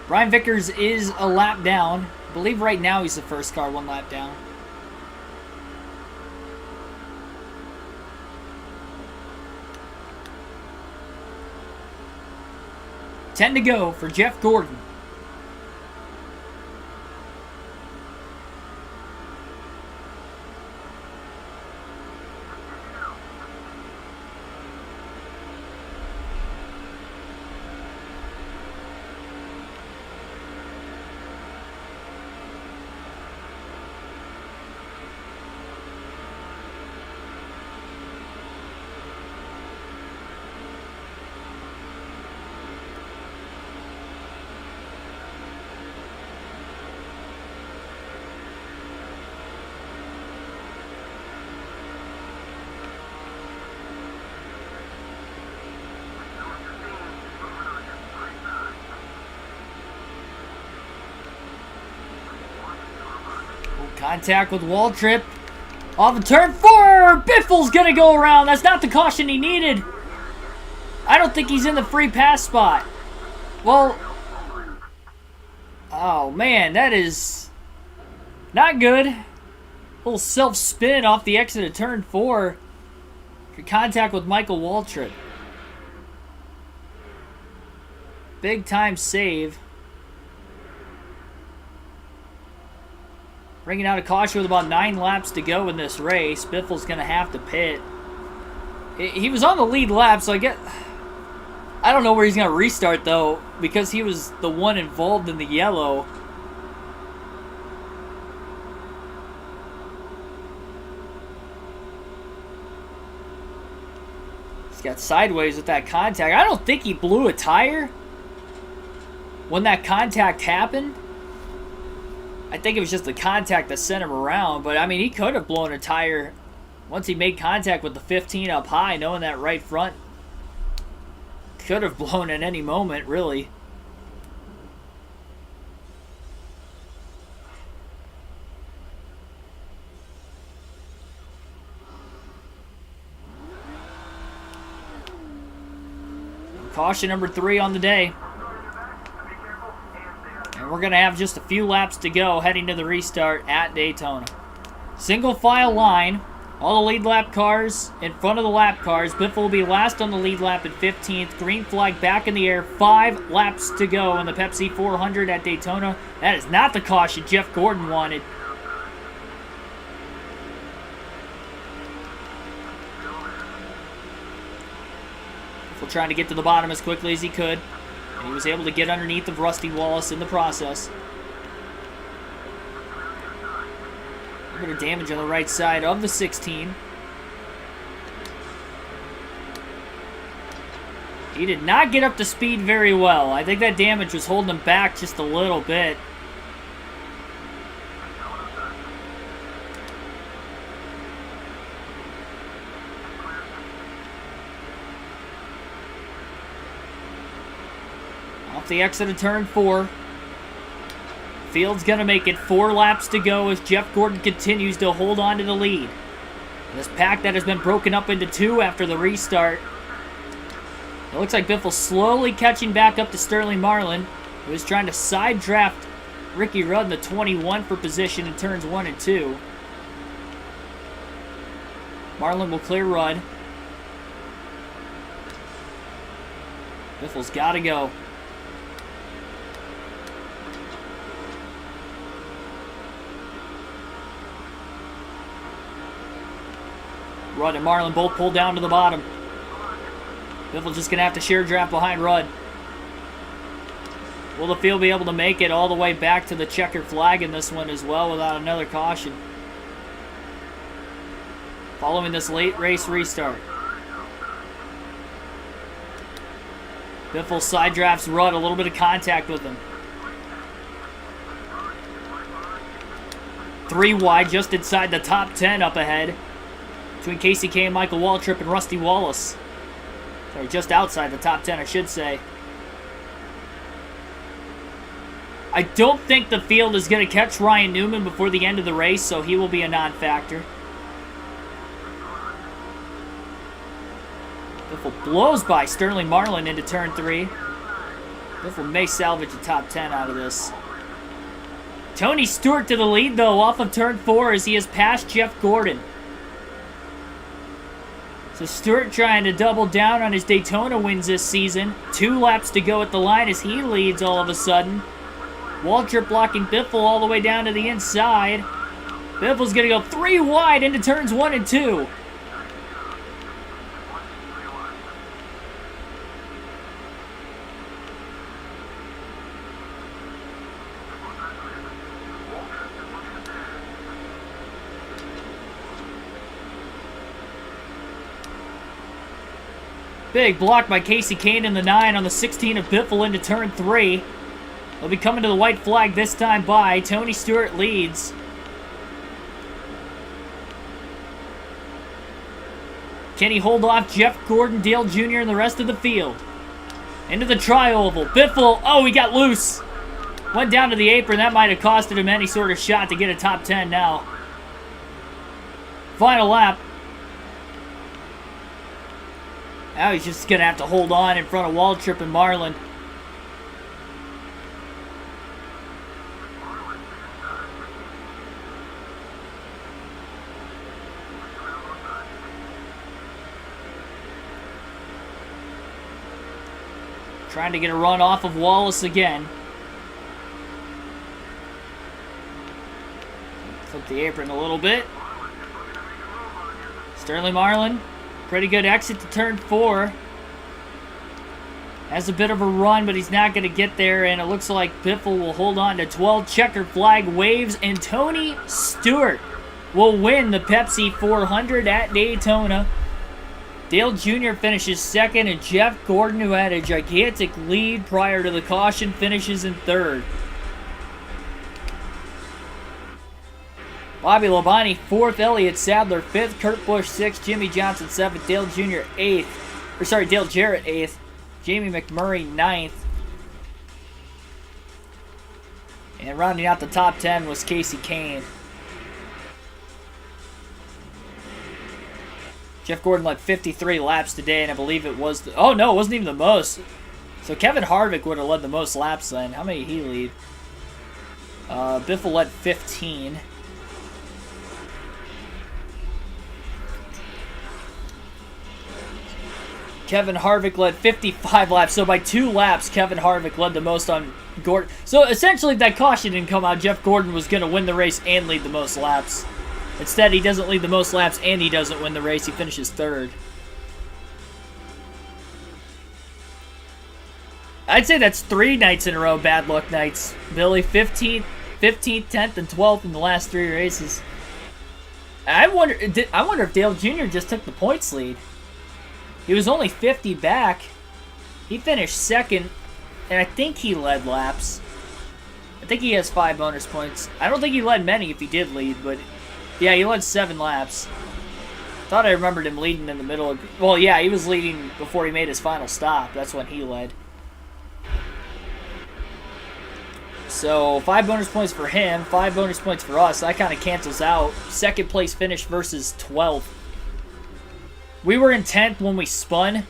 Brian Vickers is a lap down. I believe right now he's the first car one lap down. Ten to go for Jeff Gordon. Contact with Waltrip. Off of turn 4. Biffle's going to go around. That's not the caution he needed. I don't think he's in the free pass spot. Well. Oh, man. That is not good. Little self-spin off the exit of turn 4. Contact with Michael Waltrip. Big time save. Bringing out a caution with about 9 laps to go in this race. Biffle's going to have to pit. He was on the lead lap, so I don't know where he's going to restart, though, because he was the one involved in the yellow. He's got sideways with that contact. I don't think he blew a tire when that contact happened. I think it was just the contact that sent him around, but I mean, he could have blown a tire once he made contact with the 15 up high, knowing that right front could have blown at any moment, really. Caution number 3 on the day. And we're we're going to have just a few laps to go heading to the restart at Daytona. Single file line. All the lead lap cars in front of the lap cars. Biffle will be last on the lead lap in 15th. Green flag back in the air. 5 laps to go in the Pepsi 400 at Daytona. That is not the caution Jeff Gordon wanted. Biffle trying to get to the bottom as quickly as he could. And he was able to get underneath of Rusty Wallace in the process. A bit of damage on the right side of the 16. He did not get up to speed very well. I think that damage was holding him back just a little bit. Off the exit of turn 4. Field's going to make it 4 laps to go as Jeff Gordon continues to hold on to the lead. This pack that has been broken up into 2 after the restart. It looks like Biffle slowly catching back up to Sterling Marlin, who is trying to side draft Ricky Rudd in the 21 for position in turns 1 and 2. Marlin will clear Rudd. Biffle's got to go. Rudd and Marlin both pulled down to the bottom. Biffle just going to have to share draft behind Rudd. Will the field be able to make it all the way back to the checker flag in this one as well without another caution? Following this late race restart. Biffle side drafts Rudd, a little bit of contact with him. 3 wide just inside the top 10 up ahead. Between Casey Kane, Michael Waltrip, and Rusty Wallace. Sorry, just outside the top 10, I should say. I don't think the field is going to catch Ryan Newman before the end of the race, so he will be a non-factor. Biffle blows by Sterling Marlin into turn 3. Biffle may salvage the top 10 out of this. Tony Stewart to the lead, though, off of turn 4 as he has passed Jeff Gordon. So Stewart trying to double down on his Daytona wins this season. 2 laps to go at the line as he leads all of a sudden. Waltrip blocking Biffle all the way down to the inside. Biffle's going to go 3 wide into turns 1 and 2. Big block by Casey Kane in the 9 on the 16 of Biffle into turn 3. They'll be coming to the white flag this time by. Tony Stewart leads. Can he hold off Jeff Gordon, Dale Jr., and the rest of the field? Into the tri-oval. Biffle, oh, he got loose. Went down to the apron. That might have costed him any sort of shot to get a top 10 now. Final lap. Now he's just going to have to hold on in front of Waltrip and Marlin. Trying to get a run off of Wallace again. Flip the apron a little bit. Sterling Marlin. Pretty good exit to turn 4. Has a bit of a run, but he's not going to get there, and it looks like Biffle will hold on to 12. Checker flag waves, and Tony Stewart will win the Pepsi 400 at Daytona. Dale Jr. finishes 2nd, and Jeff Gordon, who had a gigantic lead prior to the caution, finishes in 3rd. Bobby Labonte 4th, Elliott Sadler 5th, Kurt Busch 6th, Jimmy Johnson 7th, Dale Jr. 8th, Dale Jarrett 8th, Jamie McMurray 9th. And rounding out the top 10 was Casey Kane. Jeff Gordon led 53 laps today, and I believe it was oh no, it wasn't even the most. So Kevin Harvick would have led the most laps then. How many did he lead? Biffle led 15. Kevin Harvick led 55 laps. So by 2 laps, Kevin Harvick led the most on Gordon. So essentially, if that caution didn't come out, Jeff Gordon was going to win the race and lead the most laps. Instead, he doesn't lead the most laps and he doesn't win the race. He finishes 3rd. I'd say that's 3 nights in a row bad luck nights. Billy, 15th, 10th, and 12th in the last 3 races. I wonder if Dale Jr. just took the points lead. He was only 50 back. He finished 2nd, and I think he led laps. I think he has 5 bonus points. I don't think he led many if he did lead, but yeah, he led 7 laps. Thought I remembered him leading in the middle of... Well, yeah, he was leading before he made his final stop. That's when he led. So, 5 bonus points for him, 5 bonus points for us. That kind of cancels out. 2nd place finish versus 12th. We were in 10th when we spun.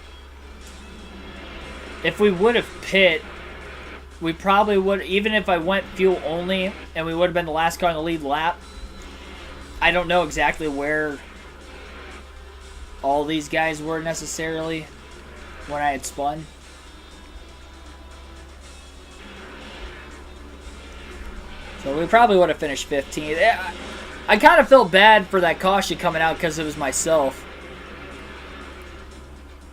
If we would have pit, we probably would, even if I went fuel only, and we would have been the last car in the lead lap. I don't know exactly where all these guys were necessarily when I had spun. So we probably would have finished 15th. I kind of felt bad for that caution coming out because it was myself.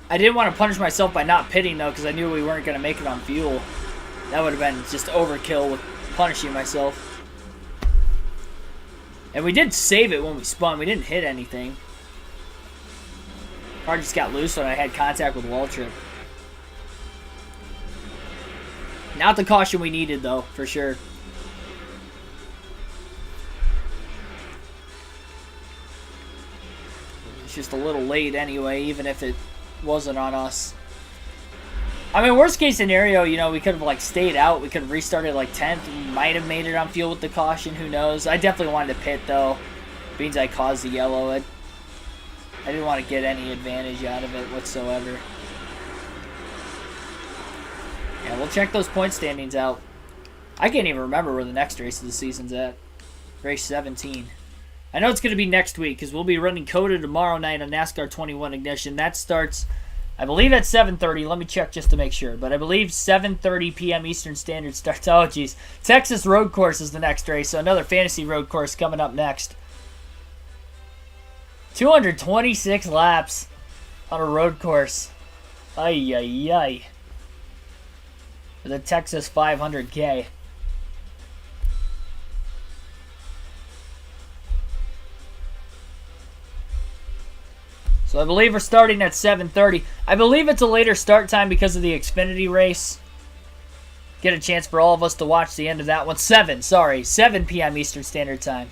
I didn't want to punish myself by not pitting, though, because I knew we weren't going to make it on fuel. That would have been just overkill with punishing myself. And we did save it when we spun. We didn't hit anything. Car just got loose when I had contact with wall trip. Not the caution we needed, though, for sure. It's just a little late anyway, even if it wasn't on us. I mean, worst case scenario, you know, we could have like stayed out. We could have restarted like 10th. We might have made it on fuel with the caution. Who knows? I definitely wanted to pit though. Means I caused the yellow. I didn't want to get any advantage out of it whatsoever. Yeah, we'll check those point standings out. I can't even remember where the next race of the season's at. Race 17. I know it's going to be next week because we'll be running COTA tomorrow night on NASCAR 21 Ignition. That starts, I believe, at 7:30. Let me check just to make sure. But I believe 7:30 p.m. Eastern Standard starts. Oh, geez. Texas Road Course is the next race, so another fantasy road course coming up next. 226 laps on a road course. Ay, ay, ay. For the Texas 500K. So I believe we're starting at 7:30. I believe it's a later start time because of the Xfinity race. Get a chance for all of us to watch the end of that one. 7 p.m. Eastern Standard Time.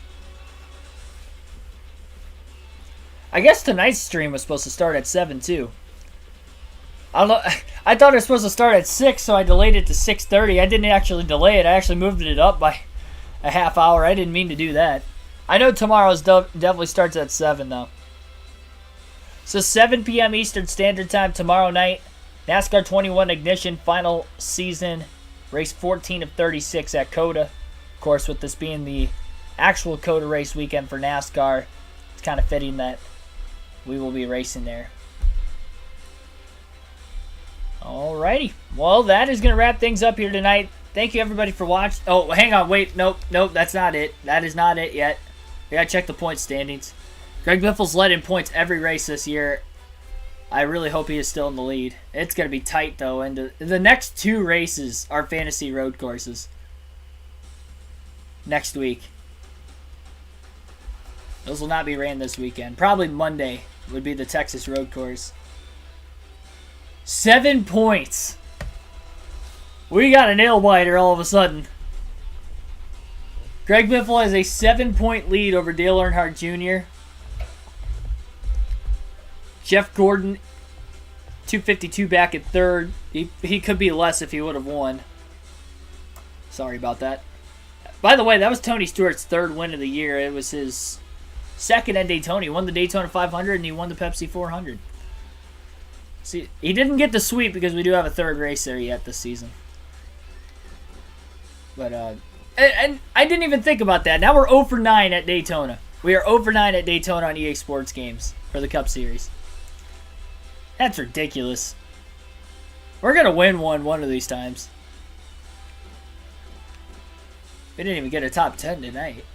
I guess tonight's stream was supposed to start at 7 too. I don't know. I thought it was supposed to start at 6, so I delayed it to 6:30. I didn't actually delay it. I actually moved it up by a half hour. I didn't mean to do that. I know tomorrow's definitely starts at 7 though. So 7 p.m. Eastern Standard Time tomorrow night. NASCAR 21 Ignition final season. Race 14 of 36 at COTA. Of course, with this being the actual COTA race weekend for NASCAR, it's kind of fitting that we will be racing there. Alrighty. Well, that is going to wrap things up here tonight. Thank you, everybody, for watching. Oh, hang on. Wait. Nope. That's not it. That is not it yet. We got to check the point standings. Greg Biffle's led in points every race this year. I really hope he is still in the lead. It's going to be tight, though. And the next 2 races are fantasy road courses. Next week. Those will not be ran this weekend. Probably Monday would be the Texas road course. 7 points. We got a nail biter all of a sudden. Greg Biffle has a 7-point lead over Dale Earnhardt Jr. Jeff Gordon, 252 back at 3rd. He could be less if he would have won. Sorry about that. By the way, that was Tony Stewart's 3rd win of the year. It was his 2nd at Daytona. He won the Daytona 500 and he won the Pepsi 400. See, he didn't get the sweep because we do have a 3rd race there yet this season. But And I didn't even think about that. Now we're 0 for 9 at Daytona. We are 0 for 9 at Daytona on EA Sports games for the Cup Series. That's ridiculous. We're going to win one of these times. We didn't even get a top 10 tonight.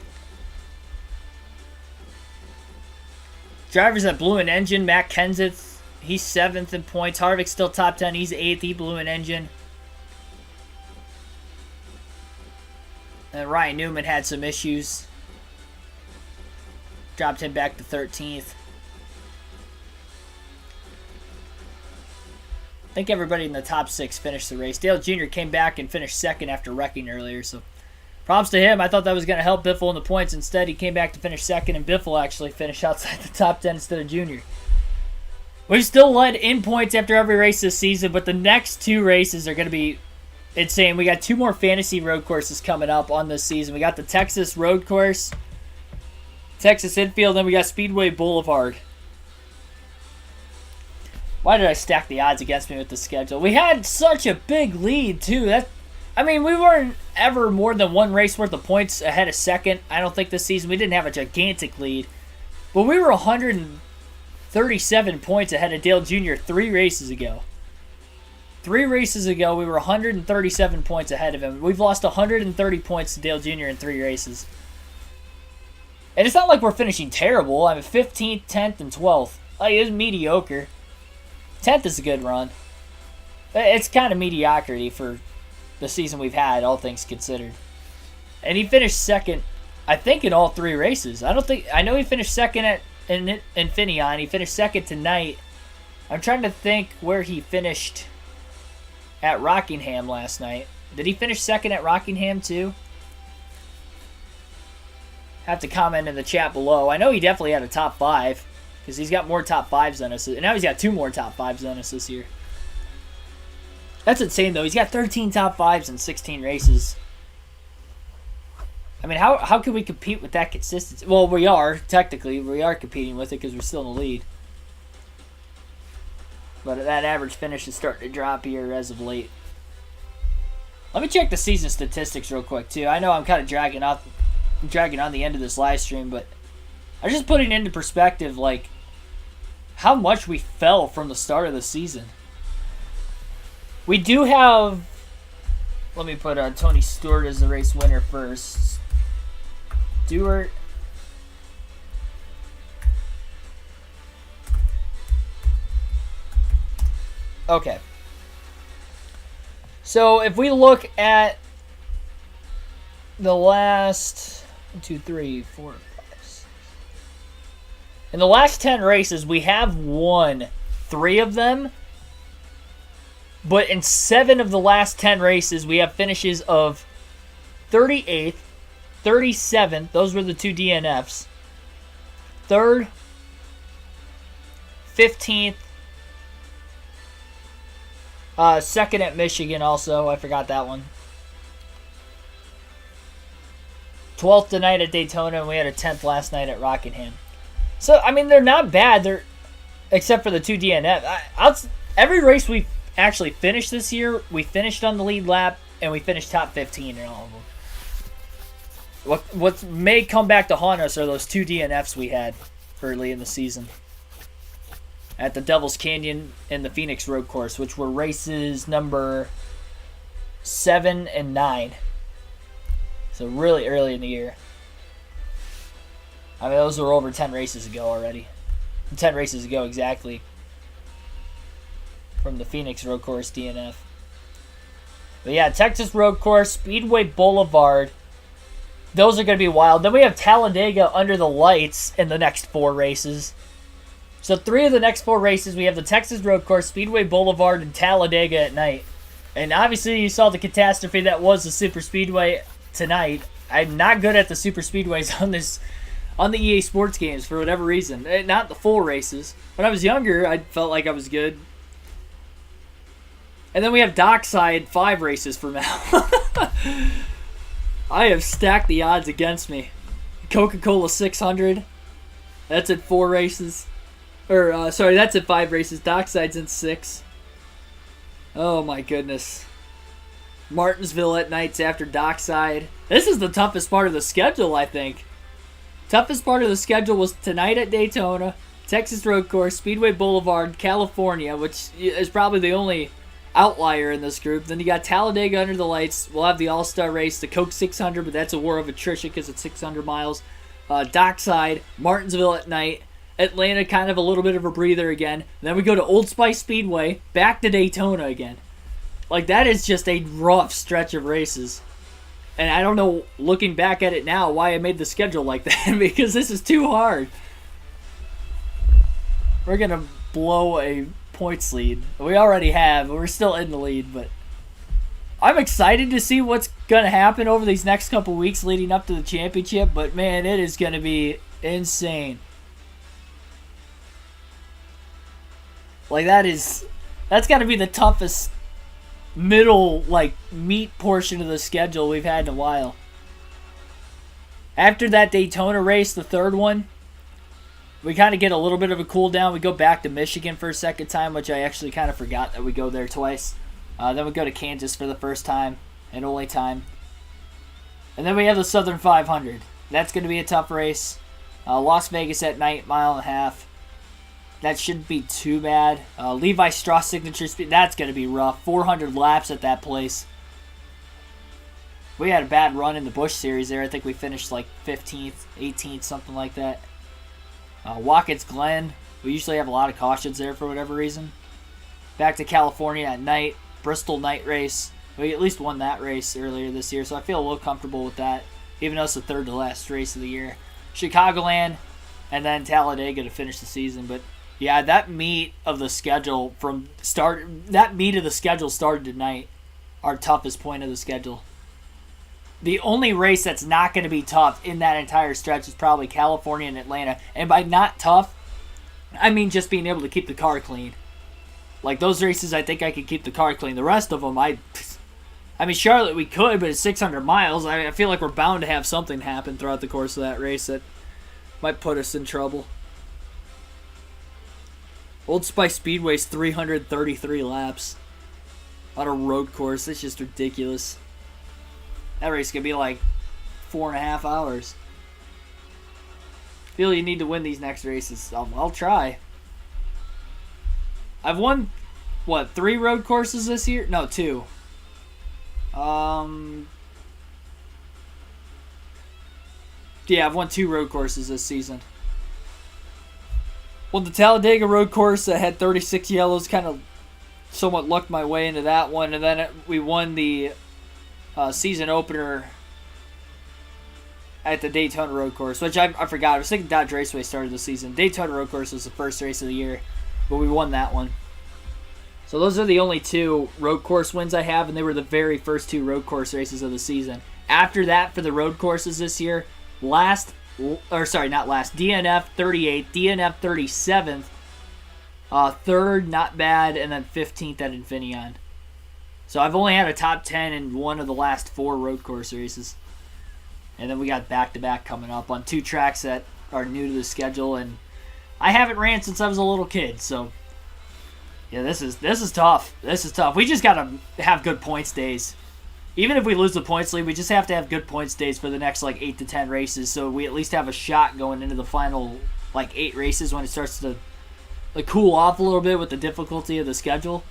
Drivers that blew an engine. Matt Kenseth, he's 7th in points. Harvick's still top 10. He's 8th. He blew an engine. And Ryan Newman had some issues. Dropped him back to 13th. I think everybody in the top 6 finished the race. Dale Jr. came back and finished 2nd after wrecking earlier, so props to him. I thought that was going to help Biffle in the points. Instead, he came back to finish 2nd, and Biffle actually finished outside the top 10 instead of Jr. We've still led in points after every race this season, but the next 2 races are going to be insane. We got 2 more fantasy road courses coming up on this season. We got the Texas road course, Texas infield, then we got Speedway Boulevard. Why did I stack the odds against me with the schedule? We had such a big lead, too. We weren't ever more than 1 race worth of points ahead of second. I don't think this season. We didn't have a gigantic lead. But we were 137 points ahead of Dale Jr. 3 races ago. 3 races ago, we were 137 points ahead of him. We've lost 130 points to Dale Jr. in 3 races. And it's not like we're finishing terrible. 15th, 10th, and 12th. It's mediocre. 10th is a good run. It's kind of mediocrity for the season we've had, all things considered. And he finished 2nd, I think, in all 3 races. I know he finished 2nd in Infineon. He finished 2nd tonight. I'm trying to think where he finished at Rockingham last night. Did he finish 2nd at Rockingham too? Have to comment in the chat below. I know he definitely had a top 5. Because he's got more top 5s than us. And now he's got 2 more top 5s than us this year. That's insane, though. He's got 13 top 5s in 16 races. How can we compete with that consistency? Well, we are, technically. We are competing with it because we're still in the lead. But that average finish is starting to drop here as of late. Let me check the season statistics real quick, too. I know I'm kind of dragging on the end of this live stream, but I'm just putting into perspective, how much we fell from the start of the season. We do have... Let me put Tony Stewart as the race winner first. Stewart. Okay. So, if we look at the last... 1, 2, 3, 4... In the last 10 races, we have won 3 of them. But in 7 of the last 10 races, we have finishes of 38th, 37th. Those were the 2 DNFs. 3rd, 15th. 2nd at Michigan also. I forgot that one. 12th tonight at Daytona, and we had a 10th last night at Rockingham. So, they're not bad. They're except for the 2 DNF. Every race we actually finished this year, we finished on the lead lap, and we finished top 15 in all of them. What may come back to haunt us are those 2 DNFs we had early in the season. At the Devil's Canyon and the Phoenix Road Course, which were races number 7 and 9. So really early in the year. Those were over 10 races ago already. 10 races ago, exactly. From the Phoenix Road Course DNF. But yeah, Texas Road Course, Speedway Boulevard. Those are going to be wild. Then we have Talladega under the lights in the next 4 races. So 3 of the next 4 races, we have the Texas Road Course, Speedway Boulevard, and Talladega at night. And obviously you saw the catastrophe that was the Super Speedway tonight. I'm not good at the Super Speedways on the EA Sports games for whatever reason. Not the full races. When I was younger, I felt like I was good. And then we have Dockside 5 races from now. I have stacked the odds against me. Coca-Cola 600. That's at 4 races. That's at 5 races. Dockside's in 6. Oh my goodness. Martinsville at nights after Dockside. This is the toughest part of the schedule, I think. Toughest part of the schedule was tonight at Daytona, Texas Road Course, Speedway Boulevard, California, which is probably the only outlier in this group. Then you got Talladega under the lights. We'll have the All-Star race, the Coke 600, but that's a war of attrition because it's 600 miles. Dockside, Martinsville at night, Atlanta kind of a little bit of a breather again. Then we go to Old Spice Speedway, back to Daytona again. Like, that is just a rough stretch of races. And I don't know, looking back at it now, why I made the schedule like that, because this is too hard. We're going to blow a points lead. We already have. We're still in the lead, but I'm excited to see what's going to happen over these next couple weeks leading up to the championship, but man, it is going to be insane. Like, that's got to be the toughest middle, like, meat portion of the schedule we've had in a while. After that Daytona race, the third one, we kind of get a little bit of a cool down. We go back to Michigan for a second time, which I actually kind of forgot that we go there twice. Then we go to Kansas for the first time and only time. And then we have the Southern 500. That's going to be a tough race. Las Vegas at night, mile and a half. That shouldn't be too bad. Levi Strauss signature speed, that's going to be rough. 400 laps at that place. We had a bad run in the Busch Series there. I think we finished like 15th, 18th, something like that. Watkins Glen, we usually have a lot of cautions there for whatever reason. Back to California at night. Bristol night race. We at least won that race earlier this year, so I feel a little comfortable with that, even though it's the third to last race of the year. Chicagoland, and then Talladega to finish the season, but yeah, that meat of the schedule started tonight. Our toughest point of the schedule. The only race that's not going to be tough in that entire stretch is probably California and Atlanta. And by not tough, I mean just being able to keep the car clean. Like, those races, I think I could keep the car clean. The rest of them, I mean, Charlotte we could, but it's 600 miles. I feel like we're bound to have something happen throughout the course of that race that might put us in trouble. Old Spice Speedway's 333 laps on a road course. It's just ridiculous. That race could be like 4.5 hours. Feel you need to win these next races. I'll try. I've won, 3 road courses this year? No, 2. Yeah, I've won 2 road courses this season. Well, the Talladega road course that had 36 yellows kind of somewhat lucked my way into that one. And then we won the season opener at the Daytona road course, which I forgot. I was thinking Dodge Raceway started the season. Daytona road course was the first race of the year, but we won that one. So those are the only 2 road course wins I have, and they were the very first 2 road course races of the season. After that, for the road courses this year, DNF 38th, DNF 37th, 3rd, not bad, and then 15th at Infineon. So I've only had a top 10 in one of the last 4 road course races. And then we got back-to-back coming up on 2 tracks that are new to the schedule, and I haven't ran since I was a little kid, so yeah, this is tough. This is tough. We just got to have good points days. Even if we lose the points lead, we just have to have good points days for the next 8 to 10 races, so we at least have a shot going into the final 8 races when it starts to cool off a little bit with the difficulty of the schedule.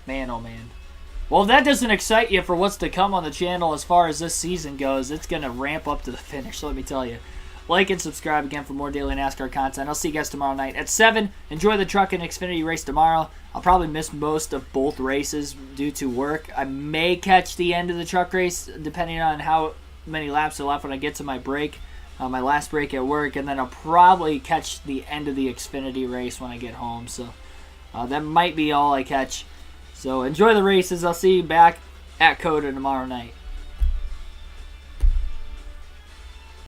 Man, oh man. Well, if that doesn't excite you for what's to come on the channel as far as this season goes, it's going to ramp up to the finish, let me tell you. Like and subscribe again for more daily NASCAR content. I'll see you guys tomorrow night at 7. Enjoy the Truck and Xfinity race tomorrow. I'll probably miss most of both races due to work. I may catch the end of the truck race depending on how many laps are left when I get to my break, my last break at work, and then I'll probably catch the end of the Xfinity race when I get home. So that might be all I catch. So enjoy the races. I'll see you back at COTA tomorrow night.